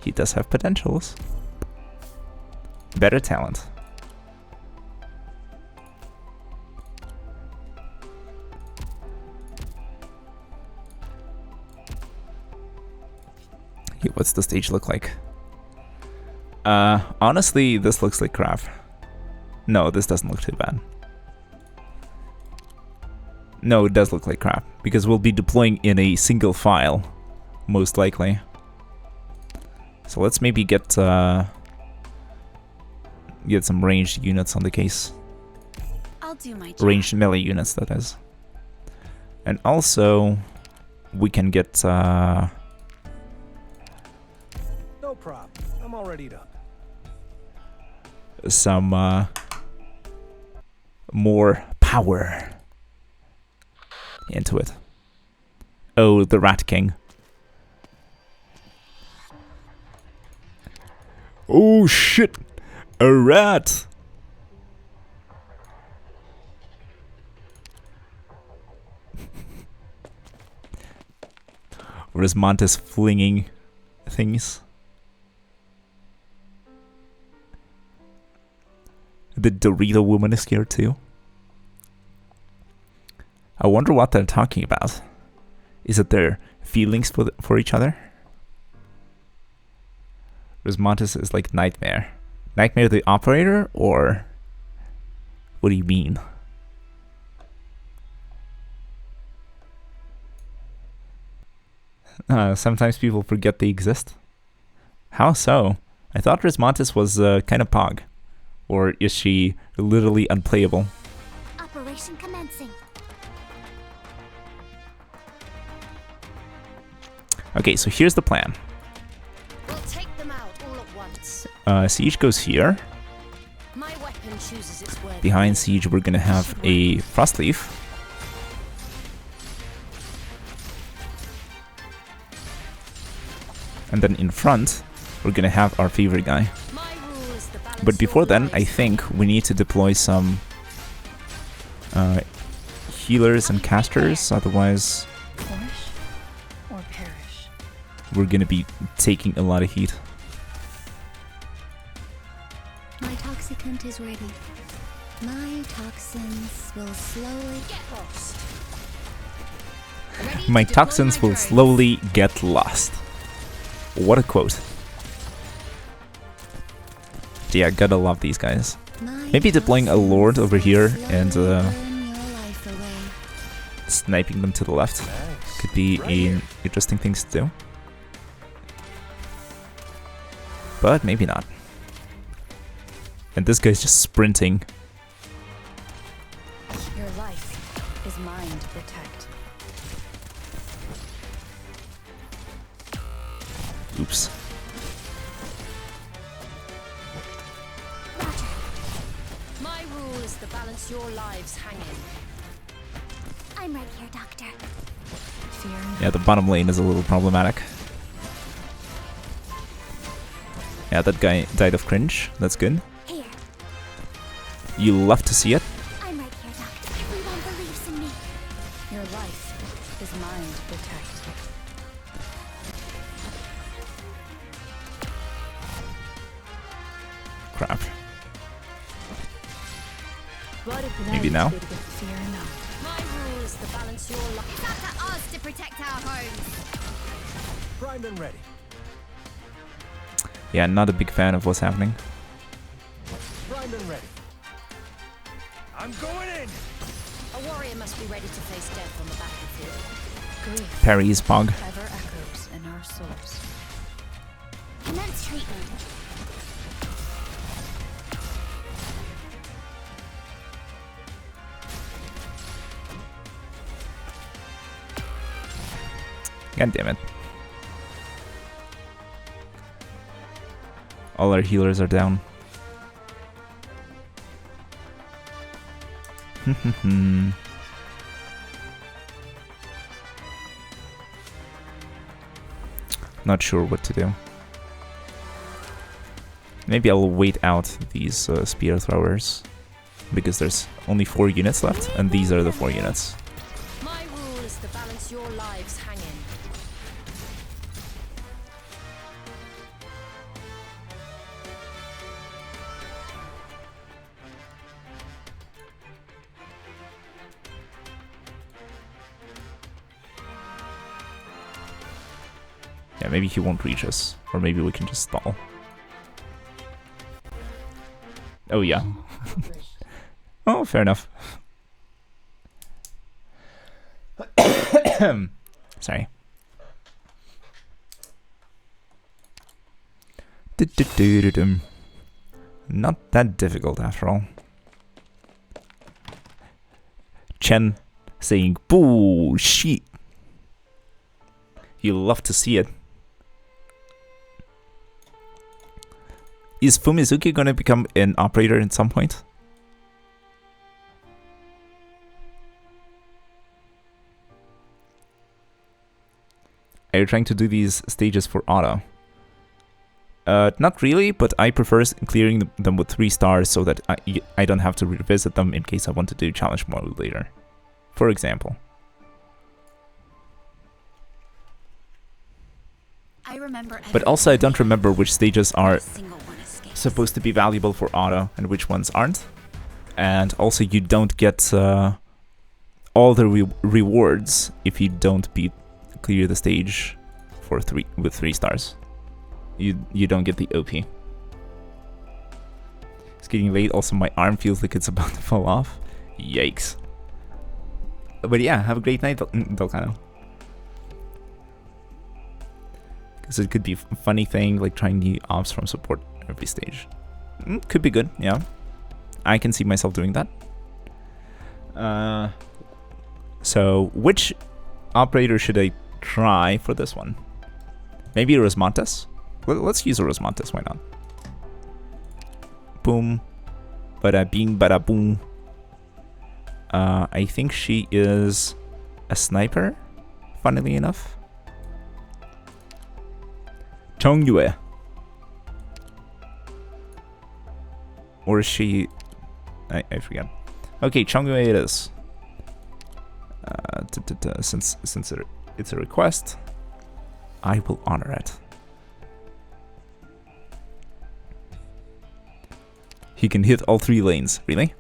He does have potentials. Better talent. Hey, what's the stage look like? Honestly, this looks like crap. No, this doesn't look too bad. No, it does look like crap, because we'll be deploying in a single file, most likely. So let's maybe get some ranged units on the case. I'll do my job. Ranged melee units, that is. And also, we can get No problem. I'm all readied up. some more power into it. Oh, the Rat King. Oh shit! A rat! Or is Montes flinging things? The Dorito woman is here too. I wonder what they're talking about. Is it their feelings for each other? Rosmantis is like Nightmare. Nightmare the operator, or what do you mean? Sometimes people forget they exist. How so? I thought Rosmantis was kind of pog. Or is she literally unplayable? Operation commencing. Okay, so here's the plan. We'll take them out all at once. Siege goes here. My weapon chooses its worthy Behind wield. Siege, we're gonna have a Frostleaf. And then in front, we're gonna have our favorite guy. My rule is the balance But before your then, I lives think we need to deploy some healers and casters, otherwise Flourish or perish. we're gonna be taking a lot of heat. My toxicant is ready. My toxins will slowly get lost. My toxins will slowly get lost. What a quote. Yeah, gotta love these guys. Maybe deploying a lord over here and sniping them to the left Nice. could be Right here. an interesting thing to do. But maybe not. And this guy's just sprinting. Your life is mine to protect. Oops. My rule is the balance your lives hang in. I'm right here, Doctor. Fear Yeah, the bottom lane is a little problematic. Yeah, that guy died of cringe. That's good. Here. You love to see it. I'm right here, Doctor. Everyone believes in me. your life is mine to protect. Crap. Maybe now. Fear not. My rule is the balance your life. It's up to us to protect our homes. Primed and ready. Yeah, not a big fan of what's happening. Primed and ready. I'm going in! A warrior must be ready to face death on the battlefield. Grief Parry's pog. ever echoes in our souls. Commence treatment. God damn it. All our healers are down. Not sure what to do. Maybe I'll wait out these spear throwers, because there's only 4 units left, and these are the 4 units. My rule is the balance your lives hang in. Yeah, maybe he won't reach us, or maybe we can just stall. Oh yeah. Oh, fair enough. Sorry. Not that difficult after all. Chen saying bullshit. You love to see it. Is Fumizuki gonna become an operator at some point? Are you trying to do these stages for auto? Not really, but I prefer clearing them with 3 stars so that I don't have to revisit them in case I want to do challenge mode later. For example. I remember But also I don't remember which stages are single one escapes. supposed to be valuable for auto and which ones aren't. And also you don't get all the rewards if you don't clear the stage for with 3 stars. you don't get the OP. It's getting late. Also, my arm feels like it's about to fall off. Yikes. But yeah, have a great night, Delcano. Because it could be a funny thing, like trying the ops from support every stage. Could be good, yeah. I can see myself doing that. So, which operator should I try for this one? Maybe Rosmontes? Let's use a Rosmontes, why not? Boom. Bada bing, bada boom. I think she is a sniper, funnily enough. Chongyue. Or is she... I forget. Okay, Chongyue it is. Since it's a request, I will honor it. He can hit all 3 lanes, really?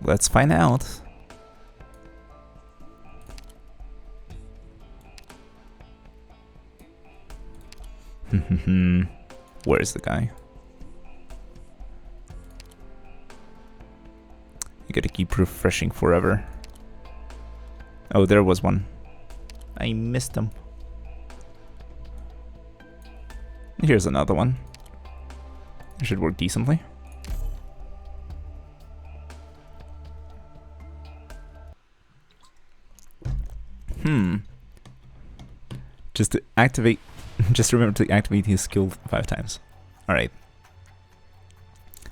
Let's find out. Where's the guy? You gotta keep refreshing forever. Oh, there was one. I missed him. Here's another one. It should work decently. Just to activate, just remember to activate his skill 5 times. Alright.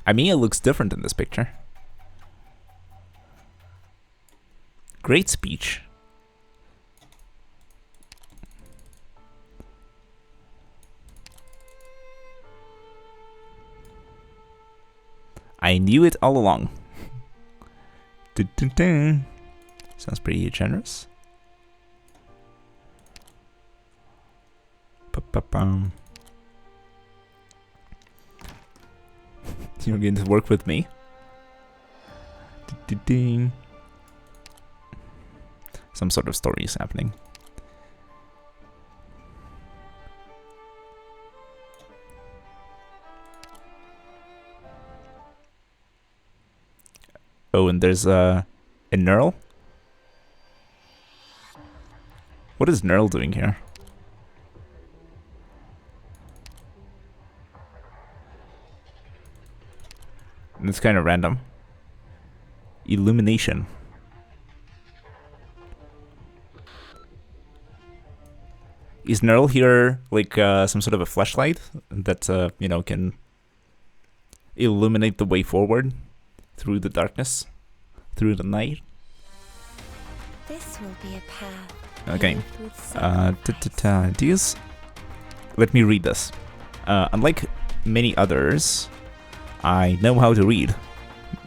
I mean, it looks different in this picture. Great speech. I knew it all along. Sounds pretty generous. You're going to work with me? Some sort of story is happening. Oh, and there's a Knurl? What is Knurl doing here? It's kind of random. Illumination. Is Knurl here like some sort of a flashlight that you know, can illuminate the way forward through the darkness, through the night? This will be a path. Okay. Paved with These. Let me read this. Unlike many others, I know how to read.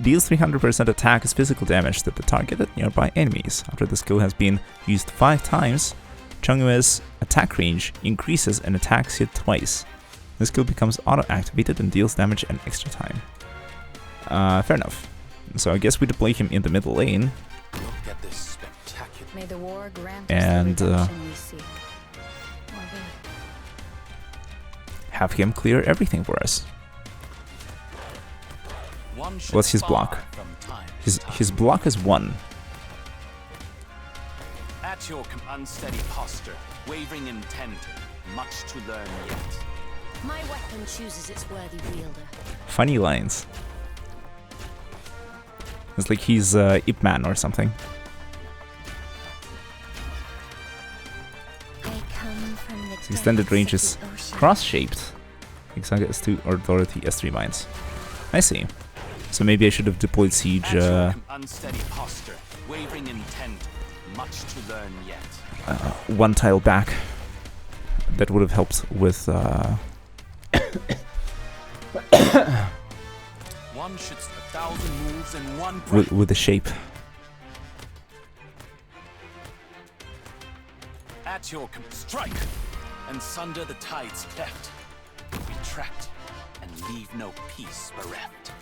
Deals 300% attack as physical damage to the targeted nearby enemies. After the skill has been used 5 times, Chongyue's attack range increases and attacks hit twice. The skill becomes auto-activated and deals damage an extra time. Fair enough. So I guess we deploy him in the middle lane. Look at this spectacular. May the war grant And, us the redemption we seek. have him clear everything for us. What's his block? His block is 1. At your unsteady posture, wavering intent, much to learn yet. My weapon chooses its worthy wielder. Funny lines. It's like he's Ip Man or something. I come from the His extended range depths is of the ocean. cross-shaped. Like Saga S2 or Dorothy S3 mines. I see. So maybe I should have deployed Siege. Unsteady posture, wavering intent, much to learn yet. 1 tile back. That would have helped with. One shoots 1,000 moves in one with the shape. At your strike, and sunder the tides cleft. Retract, and leave no peace bereft.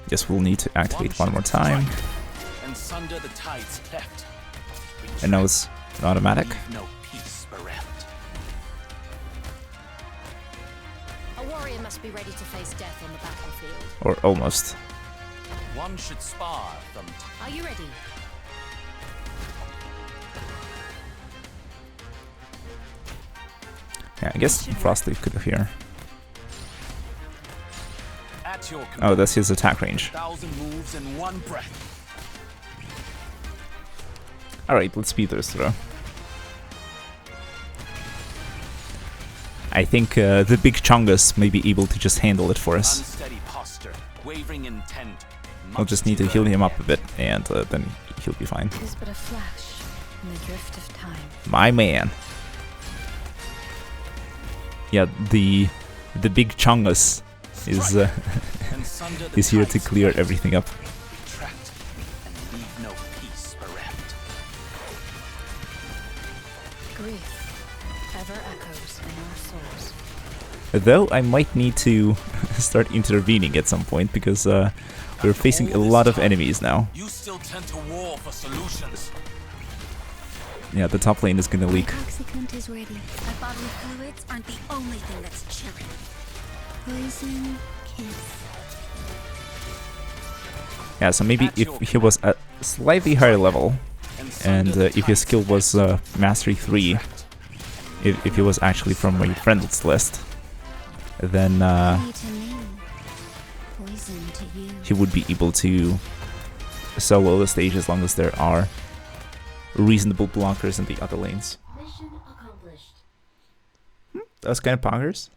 Guess we'll need to activate one more time. and sunder the tides cleft. And now it's an automatic. Leave no peace bereft. A warrior must be ready to face death on the battlefield. Or almost. One should spar from Are you ready? Yeah, I guess Frostleaf could appear. at your Oh, that's his attack range. 1,000 moves in one breath. Alright, let's speed this through. I think the big Chungus may be able to just handle it for us. Unsteady posture, wavering intent. I'll just need to heal him up a bit, and then he'll be fine. It is but a flash in the drift of time. My man. Yeah, the big Chungus is is here to clear everything up. Retract and leave no peace bereft. Grief ever echoes in our souls. Though I might need to start intervening at some point because we're facing a lot of enemies now. You still tend to war for solutions. Yeah, the top lane is gonna leak. Toxicant is ready. My bodily fluids aren't the only thing that's chilling. Poison kiss. Yeah, so maybe if he was at slightly higher level, and if his skill was Mastery 3, if he was actually from my friends list, then Honey to me. Poison to you. he would be able to solo the stage as long as there are reasonable blockers in the other lanes. Mission accomplished. That's kind of poggers.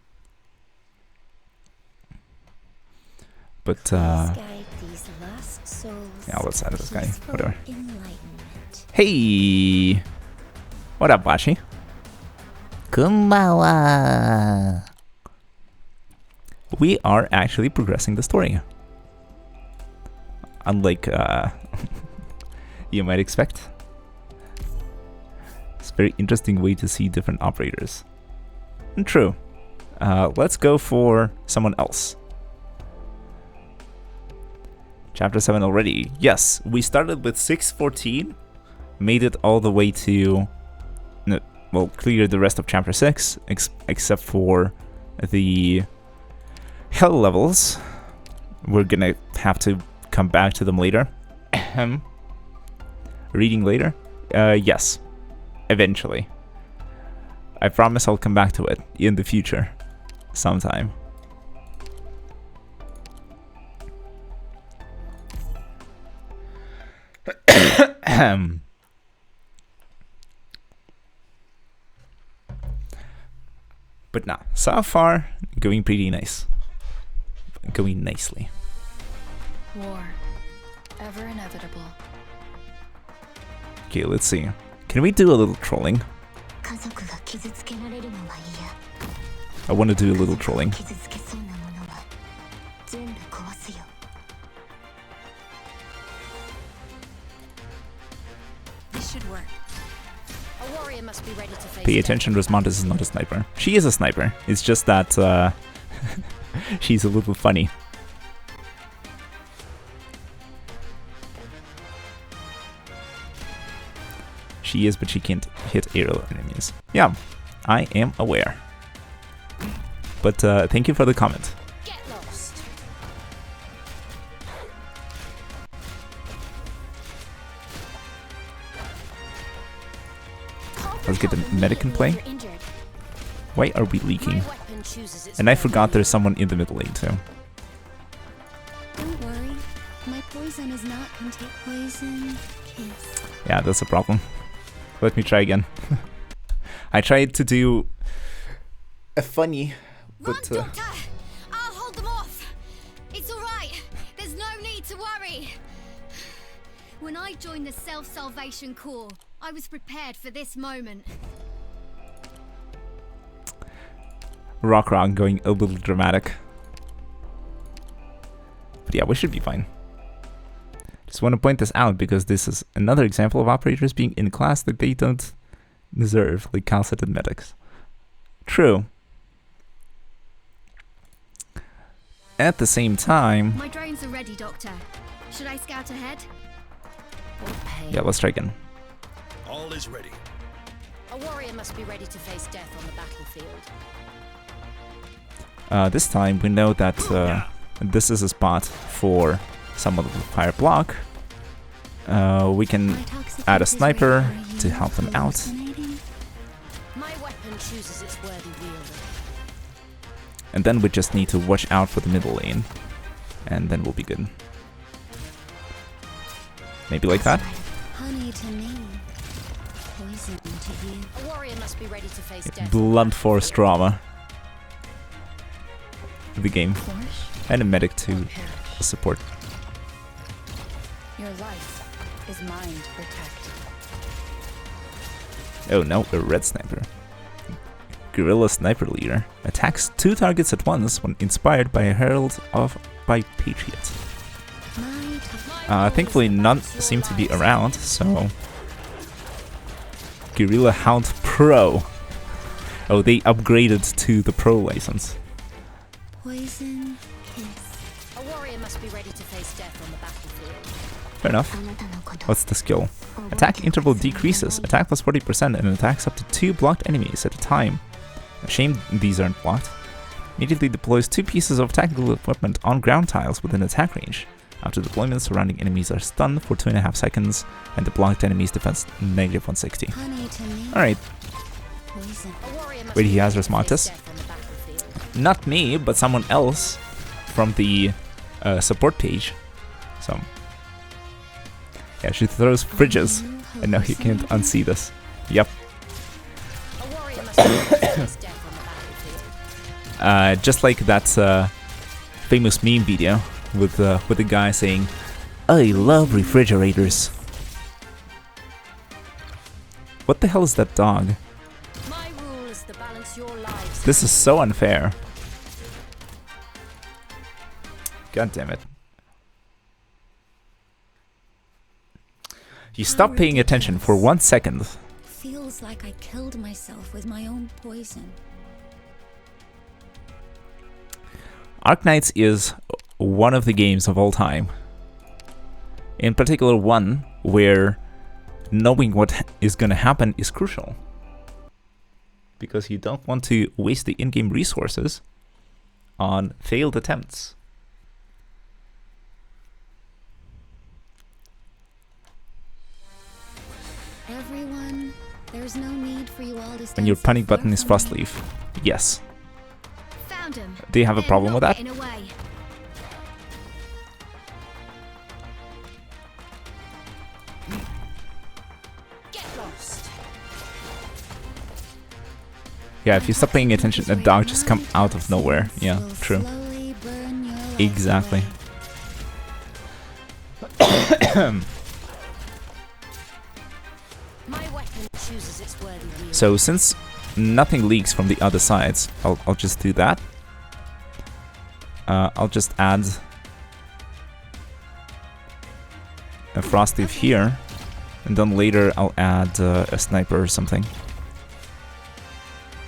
But Guide these lost souls. yeah, let's add this guy. Peaceful Whatever. enlightenment. Hey, what up, Bashi? Kumbawa. We are actually progressing the story. Unlike you might expect. It's a very interesting way to see different operators. And true. Let's go for someone else. Chapter 7 already. Yes, we started with 614. Made it all the way to... No, well, cleared the rest of Chapter 6. Except for the hell levels. We're gonna have to come back to them later. Reading later? Yes. Eventually. I promise I'll come back to it in the future. Sometime. But nah, so far, going pretty nice. Going nicely. War, ever inevitable. Okay, let's see. Can we do a little trolling? 家族が傷つけられるのは嫌。 I want to do a little trolling. 傷つけそうなものは全部壊すよ。 This should work. A warrior must be ready to face Pay death. attention, Rosmondas is not a sniper. She is a sniper. It's just that she's a little funny. She is, but she can't hit aerial enemies. Yeah, I am aware. But thank you for the comment. Get lost. Let's get the medic in play. You're injured. Why are we leaking? My weapon chooses its And I weapon. forgot there's someone in the middle lane too. Don't worry. My poison is not contained. Poison kiss. Yeah, that's a problem. Let me try again. I tried to do a funny, Run, but Doctor! I'll hold them off. It's all right. There's no need to worry. When I joined the Self-Salvation Corps, I was prepared for this moment. Rock going a little dramatic. But yeah, we should be fine. Just want to point this out because this is another example of operators being in class that they don't deserve, like Calcet and medics. True. At the same time, My drones are ready, Doctor. Should I scout ahead? Yeah, let's try again. All is ready. A warrior must be ready to face death on the battlefield. This time we know that this is a spot for someone with a fire block. We can add a sniper to help them out. My weapon chooses its worthy wielder. And then we just need to watch out for the middle lane. And then we'll be good. Maybe like that? Honey to me, poison to you. A warrior must be ready to face death. Blunt force drama. The game. And a medic to support. Your life is mine to protect. Oh no, a red sniper. Guerrilla sniper leader attacks 2 targets at once when inspired by a herald by Patriot. Thankfully none seem to be around, so... Guerrilla Hound Pro. Oh, they upgraded to the Pro license. Poison kiss. A warrior must be ready to face death on the battlefield. Fair enough. What's the skill? Attack interval decreases. Attack plus 40% and attacks up to 2 blocked enemies at a time. A shame these aren't blocked. Immediately deploys 2 pieces of tactical equipment on ground tiles within attack range. After deployment, surrounding enemies are stunned for 2.5 seconds, and the blocked enemy's defense negative 160. Alright. Wait, he has Resmatis? Not me, but someone else from the support page. So, yeah, she throws fridges, and now he can't unsee this. Yep. Just like that famous meme video with the guy saying, "I love refrigerators." What the hell is that dog? My rule is to balance your lives. This is so unfair. God damn it. You stop paying attention for 1 second. Feels like I killed myself with my own poison. Arknights is one of the games of all time. In particular, one where knowing what is going to happen is crucial. Because you don't want to waste the in-game resources on failed attempts. Everyone, there's no need for you all to When your panic button is Frostleaf. Yes. Found him. Do you have a problem with that? Getting away. Get lost. Yeah, if you stop paying attention, a dog just come out of nowhere. Yeah, true. Exactly. My weapon chooses its worthy wielder. So since nothing leaks from the other sides, I'll just do that. I'll just add a Frostleaf here, and then later I'll add a sniper or something.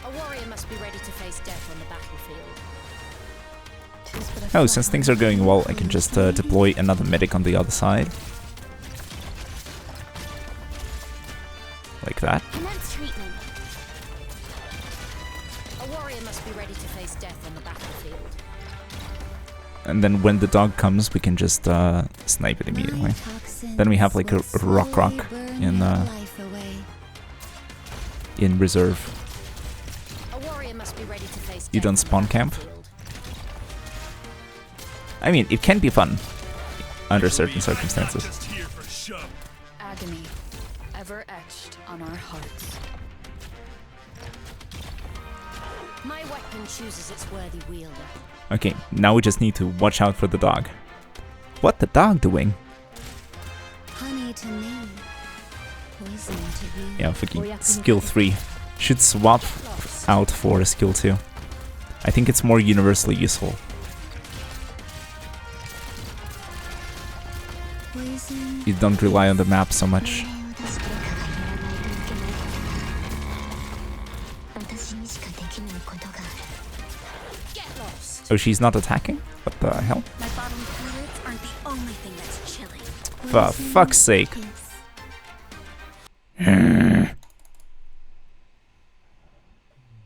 A warrior must be ready to face death on the battlefield. Oh, since things are going well, I can just deploy another medic on the other side. Like that. Commence treatment. A warrior must be ready to face death on the battlefield. And then when the dog comes, we can just snipe it immediately. Then we have like a rock in reserve. A warrior must be ready to face You death don't on the spawn camp? battlefield. I mean, it can be fun under certain I'm not circumstances. just here for show. Agony, ever etched on our hearts. My weapon chooses its worthy wielder. Okay, now we just need to watch out for the dog. What the dog doing? Honey to me, poison to you. Yeah, fucking skill 3. Should swap out for skill 2. I think it's more universally useful. Poison. You don't rely on the map so much. Get lost. Oh, she's not attacking? What the hell? My bodily fluids aren't the only thing that's chilling. For fuck's sake. Kiss.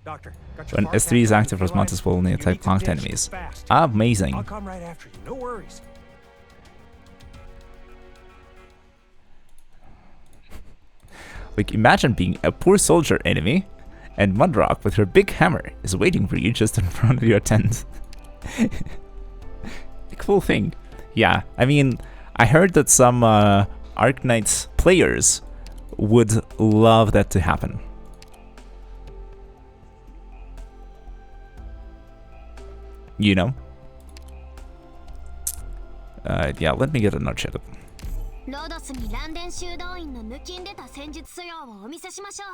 Doctor, got your When far S3 is caster active, from the Rosmantis will only felines. attack You need to locked ditch enemies. fast. Amazing. I'll come right after you. No worries. Like, imagine being a poor soldier enemy, and Mudrock with her big hammer is waiting for you just in front of your tent. A cool thing. Yeah, I mean, I heard that some Arknights players would love that to happen. You know? Yeah, let me get a notch at it. ロドスにランデン修道院の抜きん出た戦術素養をお見せしましょう。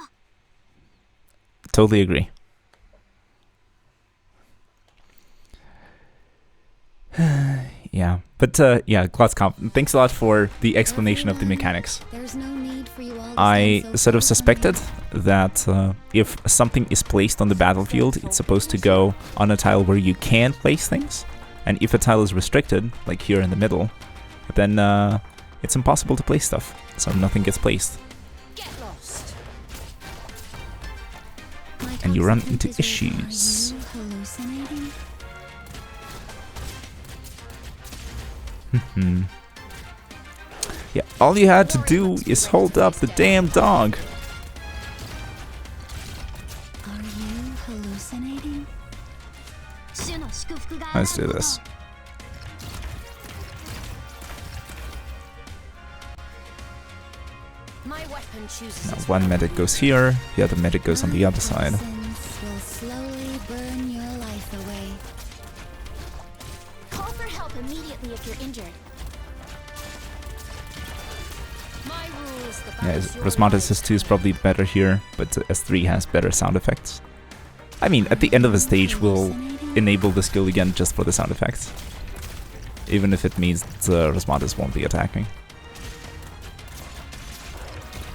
Totally agree. Yeah, but yeah, Glotzcomp, thanks a lot for the explanation of the mechanics. There's no need for you all to I stand so sort of far suspected that if something is placed on the battlefield, it's supposed to go on a tile where you can place things. And if a tile is restricted, like here in the middle, then it's impossible to place stuff, so nothing gets placed. Get lost. My And you run toxic into is ready. Are issues. you hallucinating? Yeah, all you had to do is hold up the damn dog. Are you hallucinating? 主の祝福が Let's do this. My weapon chooses Now its one weapon. medic goes here, the other medic goes on the My other side. toxins will slowly burn your life away. Call for help immediately if you're injured. My rules, the Yeah, balance your Rosmantis lives S2 is probably better here, but S3 has better sound effects. I mean, at the end of the stage, we'll enable the skill again just for the sound effects. Even if it means that Rosmantis won't be attacking.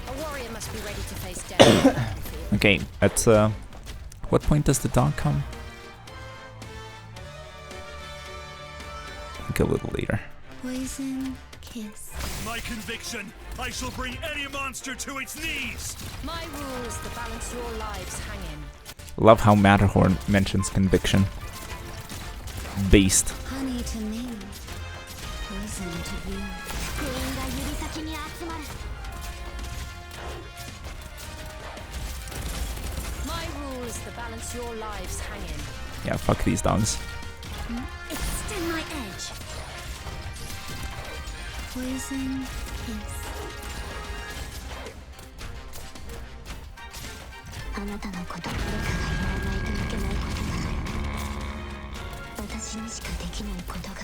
A warrior must be ready to face death on the battlefield. Okay, at what point does the dog come? I think a little later. Poison kiss. My conviction, I shall bring any monster to its knees. My rules, the balance your lives hang in. Love how Matterhorn mentions conviction. Based. Honey to me. Poison to you. 福音が指先に集まる。 My rules, the balance your lives hang in. Yeah, fuck these dogs. Extend my edge. Poison kiss. あなたのこと誰かが言わないといけないことがある。私にしかできないことがあ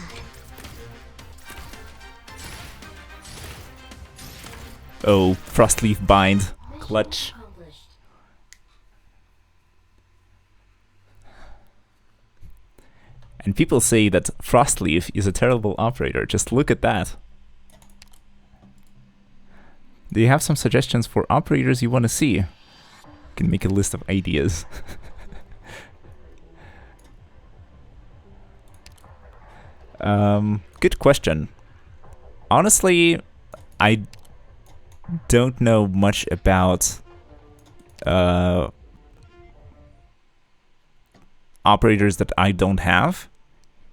る。 Oh, Frostleaf Bind. Clutch. And people say that Frostleaf is a terrible operator. Just look at that. Do you have some suggestions for operators you want to see? You can make a list of ideas. Good question. Honestly, I don't know much about operators that I don't have,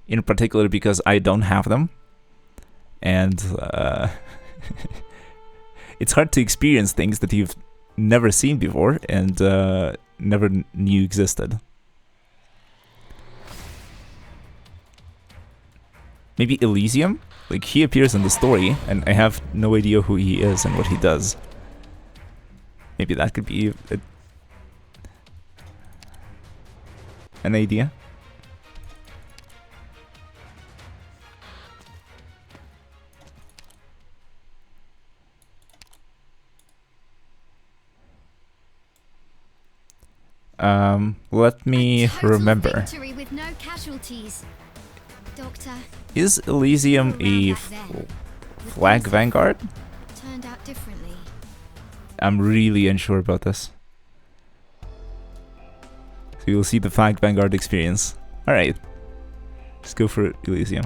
in particular because I don't have them, and it's hard to experience things that you've never seen before and never knew existed. Maybe Elysium? Like, he appears in the story, and I have no idea who he is and what he does. Maybe that could be an idea. Let me remember. Victory with no casualties. Doctor, Is Elysium a flag vanguard? turned out differently. I'm really unsure about this. So you'll see the flag vanguard experience. Alright. Let's go for Elysium.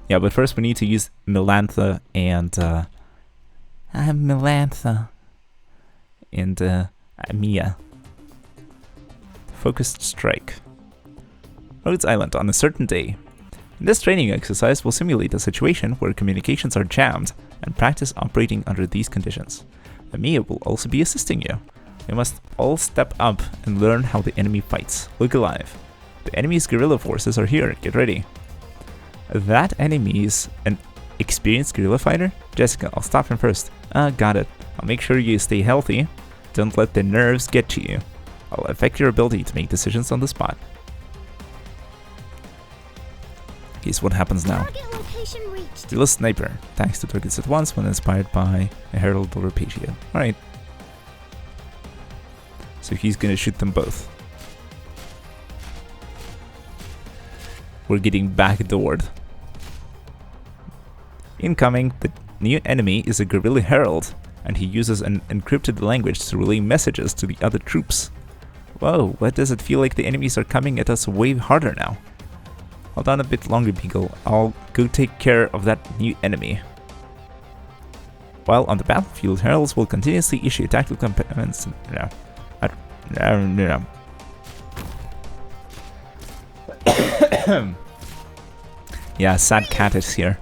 Yeah, but first we need to use Melantha and... Melantha. and Mia. Focused strike. Rhodes Island on a certain day. This training exercise will simulate a situation where communications are jammed and practice operating under these conditions. Mia will also be assisting you. You must all step up and learn how the enemy fights. Look alive. The enemy's guerrilla forces are here. Get ready. That enemy is an experienced guerrilla fighter? Jessica, I'll stop him first. Got it. I'll make sure you stay healthy. Don't let the nerves get to you. I'll affect your ability to make decisions on the spot. Here's what happens now. Target location reached. Deal a sniper. Attacks to targets at once when inspired by a herald or arpeggio. Alright. So he's gonna shoot them both. We're getting backdoored. Incoming, the new enemy is a guerrilla herald, and he uses an encrypted language to relay messages to the other troops. Whoa, why does it feel like the enemies are coming at us way harder now? Hold on a bit longer, Beagle. I'll go take care of that new enemy. While on the battlefield, heralds will continuously issue tactical commands. Yeah, sad cat is here.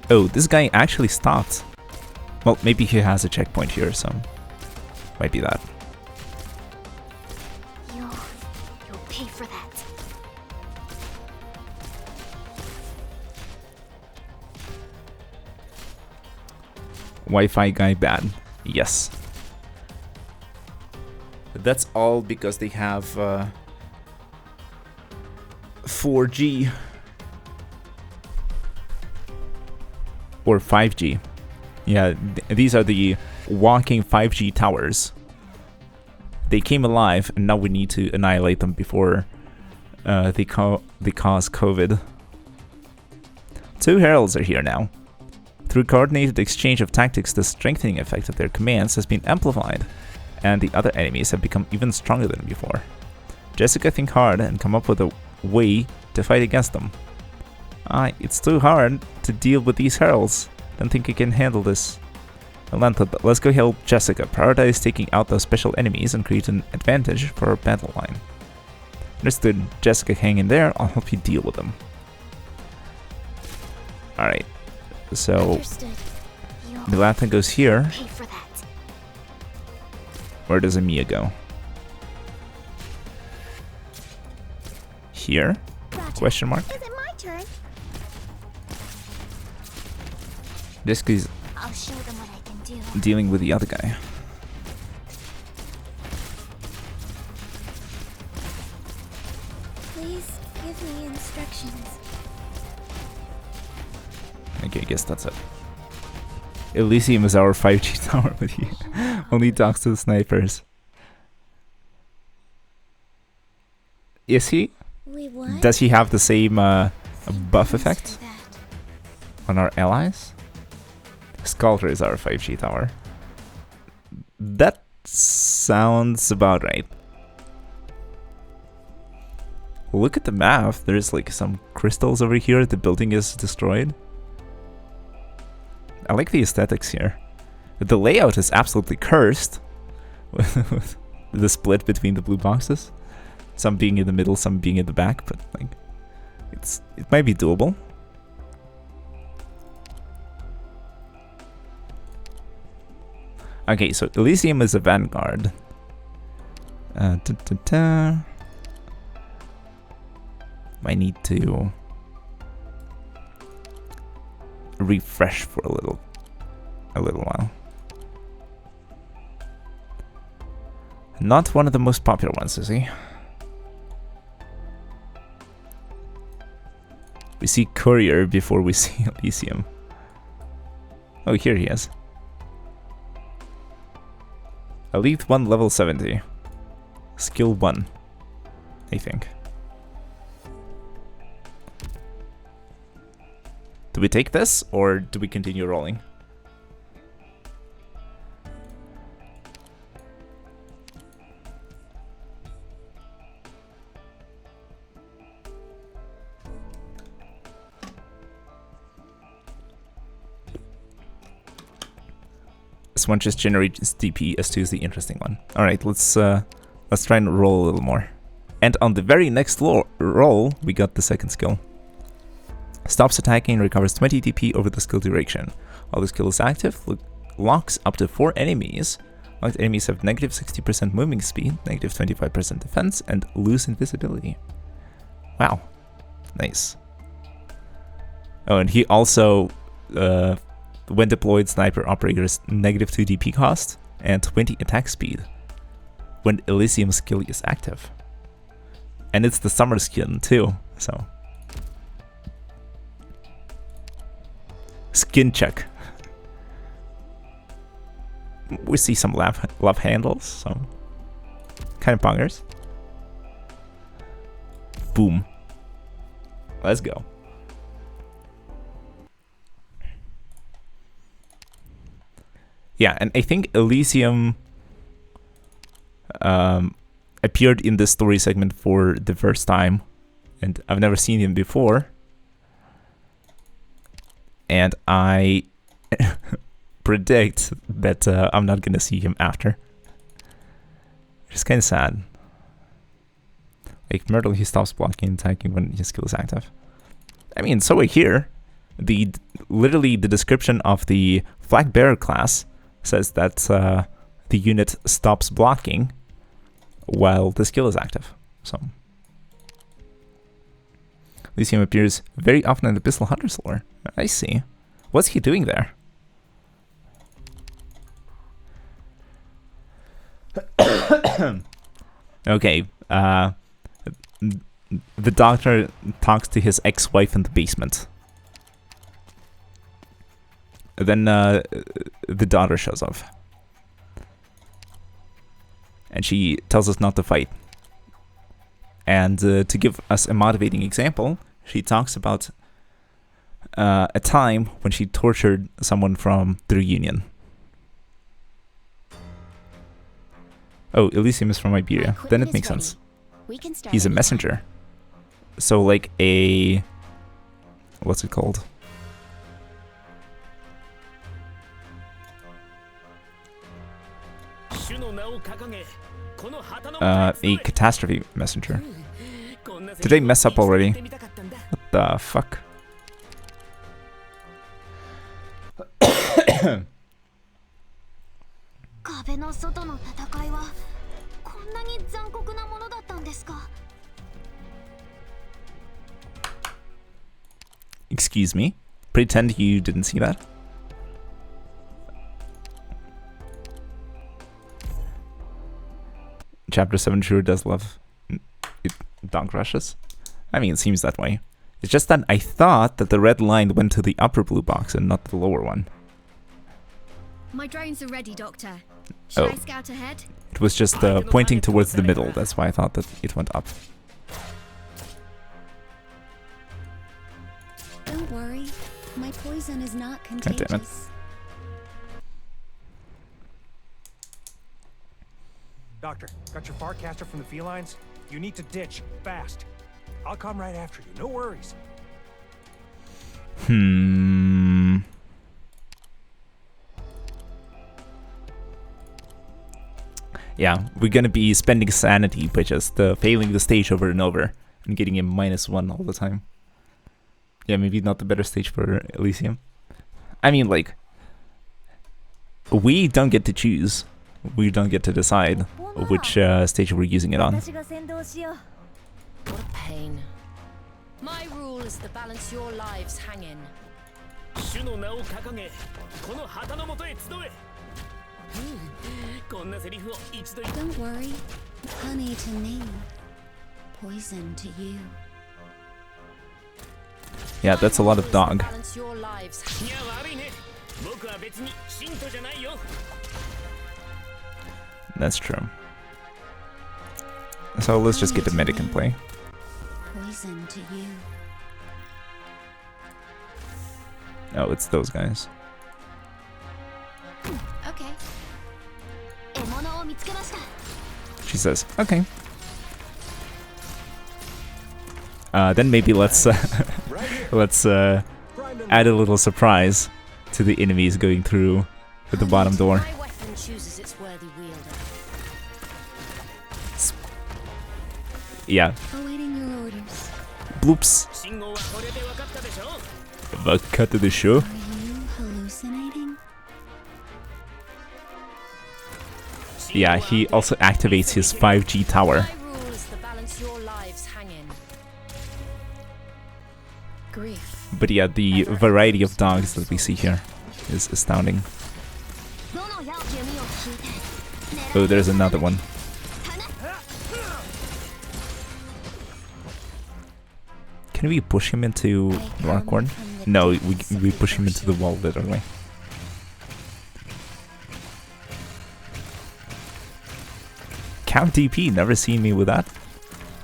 Oh, this guy actually stopped. Well, maybe he has a checkpoint here, so might be that. You'll pay for that. Wi-Fi guy bad. Yes. But that's all because they have 4G or 5G. Yeah, these are the walking 5G towers. They came alive, and now we need to annihilate them before they cause COVID. 2 heralds are here now. Through coordinated exchange of tactics, the strengthening effect of their commands has been amplified, and the other enemies have become even stronger than before. Jessica, think hard and come up with a way to fight against them. It's too hard to deal with these heralds. Don't think I can handle this. Atlanta, let's go help Jessica. Prioritize taking out those special enemies and create an advantage for our battle line. Understood. Jessica, hang in there. I'll help you deal with them. Alright. So, Atlanta goes here. Pay for that. Where does Emiya go? Here? Roger. Question mark? Is it my turn? Jessica's I'll show them what I can do. dealing with the other guy. Please give me instructions. Okay, I guess that's it. Elysium is our 5G tower, but he only talks to the snipers. Is he? Wait, what? Does he have the same buff effect on our allies? Sculptor is our 5G tower. That sounds about right. Look at the map. There's like some crystals over here. The building is destroyed. I like the aesthetics here. The layout is absolutely cursed. With the split between the blue boxes. Some being in the middle, some being in the back, but like it might be doable. Okay, so Elysium is a vanguard. I need to refresh for a little while. Not one of the most popular ones, is he? We see Courier before we see Elysium. Oh, here he is. Elite 1 level 70. Skill 1, I think. Do we take this, or do we continue rolling? S1 just generates DP, S2 is the interesting one. Alright, let's try and roll a little more. And on the very next roll, we got the second skill. Stops attacking, recovers 20 DP over the skill duration. While the skill is active, locks up to 4 enemies. Locked enemies have negative 60% moving speed, negative 25% defense, and lose invisibility. Wow. Nice. Oh, and he also, when deployed, sniper operators negative 2 DP cost and 20 attack speed when Elysium skill is active. And it's the summer skin too, so. Skin check. We see some love handles, so kind of bongers. Boom. Let's go. Yeah, and I think Elysium appeared in this story segment for the first time, and I've never seen him before. And I predict that I'm not gonna see him after. It's kind of sad. Like Myrtle, he stops blocking and attacking when his skill is active. I mean, so here, literally the description of the Flag Bearer class says that the unit stops blocking while the skill is active. So Elysium appears very often in the Abyssal Hunter's lore. I see. What's he doing there? Okay, the doctor talks to his ex-wife in the basement. Then the daughter shows up. And she tells us not to fight. And to give us a motivating example, she talks about a time when she tortured someone from the reunion. Oh, Elysium is from Iberia. Then it makes sense. He's a messenger. So like a... what's it called? A catastrophe messenger. Did they mess up already? What the fuck? Excuse me? Pretend you didn't see that? Chapter 7 sure does love dunk rushes. I mean, it seems that way. It's just that I thought that the red line went to the upper blue box and not the lower one. My drones are ready, Doctor. Should I scout ahead? It was just pointing towards the middle. That's why I thought that it went up. Don't worry. My poison is not contagious. God damn it. Doctor, got your Farcaster from the felines? You need to ditch, fast. I'll come right after you, no worries. Yeah, we're gonna be spending sanity by just failing the stage over and over and getting a -1 all the time. Yeah, maybe not the better stage for Elysium. I mean, like, we don't get to choose. We don't get to decide which stage we're using it on. What a pain. My rule is to balance your lives hang in. Don't worry. Honey to me. Poison to you. Yeah, that's a lot of dog. Balance your lives. That's true. So let's just get the medic in play. Poison to you. Oh, it's those guys. Okay. She says, okay. Then maybe let's let's add a little surprise to the enemies going through the bottom door. worthy wielder. Yeah. Awaiting your orders. Bloops. Cut the show. Are you hallucinating? Yeah, he also activates his 5G tower. My rule is the balance your lives hang in. Grief. But yeah, the variety of dogs that we see here is astounding. Oh, there's another one. Can we push him into Markhorn? No, we push him into the wall, literally. Count DP, never seen me with that.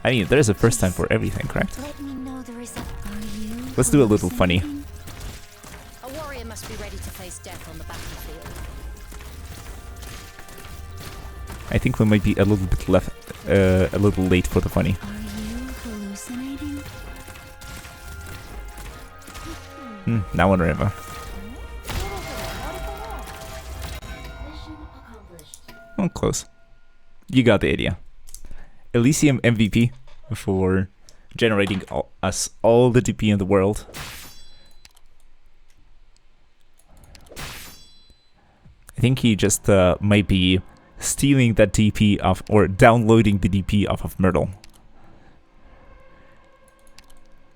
I mean, there's a first time for everything, correct? Let me know the result. Are you? Let's do a little funny. A warrior must be ready to face death on the battlefield. I think we might be a little bit a little late for the funny. Are you hallucinating? Now and forever. Oh, close. You got the idea. Elysium MVP for generating us all the DP in the world. I think he just might be stealing that DP off, or downloading the DP off of Myrtle.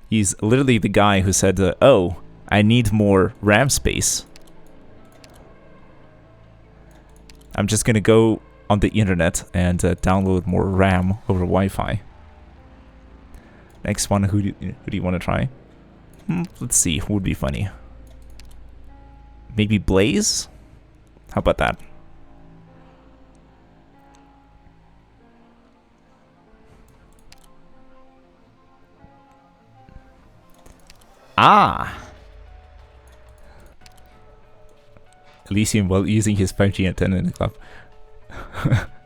He's literally the guy who said, oh, I need more RAM space. I'm just gonna go on the internet and download more RAM over Wi-Fi. Next one, who do you want to try? Let's see, who would be funny? Maybe Blaze? How about that? Ah! Elysium while using his 5G antenna in the club.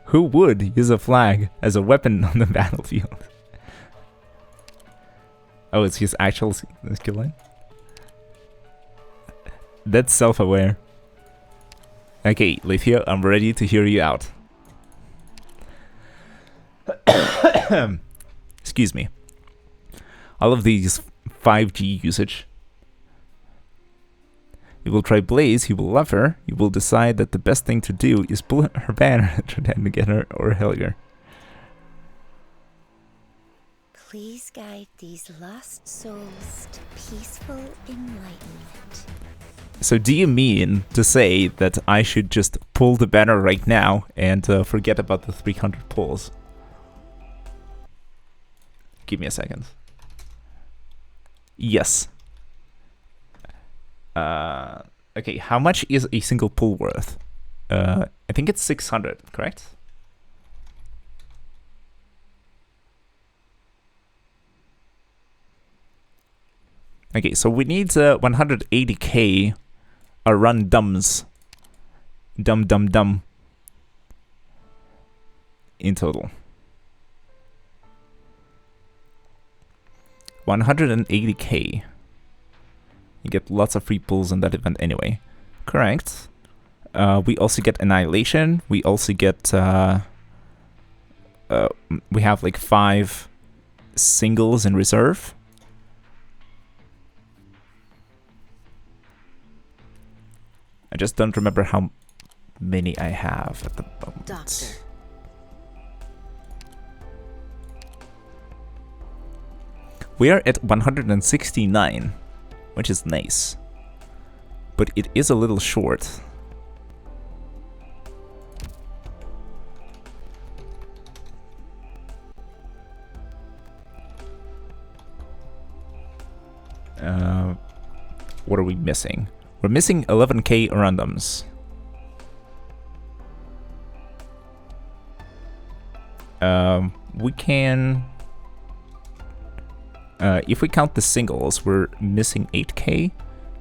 Who would use a flag as a weapon on the battlefield? Oh, it's his actual skill line? That's self-aware. Okay, Lithia, I'm ready to hear you out. Excuse me. All of these 5G usage. You will try Blaze, you will love her, you will decide that the best thing to do is pull her banner to try to get her or Helger. Please guide these lost souls to peaceful enlightenment. So do you mean to say that I should just pull the banner right now and forget about the 300 pulls? Give me a second. Yes. Okay, how much is a single pull worth? I think it's 600, correct? Okay, so we need 180k run dums. Dum in total. 180k. You get lots of free pulls in that event anyway. Correct. We also get Annihilation. We also get... we have like 5 singles in reserve. I just don't remember how many I have at the moment. Doctor. We are at 169. Which is nice, but it is a little short. What are we missing? We're missing 11k randoms. We can... if we count the singles, we're missing 8k,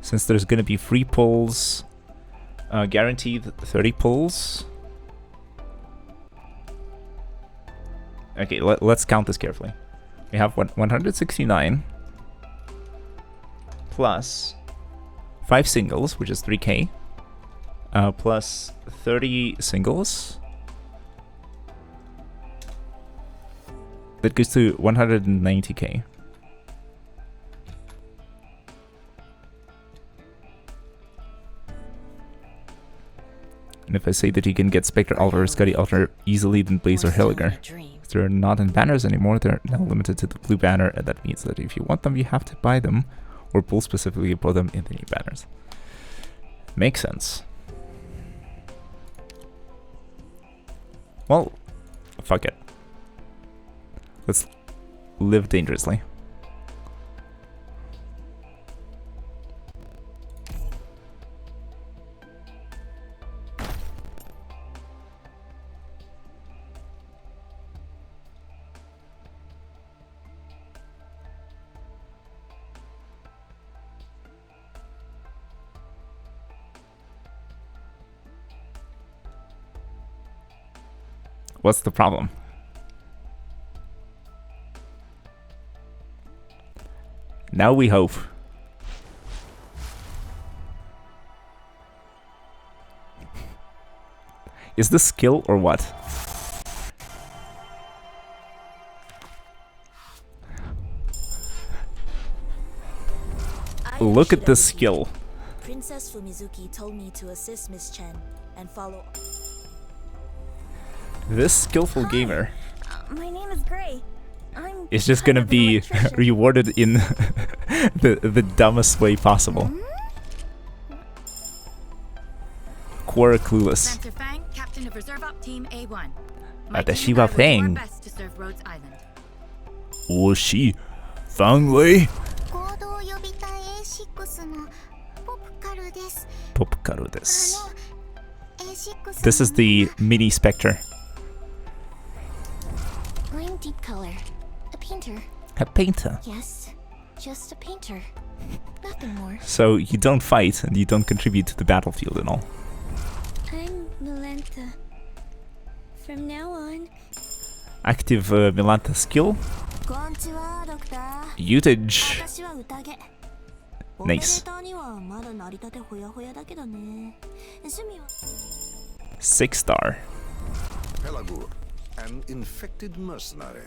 since there's going to be free pulls, guaranteed 30 pulls. Okay, let's count this carefully. We have 169 plus 5 singles, which is 3k, Plus 30 singles. That goes to 190k. And if I say that you can get Spectre Altar or Scuddy Altar easily than Blaze or Helliger, if they're not in banners anymore, they're now limited to the blue banner, and that means that if you want them, you have to buy them, or pull specifically for them in the new banners. Makes sense. Well, fuck it. Let's live dangerously. What's the problem? Now we hope. Is this skill or what? Look at this skill. Princess Fumizuki told me to assist Miss Chen and follow. This skillful gamer My name is Gray. I'm is just gonna be rewarded in the dumbest way possible. Quora clueless. Spencer Fang, captain of Reserve Op Team A1. Atashiwa Fang. Best to serve Rhodes Island. Was she Fang Wei? Popkaru desu. This is the mini Spectre. I'm Deep Color. A painter. A painter. Yes, just a painter. Nothing more. So you don't fight and you don't contribute to the battlefield at all. I'm Milanta. From now on. Active Milanta skill. Usage. Nice. 6-star. Pelagur, an infected mercenary.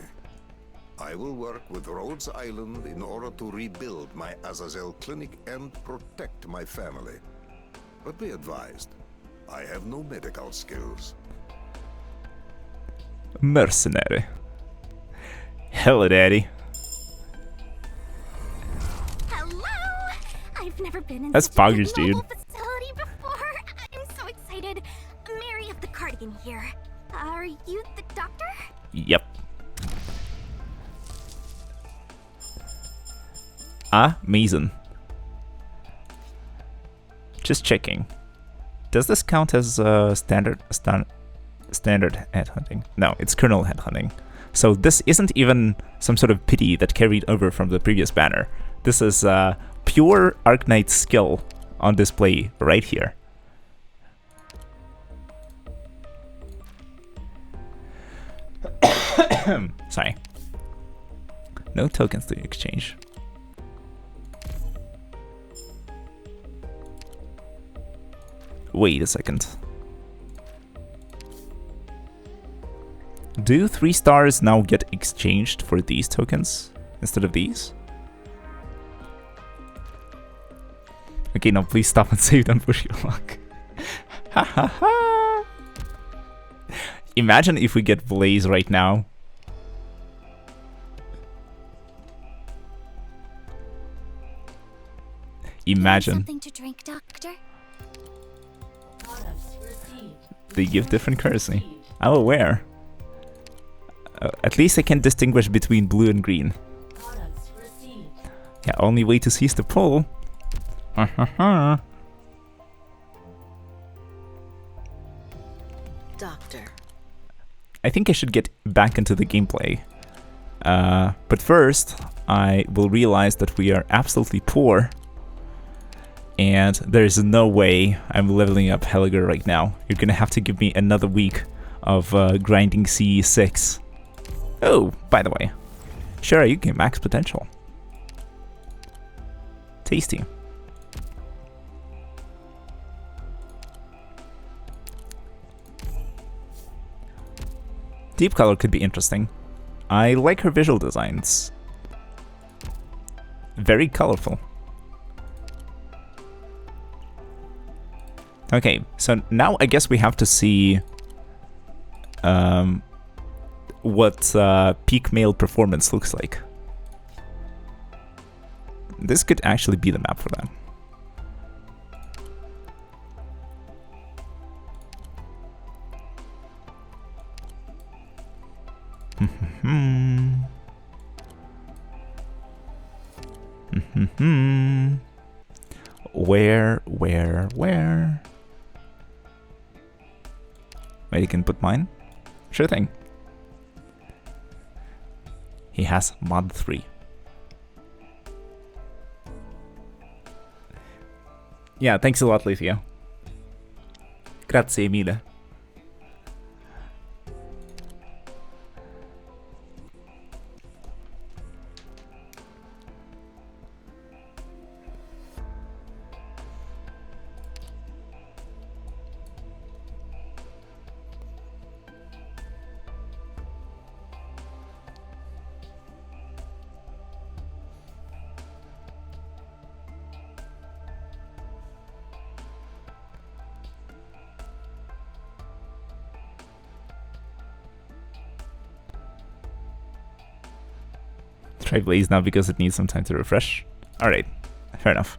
I will work with Rhodes Island in order to rebuild my Azazel clinic and protect my family. But be advised, I have no medical skills. Mercenary. Hello, Daddy. Hello! I've never been in That's such a boggers, big dude. mobile facility before. I'm so excited. Mary of the Cardigan here. Are you the doctor? Yep. Amazing. Just checking. Does this count as standard headhunting? No, it's kernel headhunting. So this isn't even some sort of pity that carried over from the previous banner. This is pure Arknight skill on display right here. Sorry. No tokens to exchange. Wait a second. Do 3 stars now get exchanged for these tokens instead of these? Okay, now please stop and save, don't push your luck. Ha ha ha! Imagine if we get Blaze right now. Imagine. Something to drink, Doctor? They give different currency. I'm aware. At least I can distinguish between blue and green. Yeah, only way to seize the pull. Doctor. I think I should get back into the gameplay. But first, I will realize that we are absolutely poor. And there's no way I'm leveling up Helliger right now. You're gonna have to give me another week of grinding C6. Oh, by the way. Sure, you get max potential. Tasty. Deep color could be interesting. I like her visual designs. Very colorful. Okay, so now I guess we have to see what peak male performance looks like. This could actually be the map for that. Where? Wait, you can put mine? Sure thing. He has mod 3. Yeah, thanks a lot, Lethia. Grazie mille. Try Blaze now because it needs some time to refresh. Alright, fair enough.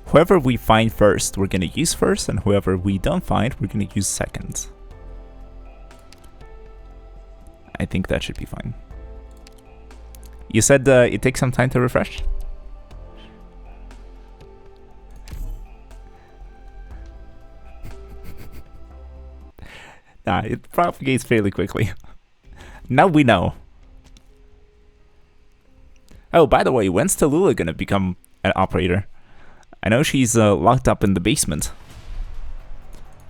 Whoever we find first, we're gonna use first, and whoever we don't find, we're gonna use second. I think that should be fine. You said it takes some time to refresh? Nah, it propagates fairly quickly. Now we know. Oh, by the way, when's Tallulah gonna become an operator? I know she's locked up in the basement.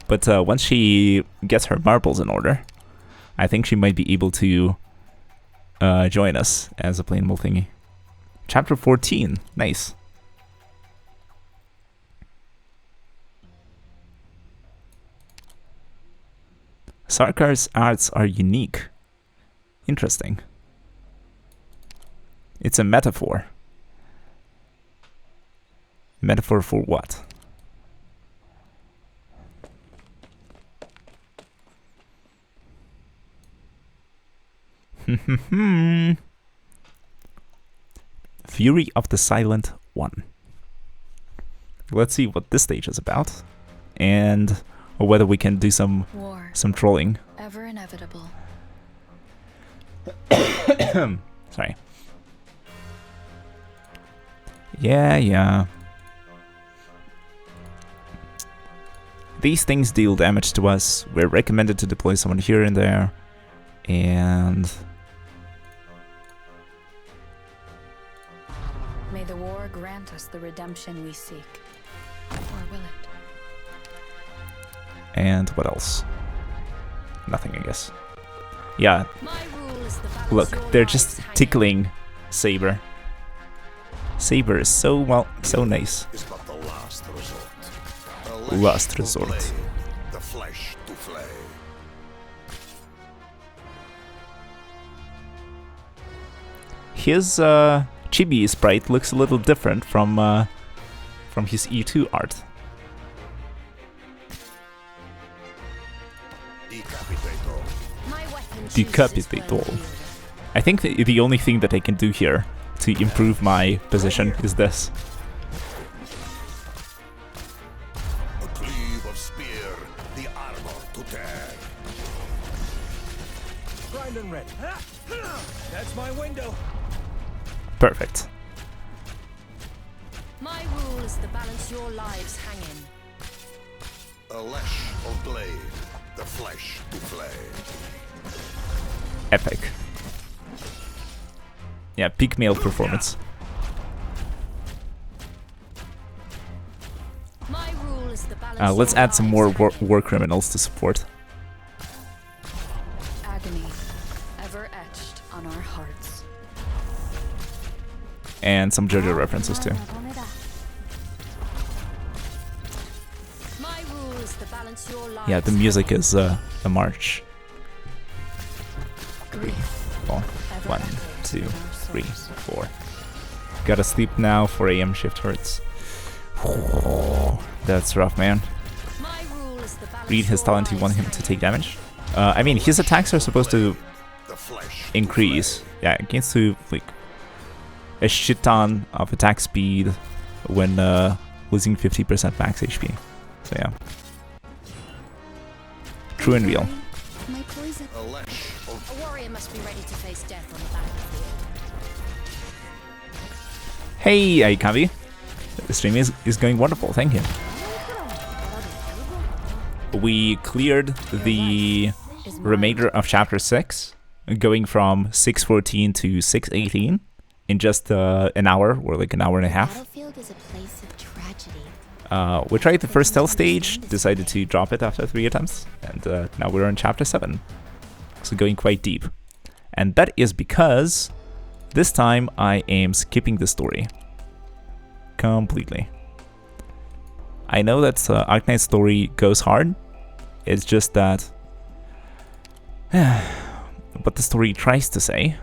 But once she gets her marbles in order, I think she might be able to join us as a playable thingy. Chapter 14, nice. Sarkar's arts are unique. Interesting. It's a metaphor. Metaphor for what? Fury of the Silent One. Let's see what this stage is about, and or whether we can do some trolling. Ever inevitable. Sorry. Yeah. These things deal damage to us. We're recommended to deploy someone here and there, and May the war grant us the redemption we seek. Or will it? And what else? Nothing, I guess. Yeah. Look, they're just tickling Saber. Saber is so, well, so nice. Last resort. The flesh to flay. His chibi sprite looks a little different from his E2 art. Decapitator. I think the only thing that I can do here to improve my position is this. A cleave of spear, the armor to tear. Primed and ready. That's my window. Perfect. My rule is to balance your lives hanging. A lash of blade, the flesh to flay. Epic. Yeah, peak male performance. My rule is to balance Let's add some more war criminals to support. Agony, ever etched on our hearts. And some JoJo references too. My My rule is to balance your lives. Yeah, the music is a march. 3, 4, 1, 2, 3, 4. Gotta sleep now. 4 a.m. shift hurts. That's rough, man. Read his talent. You want him to take damage. I mean, his attacks are supposed to increase. Yeah, it gains to like a shit ton of attack speed when losing 50% max HP. So yeah, true and real. My poison. A warrior must be ready to face death on the battlefield. Hey, Aikavi. The stream is going wonderful. Thank you. We cleared the remainder of chapter 6, going from 6:14 to 6:18 in just an hour, or like an hour and a half. Battlefield is a place of tragedy. We tried the first stealth stage, decided to drop it after 3 attempts, and now we're on chapter 7. So going quite deep. And that is because this time I am skipping the story completely. I know that Arknight's story goes hard. It's just that what the story tries to say,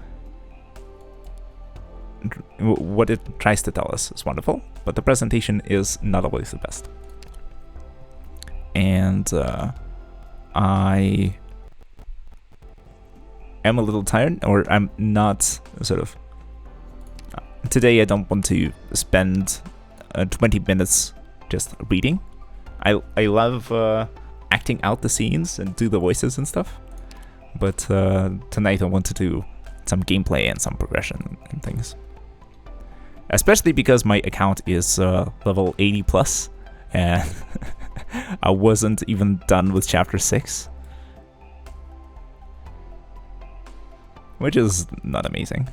what it tries to tell us is wonderful, but the presentation is not always the best. And I am a little tired, or I'm not sort of... Today I don't want to spend 20 minutes just reading. I love acting out the scenes and do the voices and stuff, but tonight I want to do some gameplay and some progression and things. Especially because my account is level 80 plus, and I wasn't even done with chapter 6. Which is not amazing.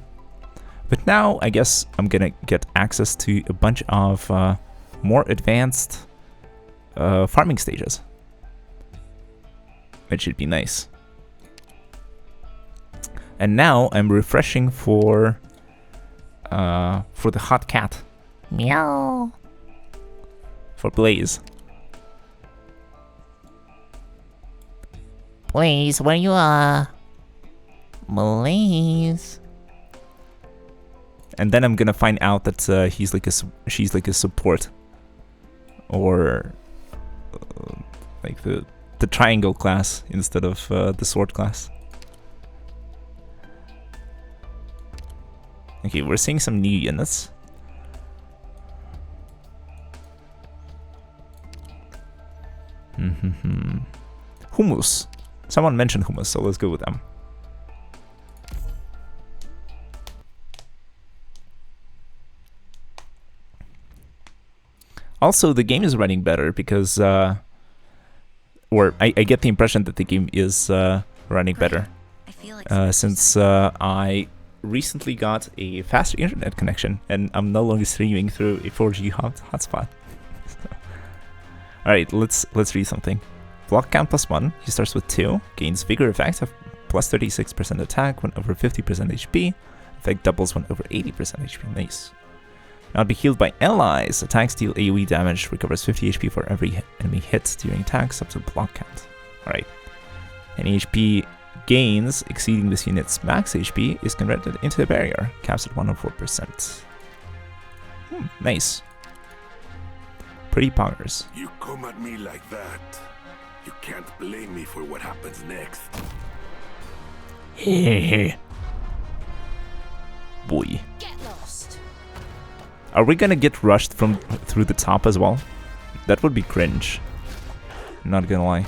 But now I guess I'm gonna get access to a bunch of more advanced farming stages. Which should be nice. And now I'm refreshing for the hot cat. Meow. For Blaze. Blaze, where you are? Blaze. And then I'm gonna find out that she's like a support, or like the triangle class instead of the sword class. Okay, we're seeing some new units. Hummus. Someone mentioned hummus, so let's go with them. Also, the game is running better because, or I get the impression that the game is running better since I recently got a faster internet connection and I'm no longer streaming through a 4G hotspot. All right, let's read something. Block count +1. He starts with 2. Gains vigor effect of plus 36% attack when over 50% HP. Effect doubles when over 80% HP. Nice. Not be healed by allies. Attacks deal AoE damage. Recovers 50 HP for every enemy hit during attacks up to block count. Alright. Any HP gains exceeding this unit's max HP is converted into a barrier. Caps at 104%. Nice. Pretty poggers. You come at me like that. You can't blame me for what happens next. Hehe. Boy. Get lost. Are we gonna get rushed from through the top as well? That would be cringe. Not gonna lie.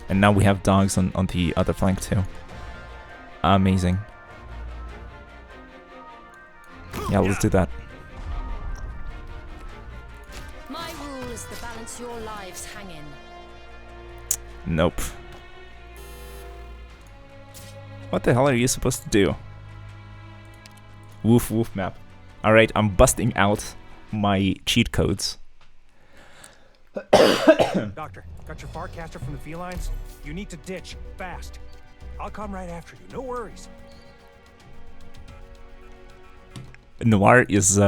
And now we have dogs on the other flank too. Amazing. Yeah, let's do that. My rule is to balance your lives hang in. Nope. What the hell are you supposed to do? Woof woof map. Alright, I'm busting out my cheat codes. Doctor, got your Farcaster from the felines? You need to ditch, fast. I'll come right after you, no worries. Noir is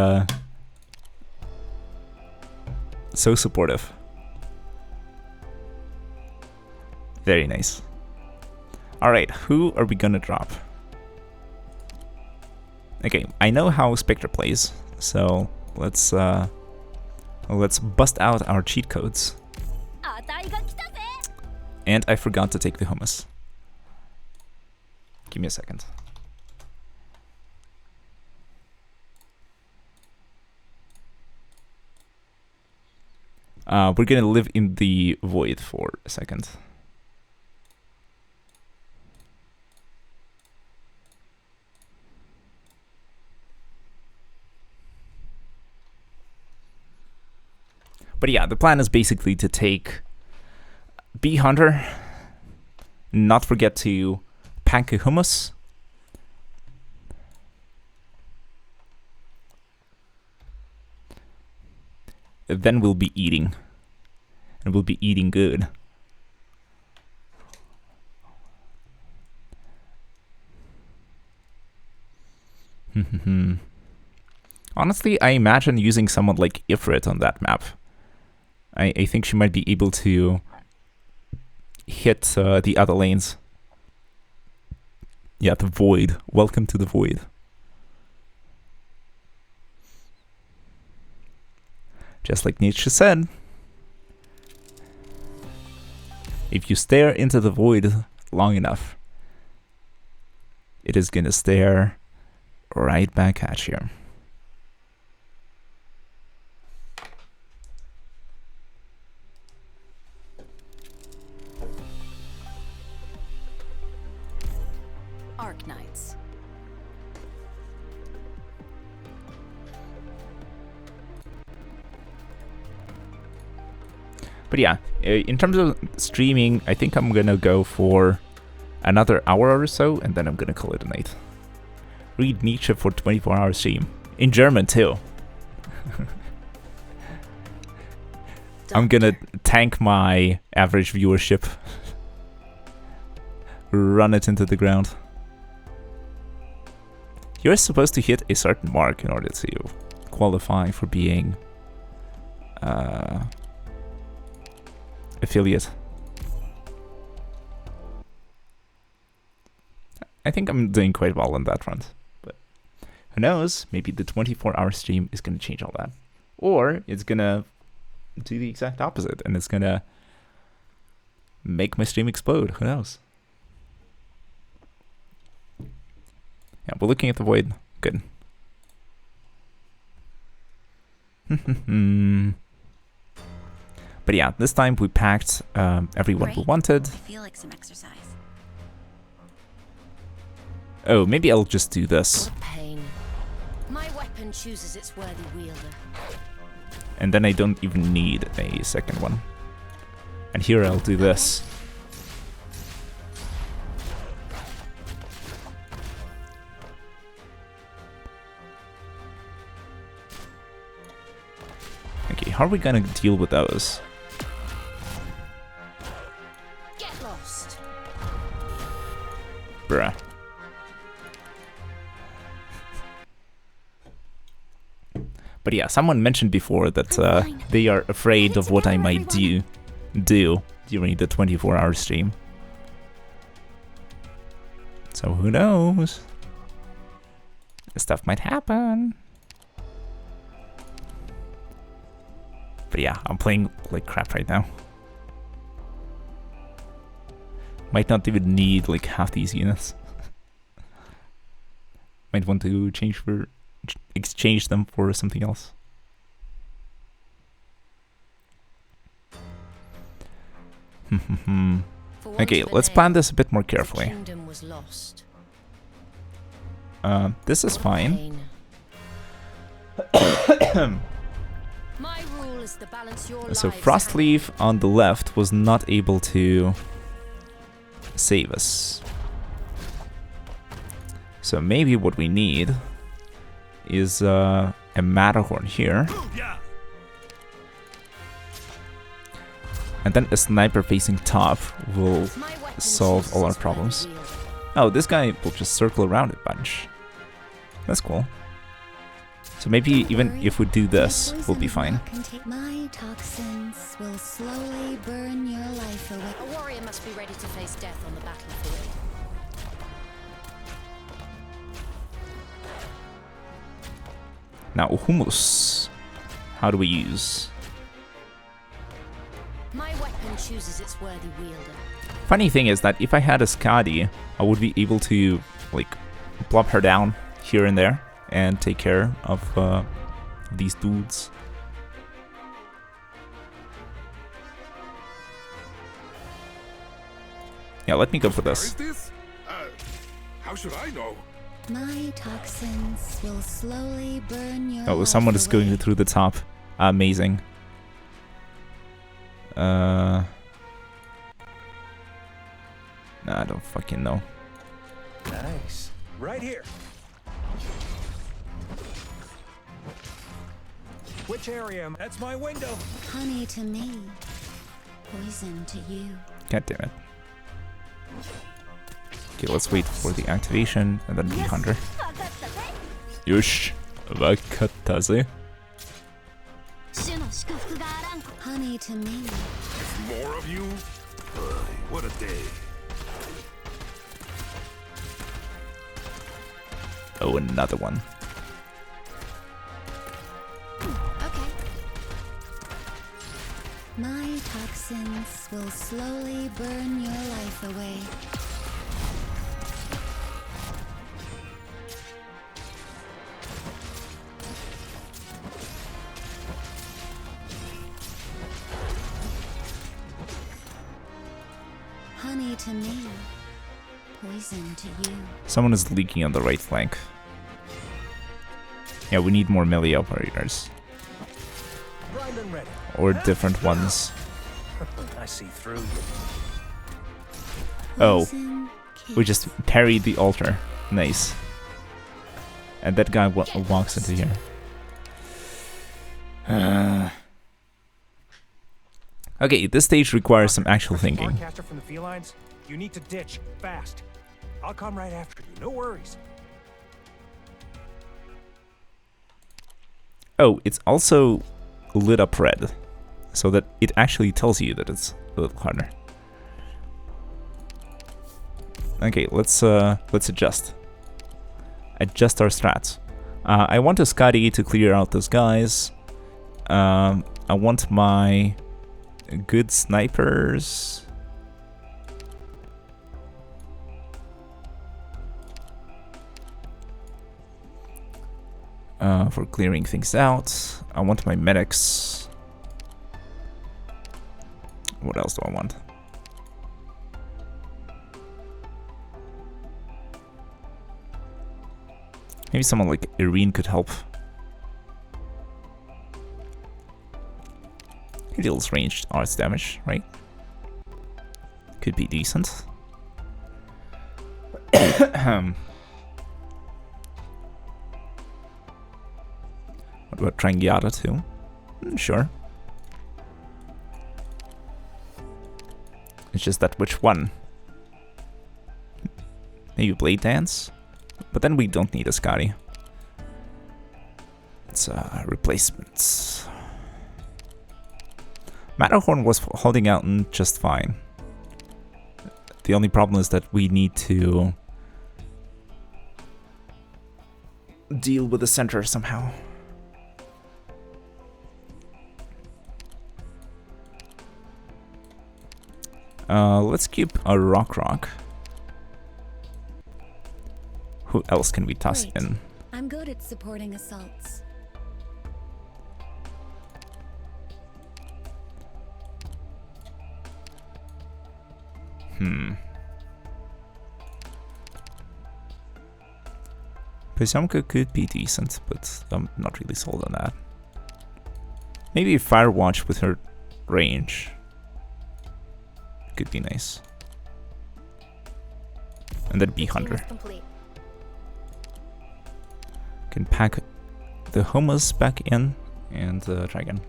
So supportive. Very nice. Alright, who are we gonna drop? Okay, I know how Spectre plays, so let's bust out our cheat codes. And I forgot to take the hummus. Give me a second. We're gonna live in the void for a second. But yeah, the plan is basically to take Bee Hunter, not forget to pack a hummus, then we'll be eating, and we'll be eating good. Honestly, I imagine using someone like Ifrit on that map. I think she might be able to hit the other lanes. Yeah, the void. Welcome to the void. Just like Nietzsche said, if you stare into the void long enough, it is gonna stare right back at you. Arc Knights. But yeah, in terms of streaming, I think I'm gonna go for another hour or so, and then I'm gonna call it a night. Read Nietzsche for 24-hour stream. In German, too. I'm gonna tank my average viewership. Run it into the ground. You're supposed to hit a certain mark in order to qualify for being affiliate. I think I'm doing quite well on that front, but who knows? Maybe the 24-hour stream is going to change all that, or it's going to do the exact opposite, and it's going to make my stream explode. Who knows? Yeah, we're looking at the void. Good. But yeah, this time we packed everyone we wanted. I feel like some exercise. Oh, maybe I'll just do this. What a pain. My weapon chooses its worthy wielder. And then I don't even need a second one. And here I'll do this. Okay, how are we gonna deal with those? Get lost. Bruh. But yeah, someone mentioned before that they are afraid of what I might do during the 24-hour stream. So who knows? Stuff might happen. But yeah, I'm playing like crap right now. Might not even need like half these units. Might want to exchange them for something else. Okay, let's plan this a bit more carefully. This is fine. So Frostleaf on the left was not able to save us. So maybe what we need is a Matterhorn here. And then a sniper facing top will solve all our problems. Oh, this guy will just circle around a bunch. That's cool. So maybe even if we do this, we'll be fine. My toxins will slowly burn your life away. A warrior must be ready to face death on the battlefield. Now, hummus. How do we use? My weapon chooses its worthy wielder. Funny thing is that if I had a Skadi, I would be able to, like, plop her down here and there and take care of these dudes. Yeah, let me go for this. Where is this? How should I know? My toxins will slowly burn your Oh, life someone is away. going through the top. Amazing. Nah, I don't fucking know. Nice. Right here. Which area? That's my window. Honey to me, poison to you. God damn it. Okay, let's wait for the activation and then be Hunter. Yosh, wakataze. Honey to me. More of you? What a day. Oh, another one. Okay. My toxins will slowly burn your life away. Honey to me, poison to you. Someone is leaking on the right flank. Yeah, we need more melee operators. Primed and ready. Or different ones. I see through you. Oh, we just parried the altar. Nice. And that guy walks into here. Okay, this stage requires some actual thinking. Farcaster from the felines, you need to ditch fast. I'll come right after you. No worries. Oh, it's also lit up red, so that it actually tells you that it's a little harder. Okay, let's adjust our strats. I want a Skadi to clear out those guys. I want my good snipers. For clearing things out. I want my medics. What else do I want? Maybe someone like Irene could help. He deals ranged arts damage, right? Could be decent. What about Trangiata too? Sure. It's just that which one? Maybe Blade Dance? But then we don't need a Skadi. It's replacements. Matterhorn was holding out just fine. The only problem is that we need to deal with the center somehow. Let's keep a rock. Who else can we toss Great. in? I'm good at supporting assaults. Prisumka could be decent, but I'm not really sold on that. Maybe Firewatch with her range could be nice. And then Bee Hunter. Can pack the hummus back in and try again.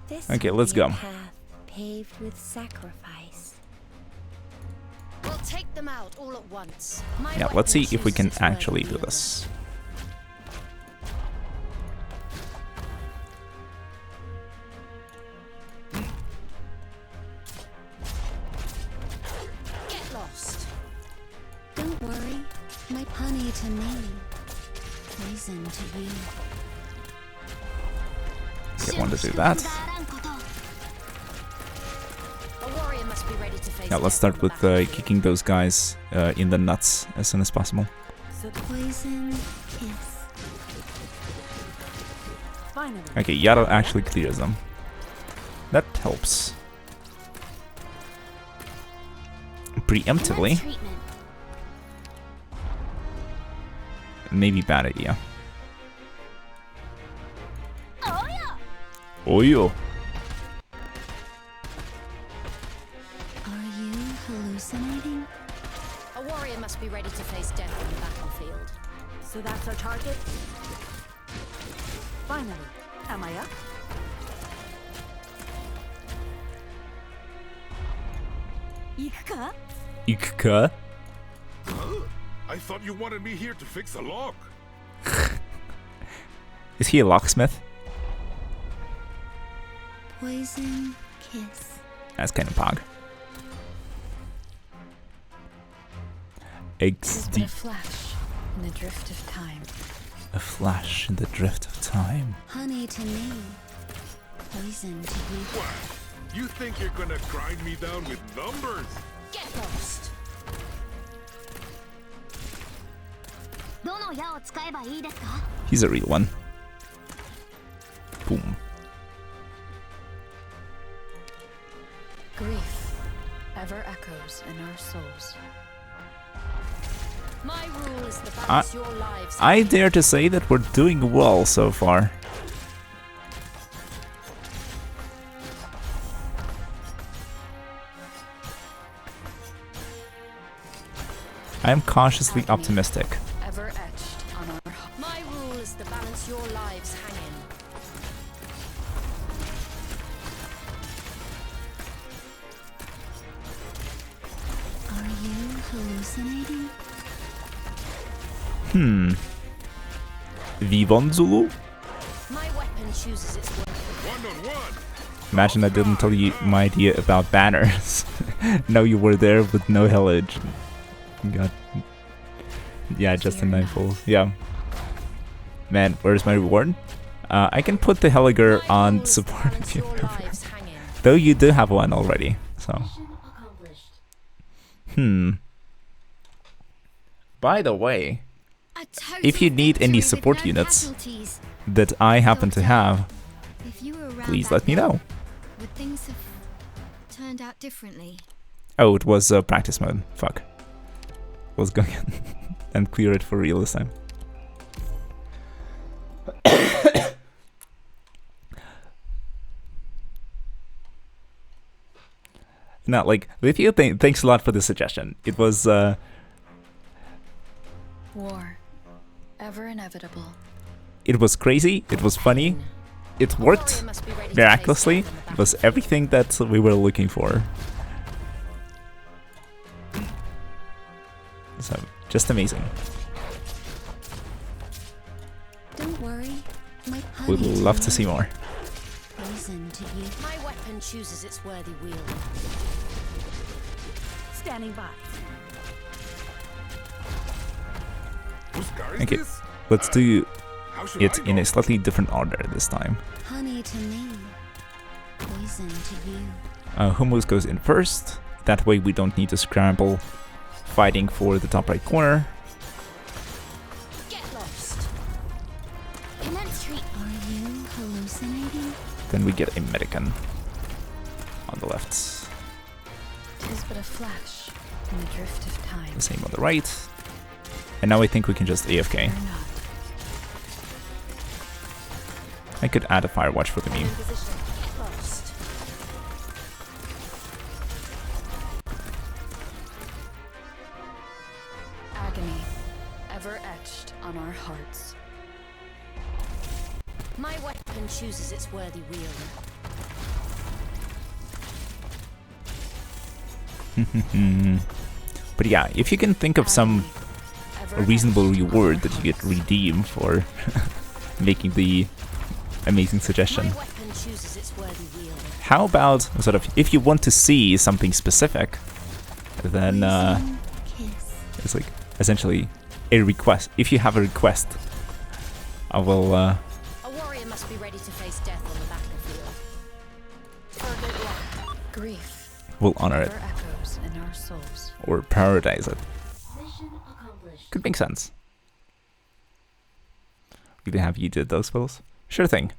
This Okay, let's will be go. a path paved with sacrifice. We'll take them out all at once. My Yeah, let's see weapon if we can chooses its worthy actually do wielder. this. Get lost. Don't worry, my honey to me, poison to you. Okay, want to do that. A warrior must be ready to face Yeah, let's death start on with the battlefield. kicking those guys in the nuts as soon as possible. So poison kiss. Finally. Okay, Yara actually clears them. That helps. Preemptively. Treatment. Maybe bad idea. Oh yeah. Oh yo. Are you hallucinating? A warrior must be ready to face death on the battlefield. So that's our target? Finally. Am I up? Ikuka? Ikuka? Huh? I thought you wanted me here to fix a lock. Is he a locksmith? Poison kiss. That's kind of pog. XD. A flash in the drift of time. A flash in the drift of time. Honey to me, poison to you. What? You think you're gonna grind me down with numbers? Get lost. He's a real one. Boom. Grief ever echoes in our souls. My rule is the balance your lives. I dare to say that we're doing well so far. I'm cautiously optimistic. Ever etched on our. My rule is the balance your lives hang in. Are you hallucinating? Vivon Zulu? My weapon chooses its work. One-on-one. Imagine I didn't tell you my idea about banners. No, you were there with no hellage. God. Yeah, just a nightfall. Yeah. Man, where's my reward? I can put the Helliger on support if you prefer. Though you do have one already, so. By the way, if you need any support units that I happen to have, please let me know. Would things have turned out differently? Oh, it was practice mode. Fuck. Let's go again and clear it for real this time. Now, like, with you, thanks a lot for the suggestion. It was, War, ever inevitable. it was crazy, it was funny, it worked miraculously, it was everything that we were looking for. So, just amazing. Don't worry, my honey Would love to see more. poison to you. My weapon chooses its worthy wielder. Standing by. Whose car is Okay, this? let's do How should it I in know? a slightly different order this time. Honey to me, poison to you. Hummus goes in first, that way we don't need to scramble fighting for the top right corner. Get lost. Immense treat. Are you hallucinating? Then we get a Medican on the left. Tis but a flash in the drift of time. The same on the right. And now I think we can just AFK. Or not. I could add a Firewatch for the meme. In position. Get lost. Agony, ever etched on our hearts. My weapon chooses its worthy wielder. But yeah, if you can think of some reasonable reward that you could redeem for making the amazing suggestion. How about sort of, if you want to see something specific, then it's like essentially a request. If you have a request, I will. A warrior must be ready to face death on the battlefield. Grief. We'll honor it. Echoes in our souls. Or paradise it. Mission accomplished. Could make sense. Really happy you did those spells. Sure thing.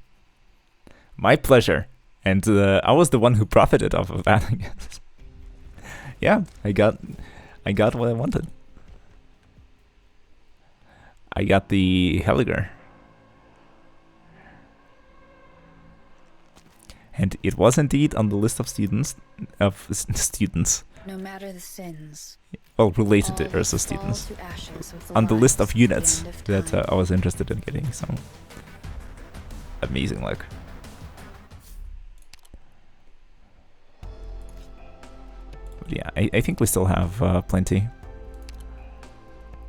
My pleasure. And I was the one who profited off of that, I guess. Yeah, I got what I wanted. I got the Heliger. And it was indeed on the list of students. No matter the sins. Well, related to Ursa students. On the list of units that I was interested in getting. So amazing luck. But yeah, I think we still have plenty.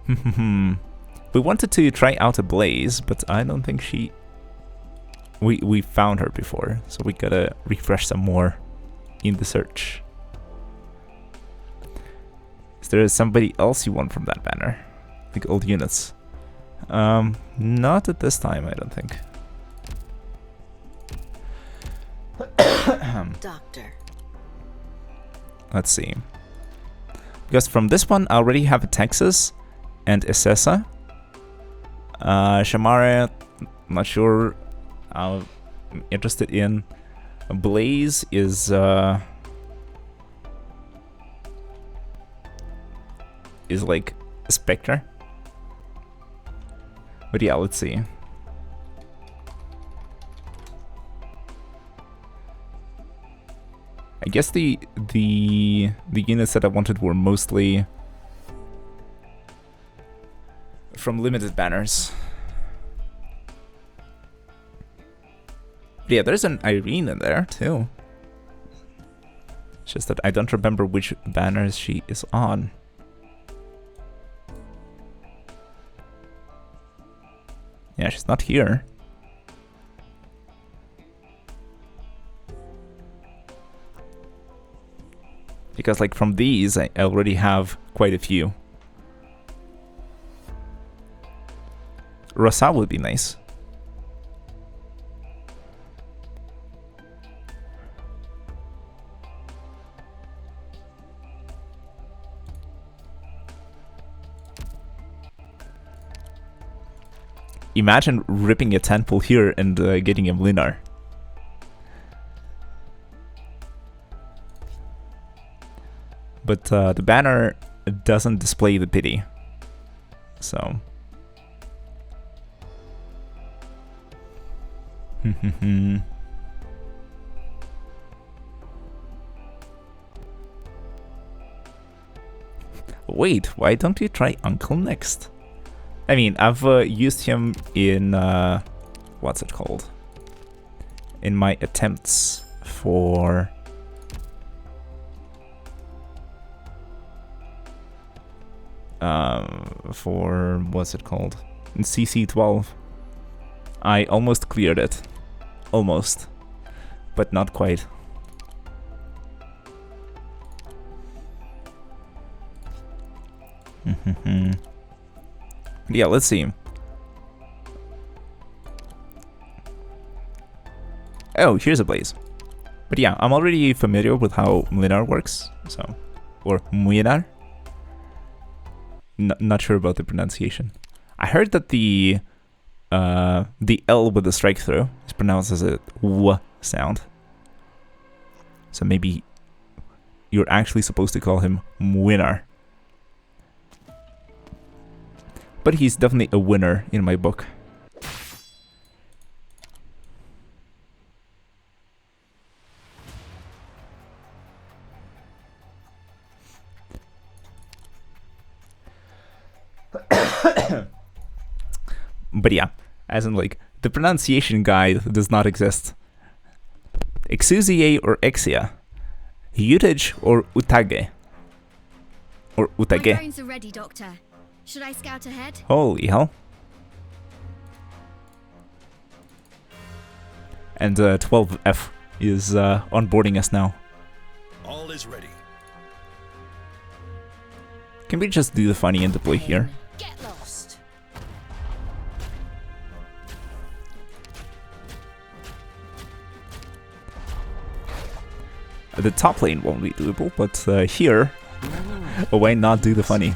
We wanted to try out a Blaze, but I don't think she... We found her before, so we gotta refresh some more in the search. Is there somebody else you want from that banner? Like old units? Not at this time, I don't think. Doctor. Let's see. Because from this one, I already have a Texas and Issessa. Shamara, not sure I'm interested in. Blaze is like a Spectre. But yeah, let's see. I guess the units that I wanted were mostly from limited banners. But yeah, there's an Irene in there too. It's just that I don't remember which banners she is on. Yeah, she's not here. Because like from these, I already have quite a few. Rosa would be nice. Imagine ripping a tentpole here and getting him Linar. But the banner doesn't display the pity. So. Wait, why don't you try Uncle next? I mean, I've used him in, what's it called? In my attempts for... what's it called? In CC12. I almost cleared it. Almost. But not quite. Yeah, let's see. Oh, here's a Blaze. But yeah, I'm already familiar with how Mlinar works, so... Or Muinar. Not sure about the pronunciation. I heard that the L with the strike through is pronounced as a W sound. So maybe you're actually supposed to call him Muinar. But he's definitely a winner in my book. But yeah, as in like, the pronunciation guide does not exist. Exusie or Exia, Utage or Utage. Or My Utage. drones are ready, Doctor. Should I scout ahead? Holy hell. And 12F is onboarding us now. All is ready. Can we just do the funny and deploy here? Get lost. The top lane won't be doable, but here, why not do the funny?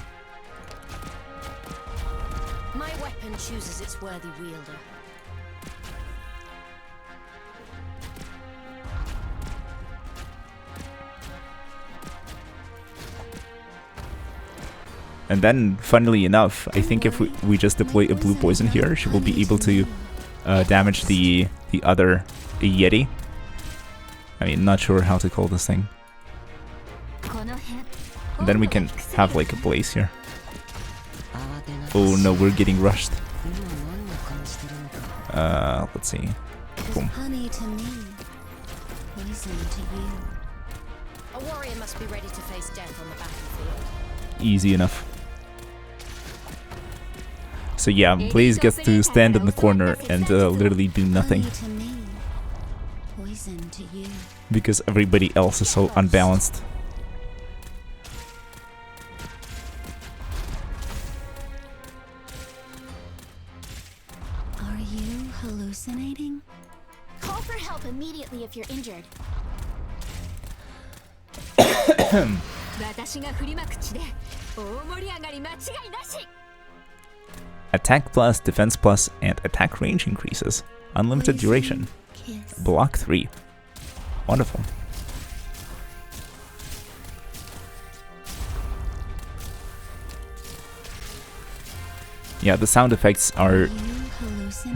My weapon chooses its worthy wielder. And then, funnily enough, I think if we just deploy a blue poison here, she will be able to damage the other Yeti. I mean, not sure how to call this thing. And then we can have like a blaze here. Oh no, we're getting rushed. Let's see. Boom. Honey to me, poison to you. A warrior must be ready to face death on the battlefield. Easy enough. So yeah, Blaze gets to stand in the corner and literally do nothing. Honey to me, poison to you. Because everybody else is so unbalanced. Are you hallucinating? Call for help immediately if you're injured. Attack plus, defense plus, and attack range increases. Unlimited duration. Block 3. Wonderful. Yeah, the sound effects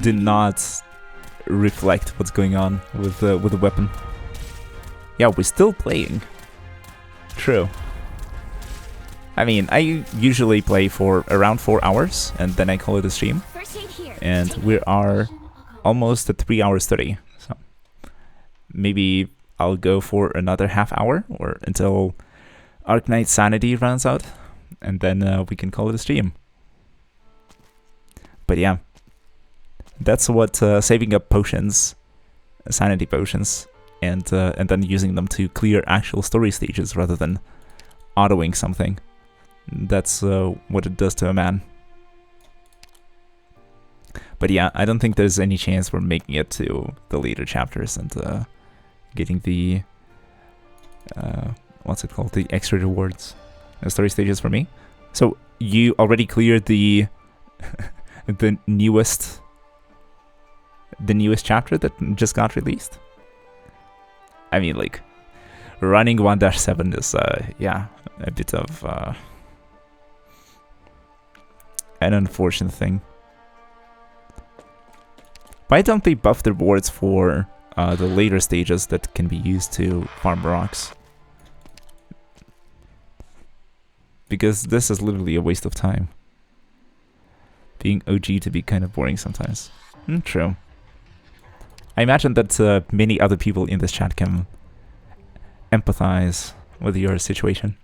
do not reflect what's going on with the weapon. Yeah, we're still playing. True. I mean, I usually play for around 4 hours, and then I call it a stream. And we are almost at 3 hours 30. So maybe I'll go for another half hour, or until Arknight Sanity runs out, and then we can call it a stream. But yeah, that's what saving up potions, sanity potions, and then using them to clear actual story stages rather than autoing something. That's what it does to a man. But yeah, I don't think there's any chance we're making it to the later chapters and getting the what's it called? The extra rewards, story stages for me. So you already cleared the the newest chapter that just got released. I mean, like, running 1-7 is yeah, a bit of an unfortunate thing. Why don't they buff the rewards for the later stages that can be used to farm rocks? Because this is literally a waste of time. Being OG to be kind of boring sometimes. True. I imagine that many other people in this chat can empathize with your situation.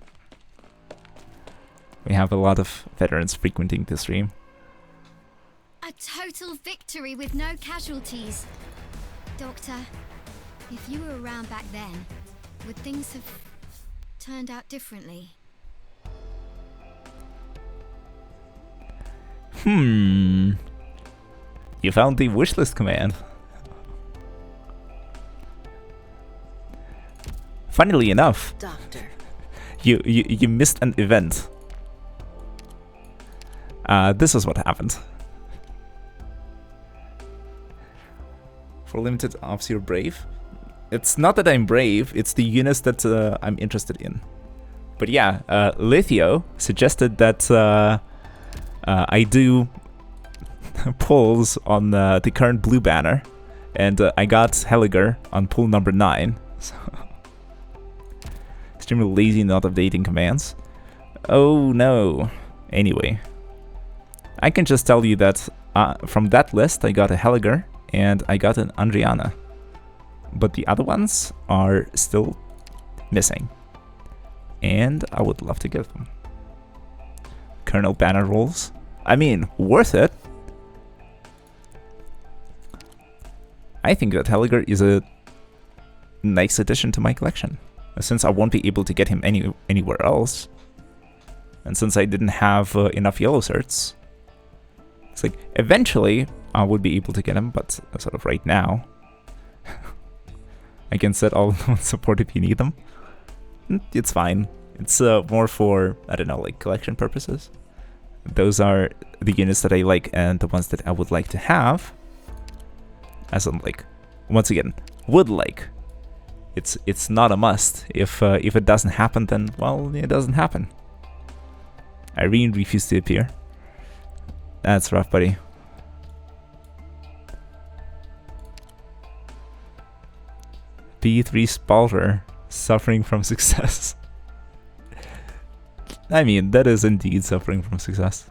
We have a lot of veterans frequenting the stream. A total victory with no casualties. Doctor, if you were around back then, would things have turned out differently? You found the wishlist command. Funnily enough, Doctor, you missed an event. This is what happened. For limited ops, you're brave. It's not that I'm brave, it's the units that I'm interested in. But yeah, Lithio suggested that I do pulls on the current blue banner, and I got Helliger on pull number 9. So extremely lazy, not updating commands. Oh no. Anyway, I can just tell you that from that list I got a Helliger and I got an Andriana, but the other ones are still missing, and I would love to get them. Colonel banner rolls. I mean, worth it. I think that Helliger is a nice addition to my collection, since I won't be able to get him anywhere else, and since I didn't have enough yellow certs. It's like, eventually I would be able to get him, but sort of right now. I can set all on support if you need them. It's fine. It's more for, I don't know, like collection purposes. Those are the units that I like and the ones that I would like to have. As in, like, once again, would like. It's not a must. If it doesn't happen, then, well, it doesn't happen. Irene refused to appear. That's rough, buddy. B3 Spalter, suffering from success. I mean, that is indeed suffering from success.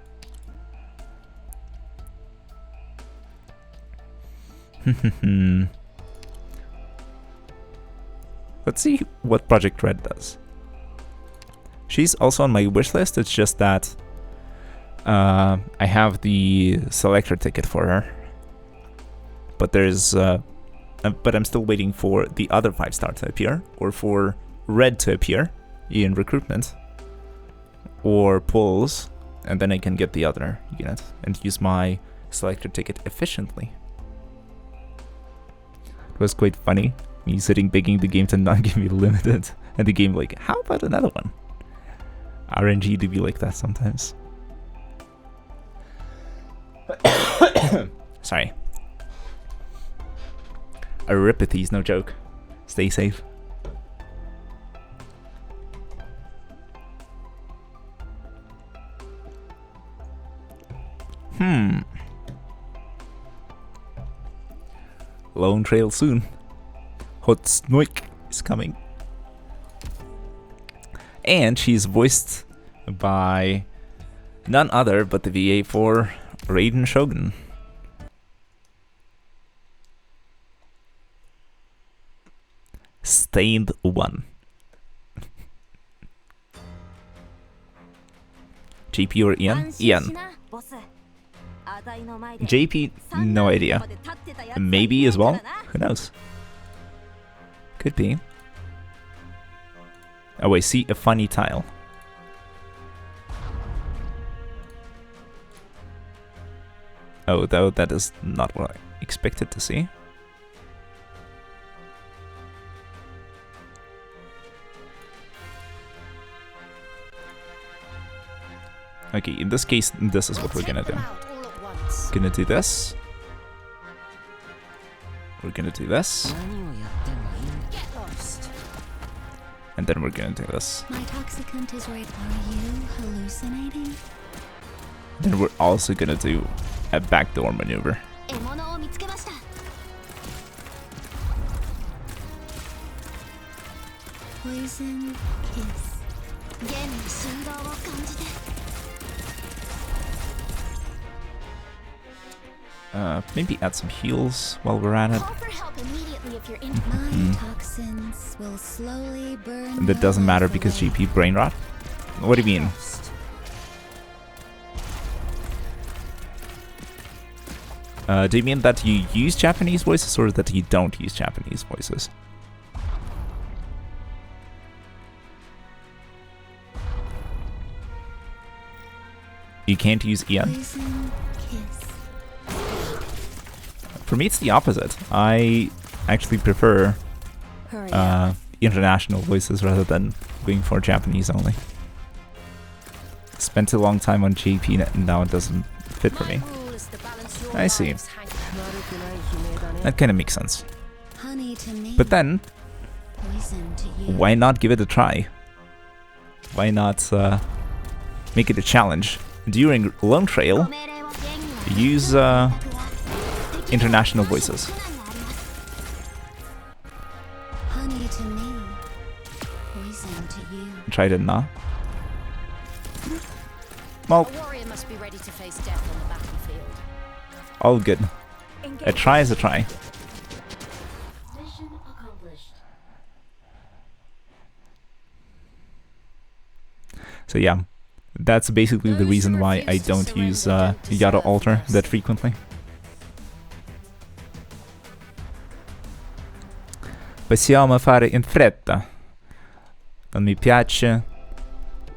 Let's see what Project Red does. She's also on my wish list, it's just that I have the selector ticket for her. But there's but I'm still waiting for the other 5-star to appear, or for Red to appear in recruitment, or polls, and then I can get the other unit and use my selector ticket efficiently. It was quite funny, me sitting begging the game to not give me limited, and the game like, how about another one? RNG do be like that sometimes. Sorry. Aripathy's no joke. Stay safe. Lone Trail soon. Hot Snoik is coming. And she's voiced by none other but the VA for Raiden Shogun. Stained 1. JP or Ian? Ian. JP, no idea. Maybe as well? Who knows? Could be. Oh, I see a funny tile. Oh, though that is not what I expected to see. Okay, in this case, this is what we're gonna do. Gonna do this. We're gonna do this. And then we're gonna do this. My toxicant is right. Are you hallucinating? Then we're also gonna do a backdoor maneuver. Poison kiss. Maybe add some heals while we're at it. My toxins will slowly burn. And that doesn't matter because GP brain rot? What do you mean? Do you mean that you use Japanese voices or that you don't use Japanese voices? You can't use Ian? For me, it's the opposite. I actually prefer international voices rather than going for Japanese only. Spent a long time on JP and now it doesn't fit for me. I see. That kind of makes sense. But then, why not give it a try? Why not make it a challenge? During Lone Trail, use international voices. Tried it now. Well, all good. A try is a try. So yeah, That's basically the reason why I don't use Yada Altar that frequently. Possiamo fare in fretta. Non mi piace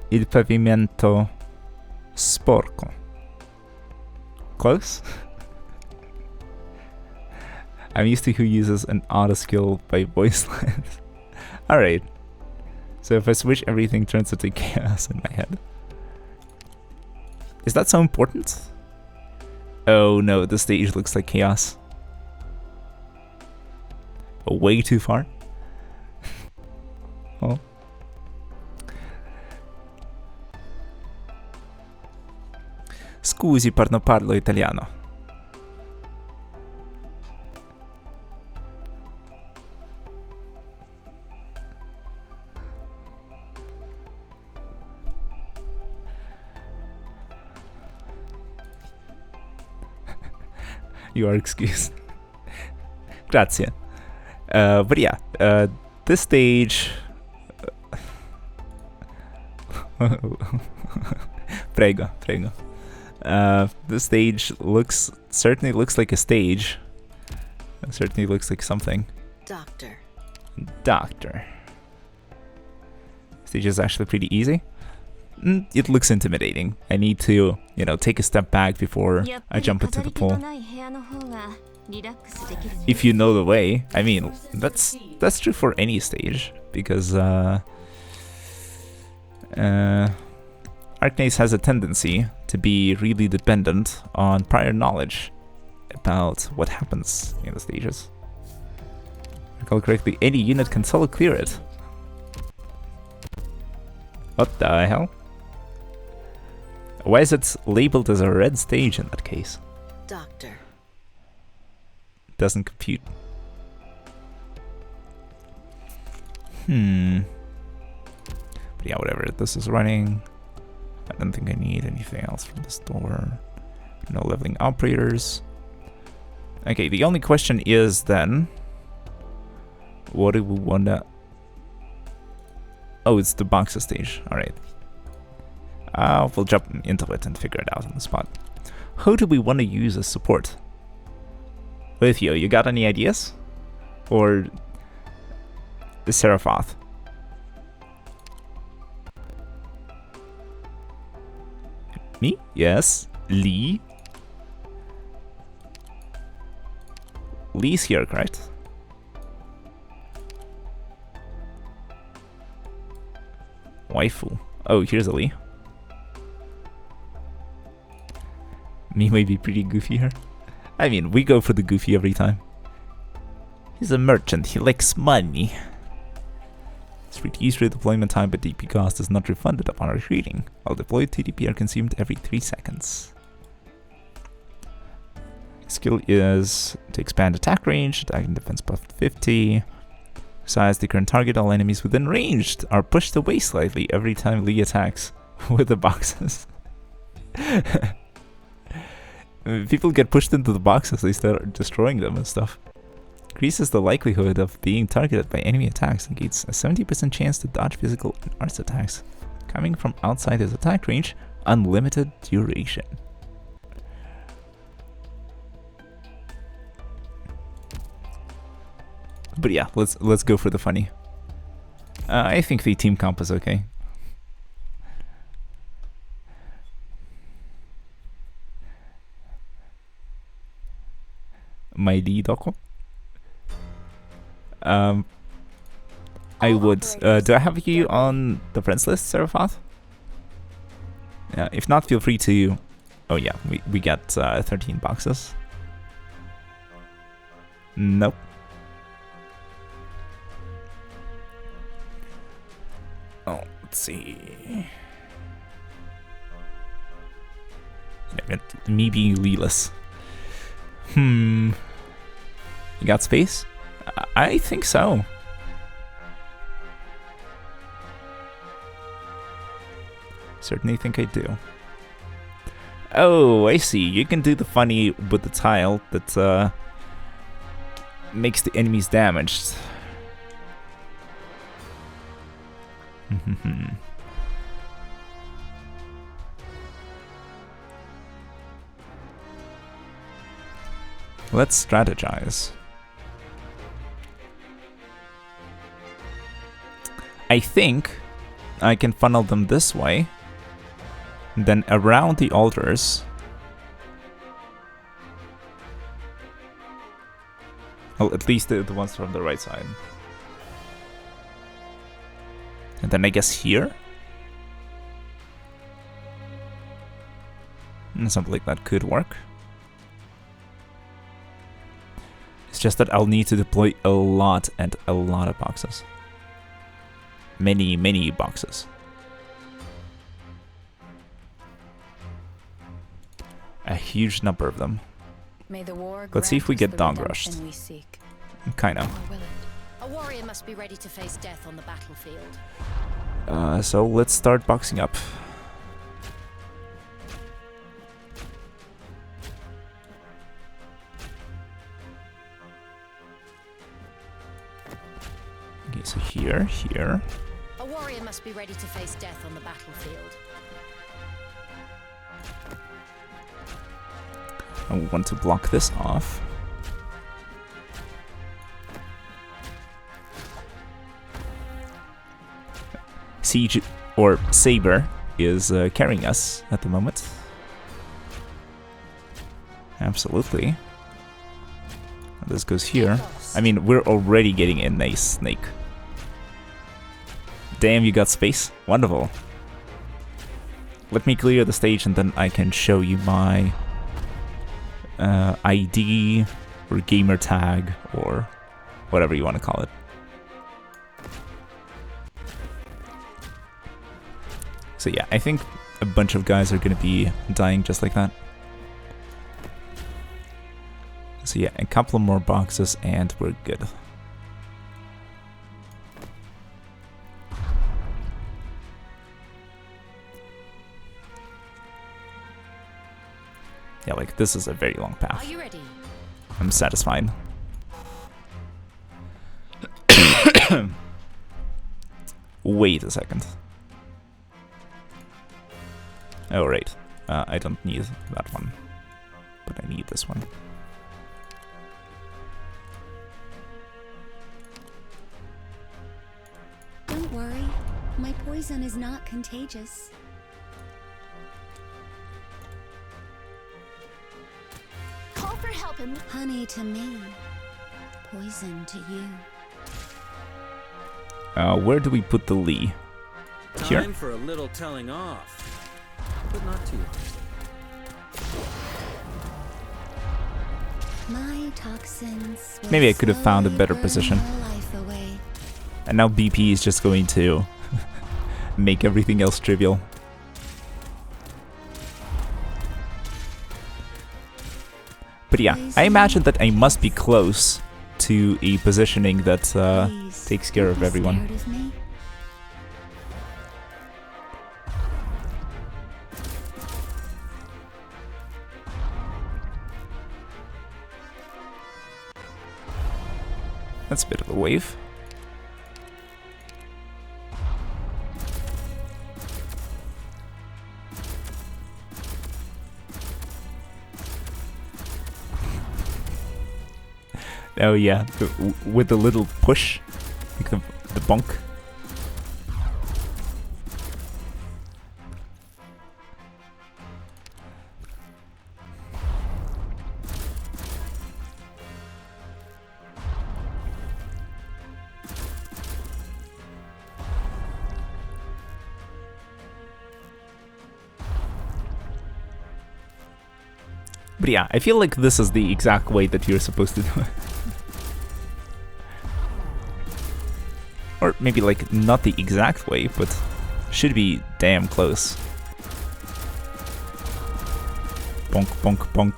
il pavimento sporco. Close? I'm used to who uses an auto skill by voice lines. Alright. So if I switch, everything turns into chaos in my head. Is that so important? Oh no, the stage looks like chaos. Way too far. Oh. Scusi, non parlo italiano. You are excused. Grazie. But yeah, this stage... prego, prego. This stage certainly looks like a stage. It certainly looks like something. Doctor. Doctor. Stage is actually pretty easy. It looks intimidating. I need to, you know, take a step back before I jump into the pool. If you know the way. I mean, that's true for any stage, because Arcnace has a tendency to be really dependent on prior knowledge about what happens in the stages. If I recall correctly, any unit can solo clear it. What the hell? Why is it labeled as a red stage in that case? Doctor. Doesn't compute. But yeah, whatever. This is running. I don't think I need anything else from this door. No leveling operators. Okay, the only question is then, what do we wanna... Oh, it's the boxer stage. Alright. We'll jump into it and figure it out on the spot. Who do we want to use as support? With you got any ideas? Or the Seraphoth? Me? Yes. Lee? Lee's here, correct? Waifu. Oh, here's a Lee. Me may be pretty goofy here. I mean, we go for the goofy every time. He's a merchant, he likes money. It's reduced redeployment time, but DP cost is not refunded upon retreating. While deployed, TDP are consumed every 3 seconds. Skill is to expand attack range, attack and defense buff 50. Besides the current target, all enemies within range are pushed away slightly every time Lee attacks with the boxes. People get pushed into the boxes, they start destroying them and stuff. Increases the likelihood of being targeted by enemy attacks and gains a 70% chance to dodge physical and arts attacks. Coming from outside his attack range, unlimited duration. But yeah, let's go for the funny. I think the team comp is okay. My Doko. I would. Do I have you on the friends list, Seraphoth? Yeah. If not, feel free to. Oh yeah, we got 13 boxes. Nope. Oh, let's see. Me being Leeless. You got space? I think so. Certainly think I do. Oh, I see. You can do the funny with the tile that makes the enemies damaged. Let's strategize. I think I can funnel them this way, then around the altars. Well, at least the ones from the right side. And then I guess here? And something like that could work. It's just that I'll need to deploy a lot of boxes. Many boxes. A huge number of them. May the war Let's see if we grant us get the dog redemption rushed. we seek. Kinda. Or will it? A warrior must be ready to face death on the battlefield. So let's start boxing up. Okay, so here. A warrior must be ready to face death on the battlefield. I want to block this off. Siege or Saber is carrying us at the moment. Absolutely. This goes here. I mean, we're already getting in a snake. Damn, you got space. Wonderful. Let me clear the stage and then I can show you my ID or gamer tag or whatever you want to call it. So yeah, I think a bunch of guys are going to be dying just like that. So yeah, a couple more boxes and we're good. Yeah, like this is a very long path. Are you ready? I'm satisfied. Wait a second. Oh, right. I don't need that one, but I need this one. Don't worry, my poison is not contagious. Call for help and Honey to me, poison to you. Where do we put the Lee? Here? Time for a little telling off, but not too My toxins will Maybe I could have found a better slowly position. burn your life away. And now BP is just going to make everything else trivial. But yeah, I imagine that I must be close to a positioning that takes care of everyone. Scared of me? That's a bit of a wave. Oh yeah, with the little push, like the bonk. But yeah, I feel like this is the exact way that you're supposed to do it. Or maybe like not the exact way, but should be damn close. Bonk, bonk, bonk.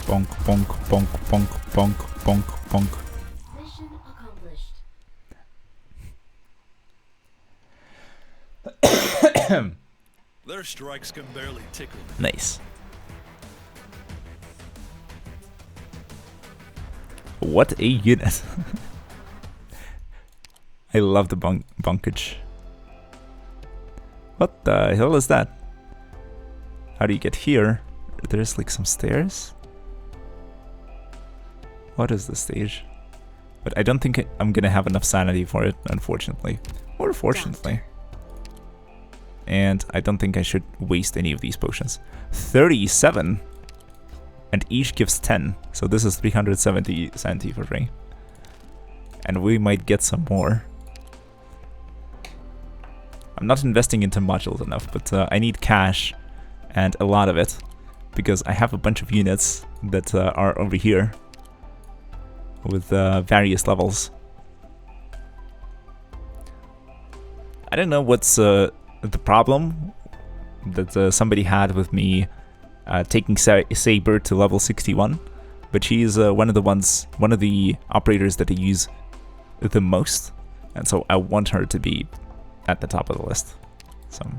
Bonk, bonk, bonk, bonk, bonk, bonk, bonk. Mission accomplished. Their strikes can barely tickle me. Nice. What a unit. I love the bonkage. What the hell is that? how do you get here? There's like some stairs. What is this stage? But I don't think I'm gonna have enough sanity for it, unfortunately. Or fortunately. And I don't think I should waste any of these potions. 37! And each gives 10. So this is 370 sanity for free. And we might get some more. I'm not investing into modules enough, but I need cash. And a lot of it. Because I have a bunch of units that are over here. With various levels. I don't know what's the problem that somebody had with me taking Saber to level 61, but she's one of the operators that I use the most, and so I want her to be at the top of the list. So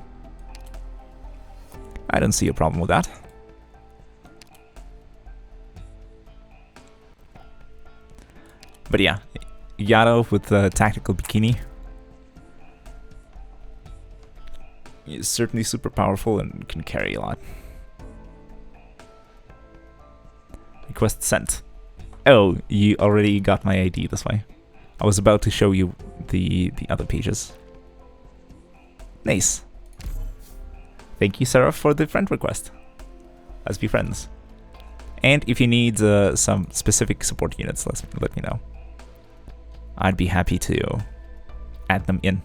I don't see a problem with that. But yeah, Yato with the tactical bikini is certainly super powerful and can carry a lot. Request sent. Oh, you already got my ID this way. I was about to show you the other pages. Nice. Thank you, Sarah, for the friend request. Let's be friends. And if you need some specific support units, let me know. I'd be happy to add them in.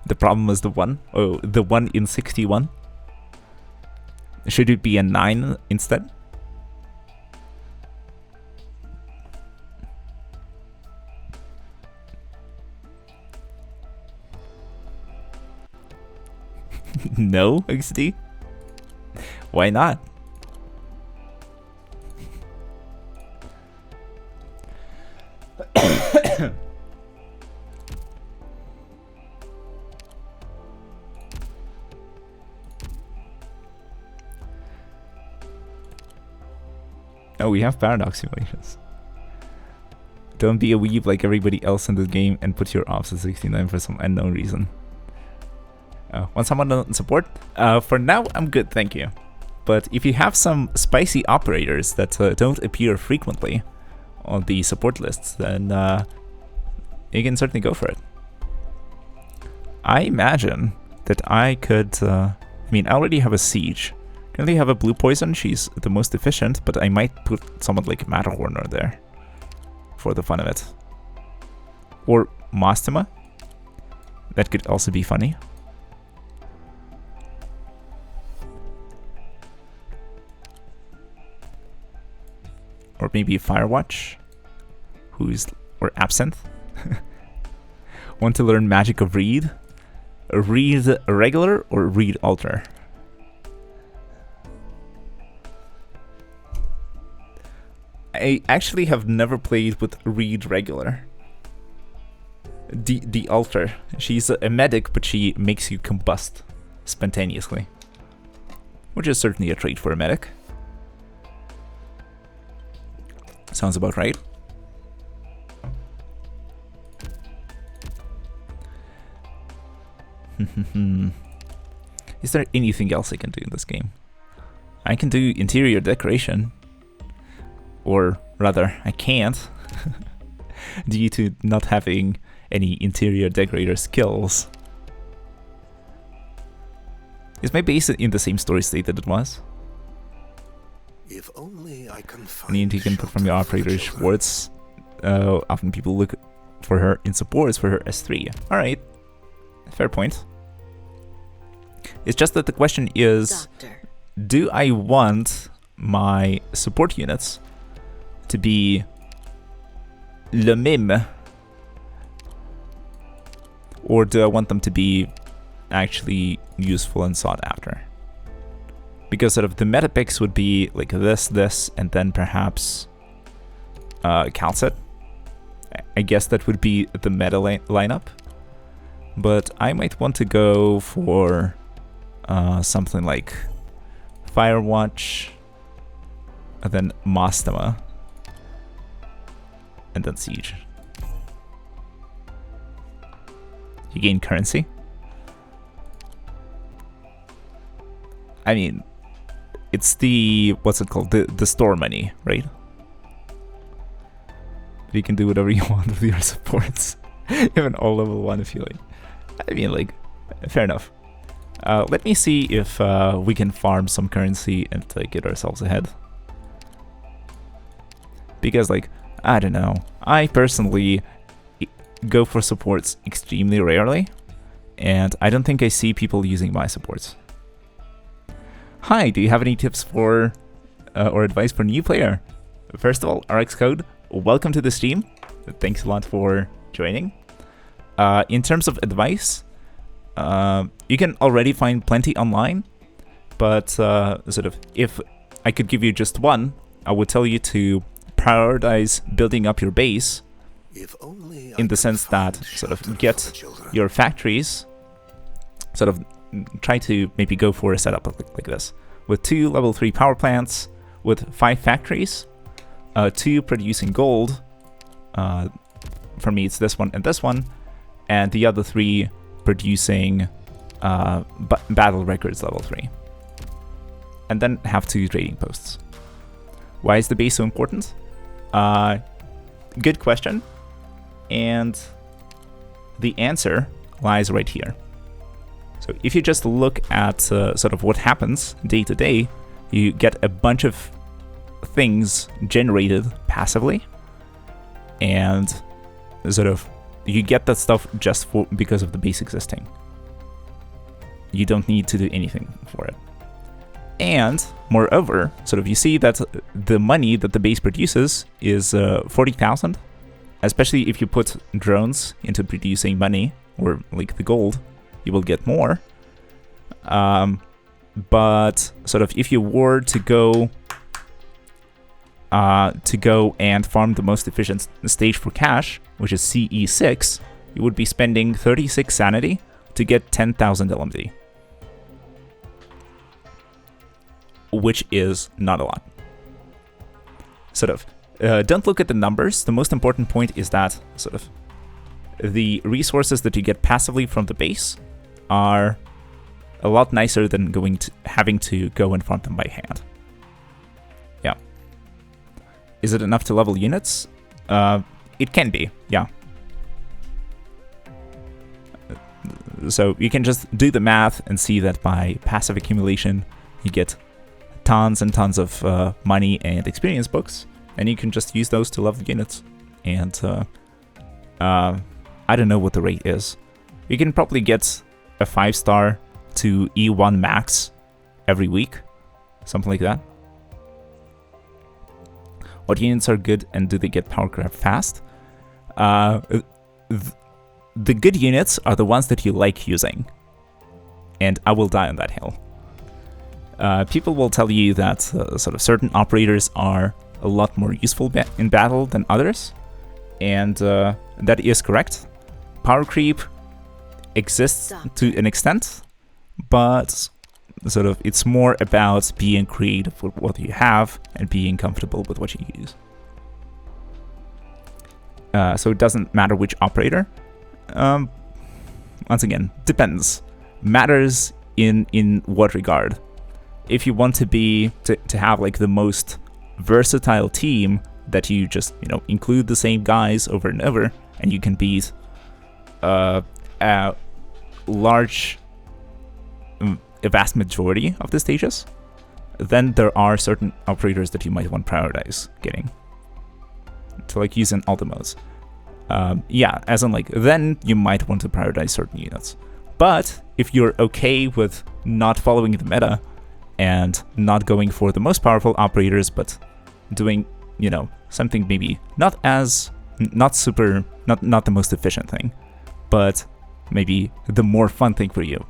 The problem was the 1. Oh, the 1 in 61. Should it be a 9 instead? No, XD? Why not? Oh, we have paradox simulations. Don't be a weeb like everybody else in the game and put your ops at 69 for some unknown reason. Want someone to support? For now, I'm good, thank you. But if you have some spicy operators that don't appear frequently on the support lists, then you can certainly go for it. I imagine that I could... I mean, I already have a siege. Currently have a blue poison, she's the most efficient, but I might put someone like Matterhorner there. For the fun of it. Or Mastema. That could also be funny. Or maybe Firewatch, or Absinthe. Want to learn Magic of Read? Read regular or read alter? I actually have never played with read regular. The alter. She's a medic, but she makes you combust spontaneously. Which is certainly a trait for a medic. Sounds about right. Is there anything else I can do in this game? I can do interior decoration. Or rather, I can't. Due to not having any interior decorator skills. Is my base in the same story state that it was? If only I can find Any you can put from your operator Schwartz. Often people look for her in supports for her S3. Alright. Fair point. It's just that the question is, do I want my support units to be le même, or do I want them to be actually useful and sought after? Because sort of the meta picks would be like this, and then perhaps Calcet. I guess that would be the meta lineup. But I might want to go for something like Firewatch, and then Mastema, and then Siege. you gain currency. I mean, it's the, what's it called? The store money, right? You can do whatever you want with your supports. Even all level 1 if you like. I mean, like, fair enough. Let me see if we can farm some currency and get ourselves ahead. Because, like, I don't know. I personally go for supports extremely rarely. And I don't think I see people using my supports. Hi, do you have any tips for or advice for new player? First of all, RX Code, welcome to the stream. Thanks a lot for joining. In terms of advice, you can already find plenty online, but sort of if I could give you just one, I would tell you to prioritize building up your base in the sense that sort of get your factories, sort of try to maybe go for a setup like this, with 2 level 3 power plants, with 5 factories, 2 producing gold, for me it's this one, and the other 3 producing battle records level 3. And then have 2 trading posts. Why is the base so important? Good question. And the answer lies right here. So if you just look at sort of what happens day to day, you get a bunch of things generated passively, and sort of you get that stuff just because of the base existing. You don't need to do anything for it. And moreover, sort of you see that the money that the base produces is 40,000, especially if you put drones into producing money, or like the gold, you will get more. But sort of if you were to go and farm the most efficient stage for cash, which is CE6, you would be spending 36 sanity to get 10,000 LMD, which is not a lot. Sort of, don't look at the numbers. The most important point is that sort of the resources that you get passively from the base are a lot nicer than having to go and farm them by hand. Yeah. Is it enough to level units? It can be, yeah. So you can just do the math and see that by passive accumulation, you get tons and tons of money and experience books, and you can just use those to level units. And I don't know what the rate is. You can probably get a 5-star to E1 max every week, something like that. What units are good and do they get power grab fast? The good units are the ones that you like using, and I will die on that hill. People will tell you that sort of certain operators are a lot more useful in battle than others, and that is correct. Power creep exists to an extent, but sort of it's more about being creative with what you have and being comfortable with what you use. So it doesn't matter which operator. Once again, depends. Matters in what regard? If you want to have like the most versatile team that you just include the same guys over and over, and you can beat a vast majority of the stages, then there are certain operators that you might want to prioritize getting to like use in all the modes. Yeah, as in like then you might want to prioritize certain units. But if you're okay with not following the meta and not going for the most powerful operators, but doing something maybe not the most efficient thing, but maybe the more fun thing for you,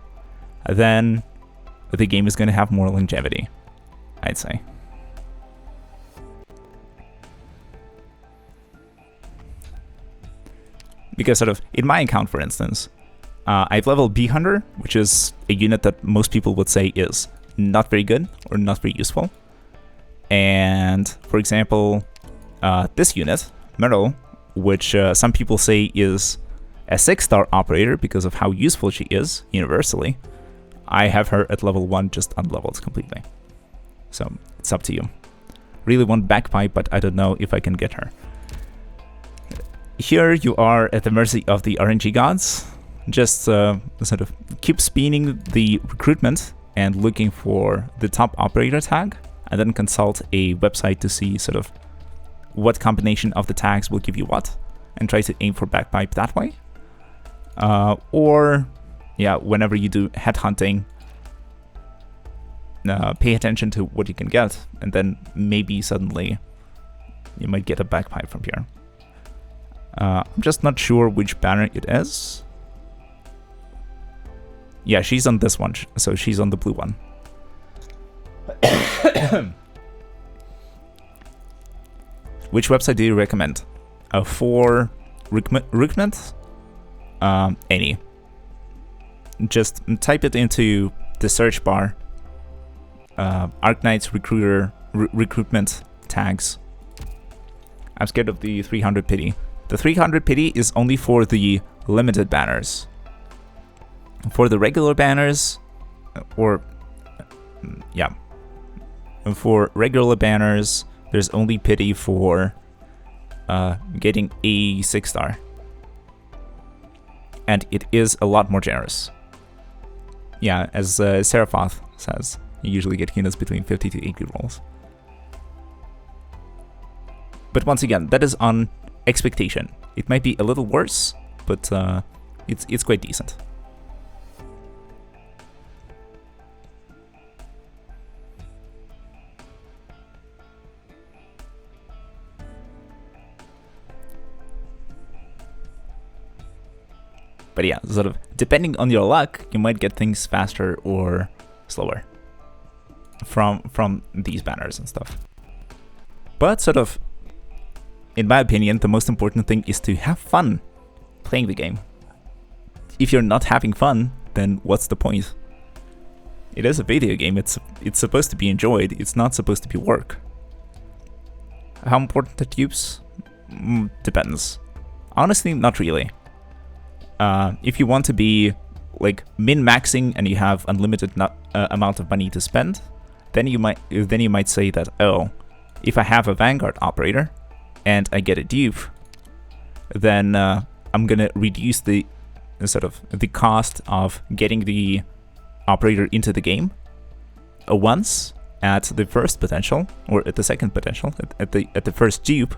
then the game is going to have more longevity, I'd say. Because sort of in my account, for instance, I've leveled Bee Hunter, which is a unit that most people would say is not very good or not very useful. And for example, this unit, Metal, which some people say is a 6-star operator because of how useful she is universally. I have her at level 1 just unleveled completely. So it's up to you. Really want Bagpipe, but I don't know if I can get her. Here you are at the mercy of the RNG gods. Just sort of keep spinning the recruitment and looking for the top operator tag, and then consult a website to see sort of what combination of the tags will give you what, and try to aim for Bagpipe that way. Or, yeah, whenever you do headhunting, pay attention to what you can get, and then maybe suddenly you might get a Bagpipe from here. I'm just not sure which banner it is. Yeah, she's on this one, so she's on the blue one. Which website do you recommend? For recruitment? Any. Just type it into the search bar. Arknight's recruitment tags. I'm scared of the 300 pity. The 300 pity is only for the limited banners. For the regular banners, for regular banners, there's only pity for getting a 6-star. And it is a lot more generous. Yeah, as Seraphoth says, you usually get units between 50 to 80 rolls. But once again, that is on expectation. It might be a little worse, but it's quite decent. But yeah, sort of depending on your luck, you might get things faster or slower from these banners and stuff. But sort of, in my opinion, the most important thing is to have fun playing the game. If you're not having fun, then what's the point? It is a video game. It's supposed to be enjoyed. It's not supposed to be work. How important are tubes? Depends. Honestly, not really. If you want to be like min-maxing and you have unlimited amount of money to spend, then you might say that, oh, if I have a Vanguard operator and I get a dupe, then I'm gonna reduce the sort of the cost of getting the operator into the game once at the first potential or at the second potential at the first dupe,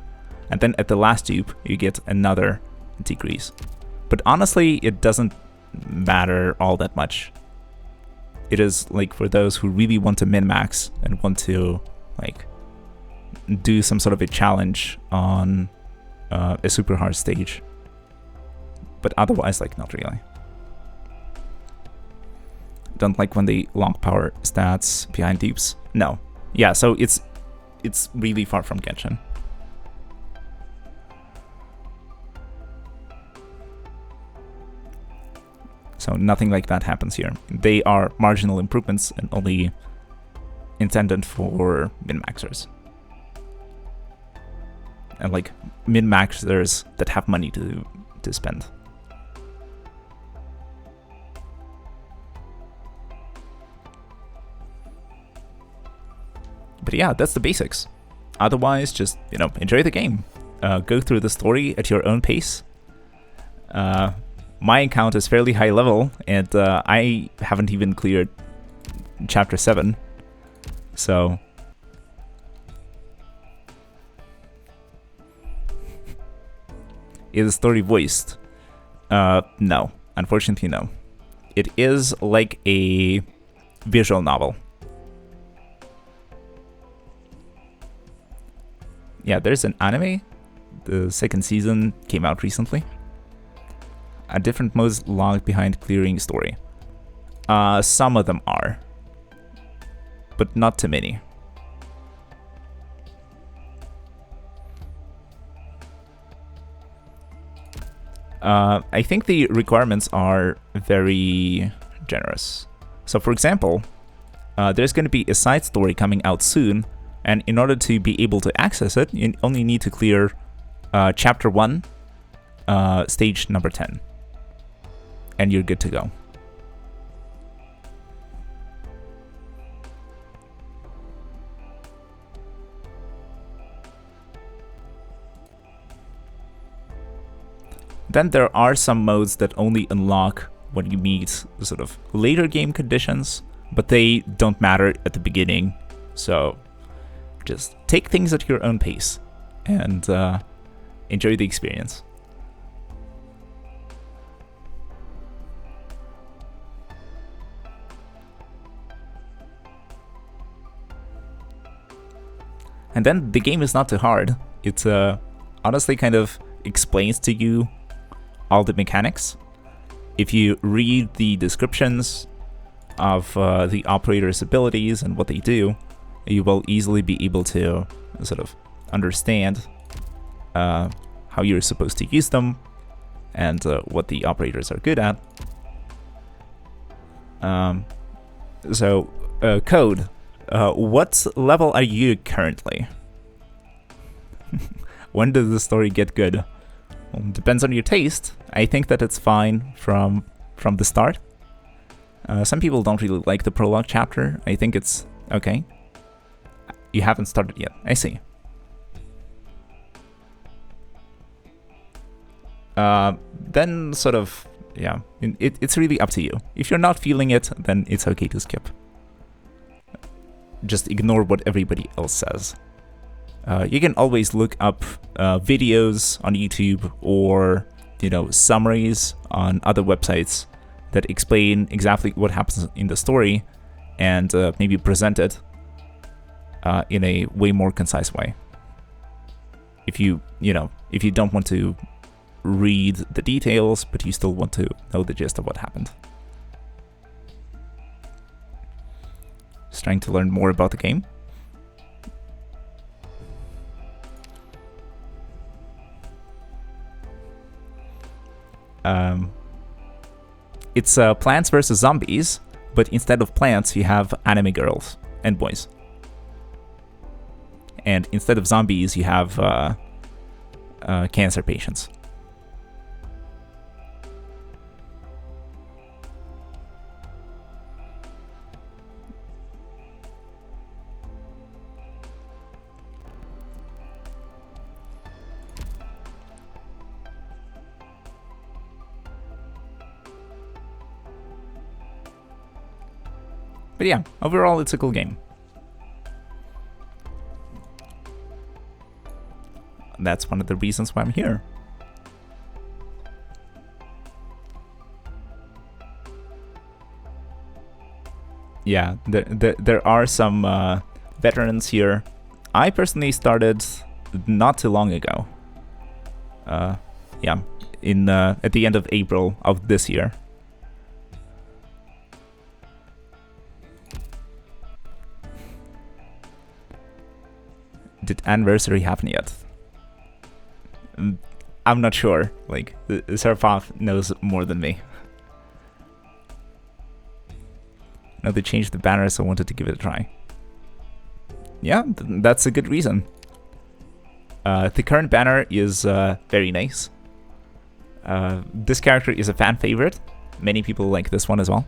and then at the last dupe you get another decrease. But honestly, it doesn't matter all that much. It is like for those who really want to min-max and want to like do some sort of a challenge on a super hard stage. But otherwise, like, not really. Don't like when they long power stats behind dupes. No. Yeah, so it's really far from Genshin. So nothing like that happens here. They are marginal improvements and only intended for min-maxers. And like min-maxers that have money to spend. But yeah, that's the basics. Otherwise, just, you know, enjoy the game. Go through the story at your own pace. My account is fairly high level, and I haven't even cleared Chapter 7. So... Is the story voiced? No. Unfortunately, no. It is like a visual novel. Yeah, there's an anime. The second season came out recently. A different modes logged behind clearing story. Some of them are, but not too many. I think the requirements are very generous. So for example, there's going to be a side story coming out soon, and in order to be able to access it, you only need to clear Chapter 1, Stage number 10. and you're good to go. Then there are some modes that only unlock when you meet sort of later game conditions, but they don't matter at the beginning. So just take things at your own pace and enjoy the experience. And then the game is not too hard. It honestly kind of explains to you all the mechanics. If you read the descriptions of the operator's abilities and what they do, you will easily be able to sort of understand how you're supposed to use them and what the operators are good at. Code, what level are you currently? When does the story get good? Well, depends on your taste. I think that it's fine from the start. Some people don't really like the prologue chapter. I think it's okay. You haven't started yet. I see. Then sort of, yeah, it's really up to you. If you're not feeling it, then it's okay to skip. Just ignore what everybody else says. You can always look up videos on YouTube or, you know, summaries on other websites that explain exactly what happens in the story and maybe present it in a way more concise way. If you don't want to read the details, but you still want to know the gist of what happened. Just trying to learn more about the game. It's Plants vs. Zombies, but instead of plants, you have anime girls and boys. And instead of zombies, you have cancer patients. But yeah, overall it's a cool game. That's one of the reasons why I'm here. Yeah, there are some veterans here. I personally started not too long ago. Yeah, at the end of April of this year. Did anniversary happen yet? I'm not sure. Like, Serapov knows more than me. No, they changed the banner, so I wanted to give it a try. Yeah, that's a good reason. The current banner is very nice. This character is a fan favorite. Many people like this one as well.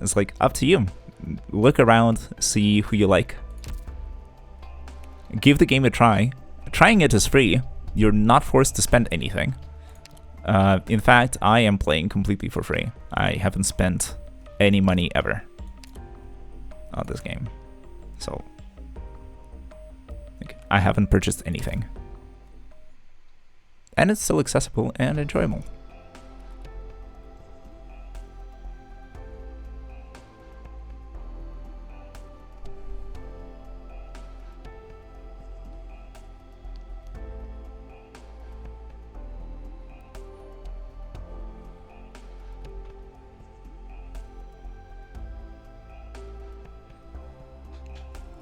It's like up to you. Look around, see who you like. Give the game a try. Trying it is free. You're not forced to spend anything. In fact, I am playing completely for free. I haven't spent any money ever on this game. So, like, I haven't purchased anything. And it's still accessible and enjoyable.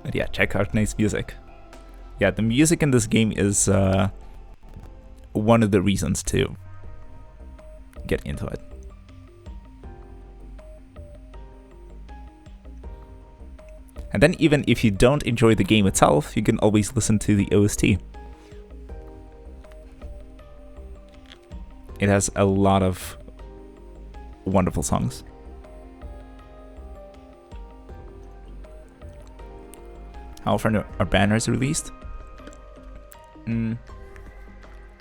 But yeah, check out nice music. Yeah, the music in this game is one of the reasons to get into it. And then even if you don't enjoy the game itself, you can always listen to the OST. It has a lot of wonderful songs. How often are banners released?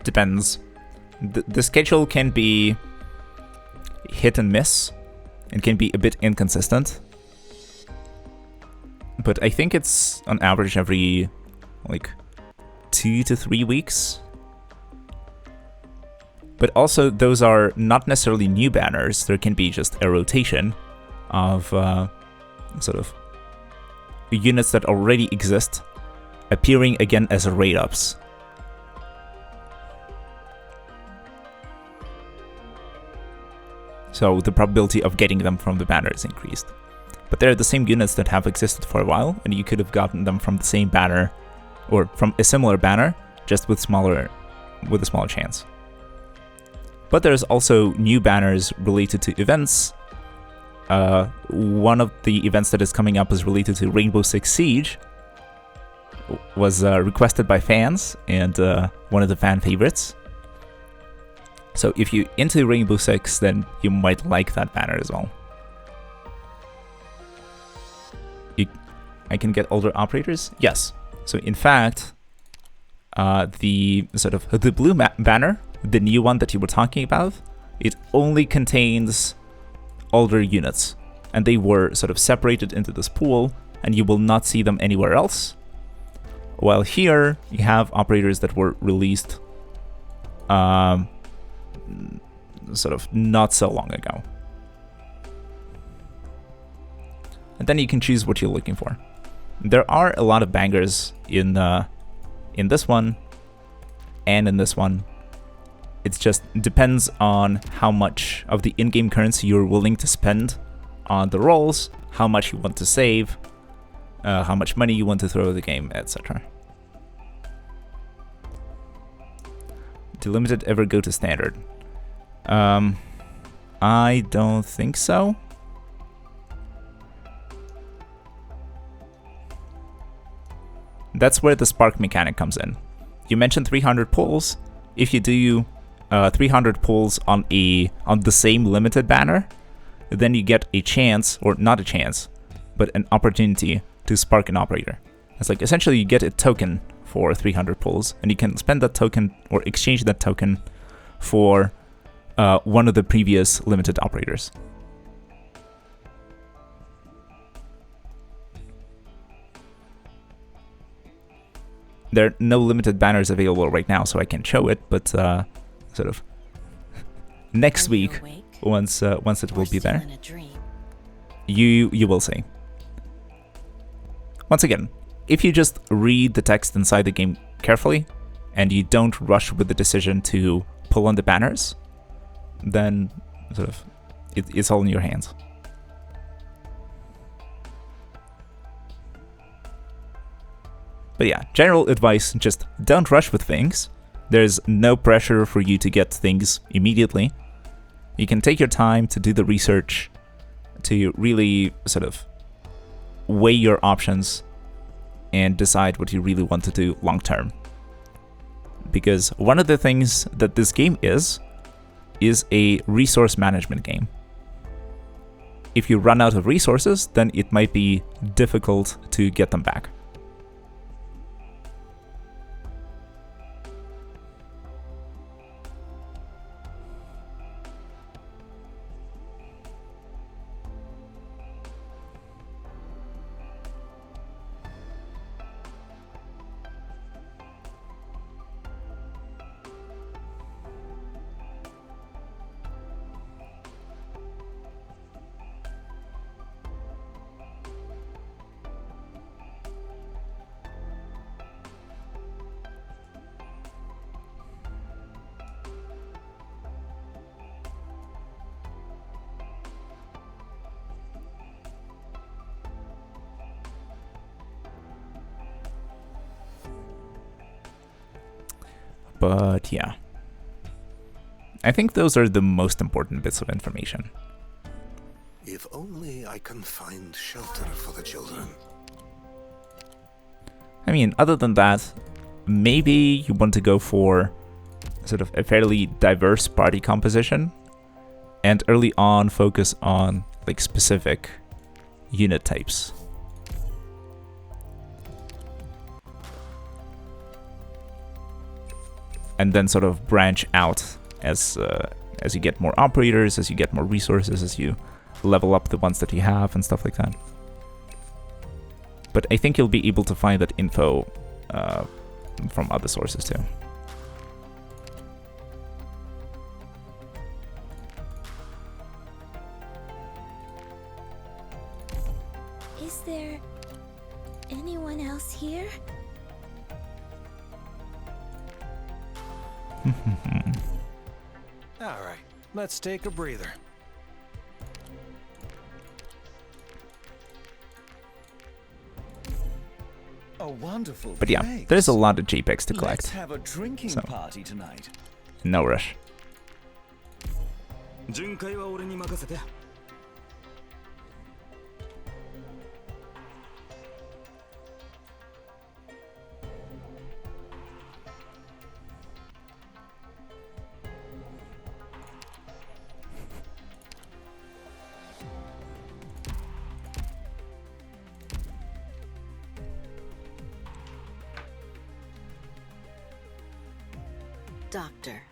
Depends. The schedule can be hit and miss. It can be a bit inconsistent. But I think it's on average every like 2 to 3 weeks. But also those are not necessarily new banners. There can be just a rotation of sort of units that already exist appearing again as raid ups. So the probability of getting them from the banner is increased. But they're the same units that have existed for a while, and you could have gotten them from the same banner, or from a similar banner, just with a smaller chance. But there's also new banners related to events. One of the events that is coming up is related to Rainbow Six Siege. Was requested by fans, and one of the fan favorites. So if you're into Rainbow Six, then you might like that banner as well. I can get older operators? Yes. So in fact, the blue banner, the new one that you were talking about, it only contains older units, and they were sort of separated into this pool, and you will not see them anywhere else. While here, you have operators that were released sort of not so long ago. And then you can choose what you're looking for. There are a lot of bangers in this one and in this one. It just depends on how much of the in-game currency you're willing to spend on the rolls, how much you want to save, how much money you want to throw at the game, etc. Do limited ever go to standard? I don't think so. That's where the spark mechanic comes in. You mentioned 300 pulls. If you do 300 pulls on the same limited banner, then you get a chance, or not a chance, but an opportunity to spark an operator. It's like essentially you get a token for 300 pulls, and you can spend that token or exchange that token for one of the previous limited operators. There are no limited banners available right now, so I can show it, but sort of next week, once it will be there, you will see. Once again, if you just read the text inside the game carefully, and you don't rush with the decision to pull on the banners, then sort of it's all in your hands. But yeah, general advice, just don't rush with things. There's no pressure for you to get things immediately. You can take your time to do the research, to really sort of weigh your options and decide what you really want to do long term. Because one of the things that this game is a resource management game. If you run out of resources, then it might be difficult to get them back. But yeah, I think those are the most important bits of information. If only I can find shelter for the children. I mean, other than that, maybe you want to go for sort of a fairly diverse party composition. and early on focus on like specific unit types. And then sort of branch out as you get more operators, as you get more resources, as you level up the ones that you have and stuff like that. But I think you'll be able to find that info from other sources too. Is there anyone else here? All right, let's take a breather. A wonderful But yeah, place. there's a lot of JPEGs to Let's collect. have a drinking So, party tonight. no rush. 巡回は俺に任せて。Doctor.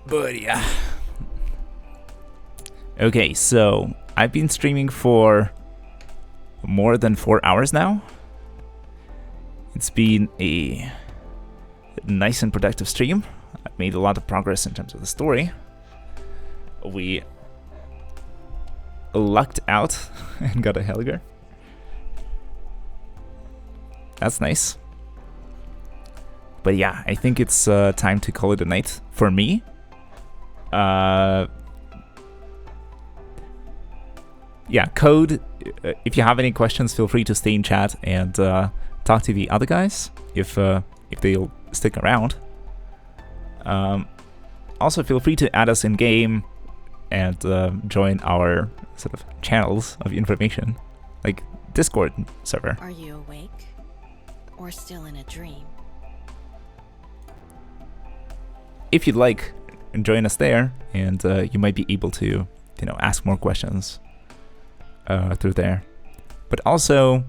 But yeah. Okay, so I've been streaming for more than 4 hours now. It's been a nice and productive stream. I've made a lot of progress in terms of the story. We lucked out and got a Helger. That's nice. But yeah, I think it's time to call it a night for me. Yeah, Code, if you have any questions, feel free to stay in chat and talk to the other guys if they'll stick around. Also, feel free to add us in game and join our sort of channels of information, like Discord server. Are you awake? Or still in a dream? If you'd like, join us there, and you might be able to, ask more questions through there. But also,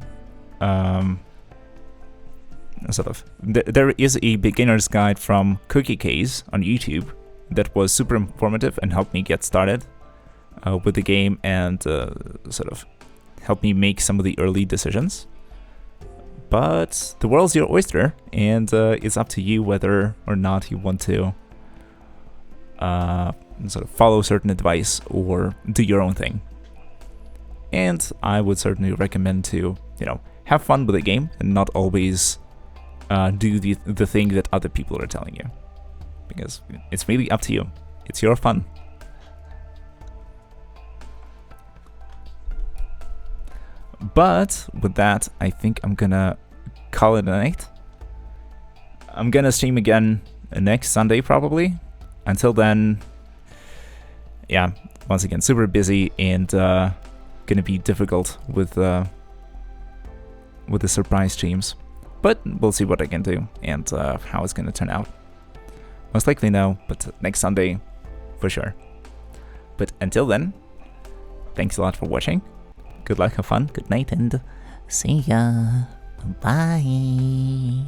there is a beginner's guide from Cookie Case on YouTube that was super informative and helped me get started with the game and sort of helped me make some of the early decisions. But the world's your oyster, and it's up to you whether or not you want to sort of follow certain advice or do your own thing. And I would certainly recommend to, have fun with the game and not always do the thing that other people are telling you. Because it's really up to you. It's your fun. But with that, I think I'm gonna call it a night. I'm gonna stream again next Sunday probably. Until then, yeah, once again, super busy and gonna be difficult with the surprise streams. But we'll see what I can do and how it's gonna turn out. Most likely no, but next Sunday for sure. But until then, thanks a lot for watching. Good luck, have fun, good night, and see ya. Bye.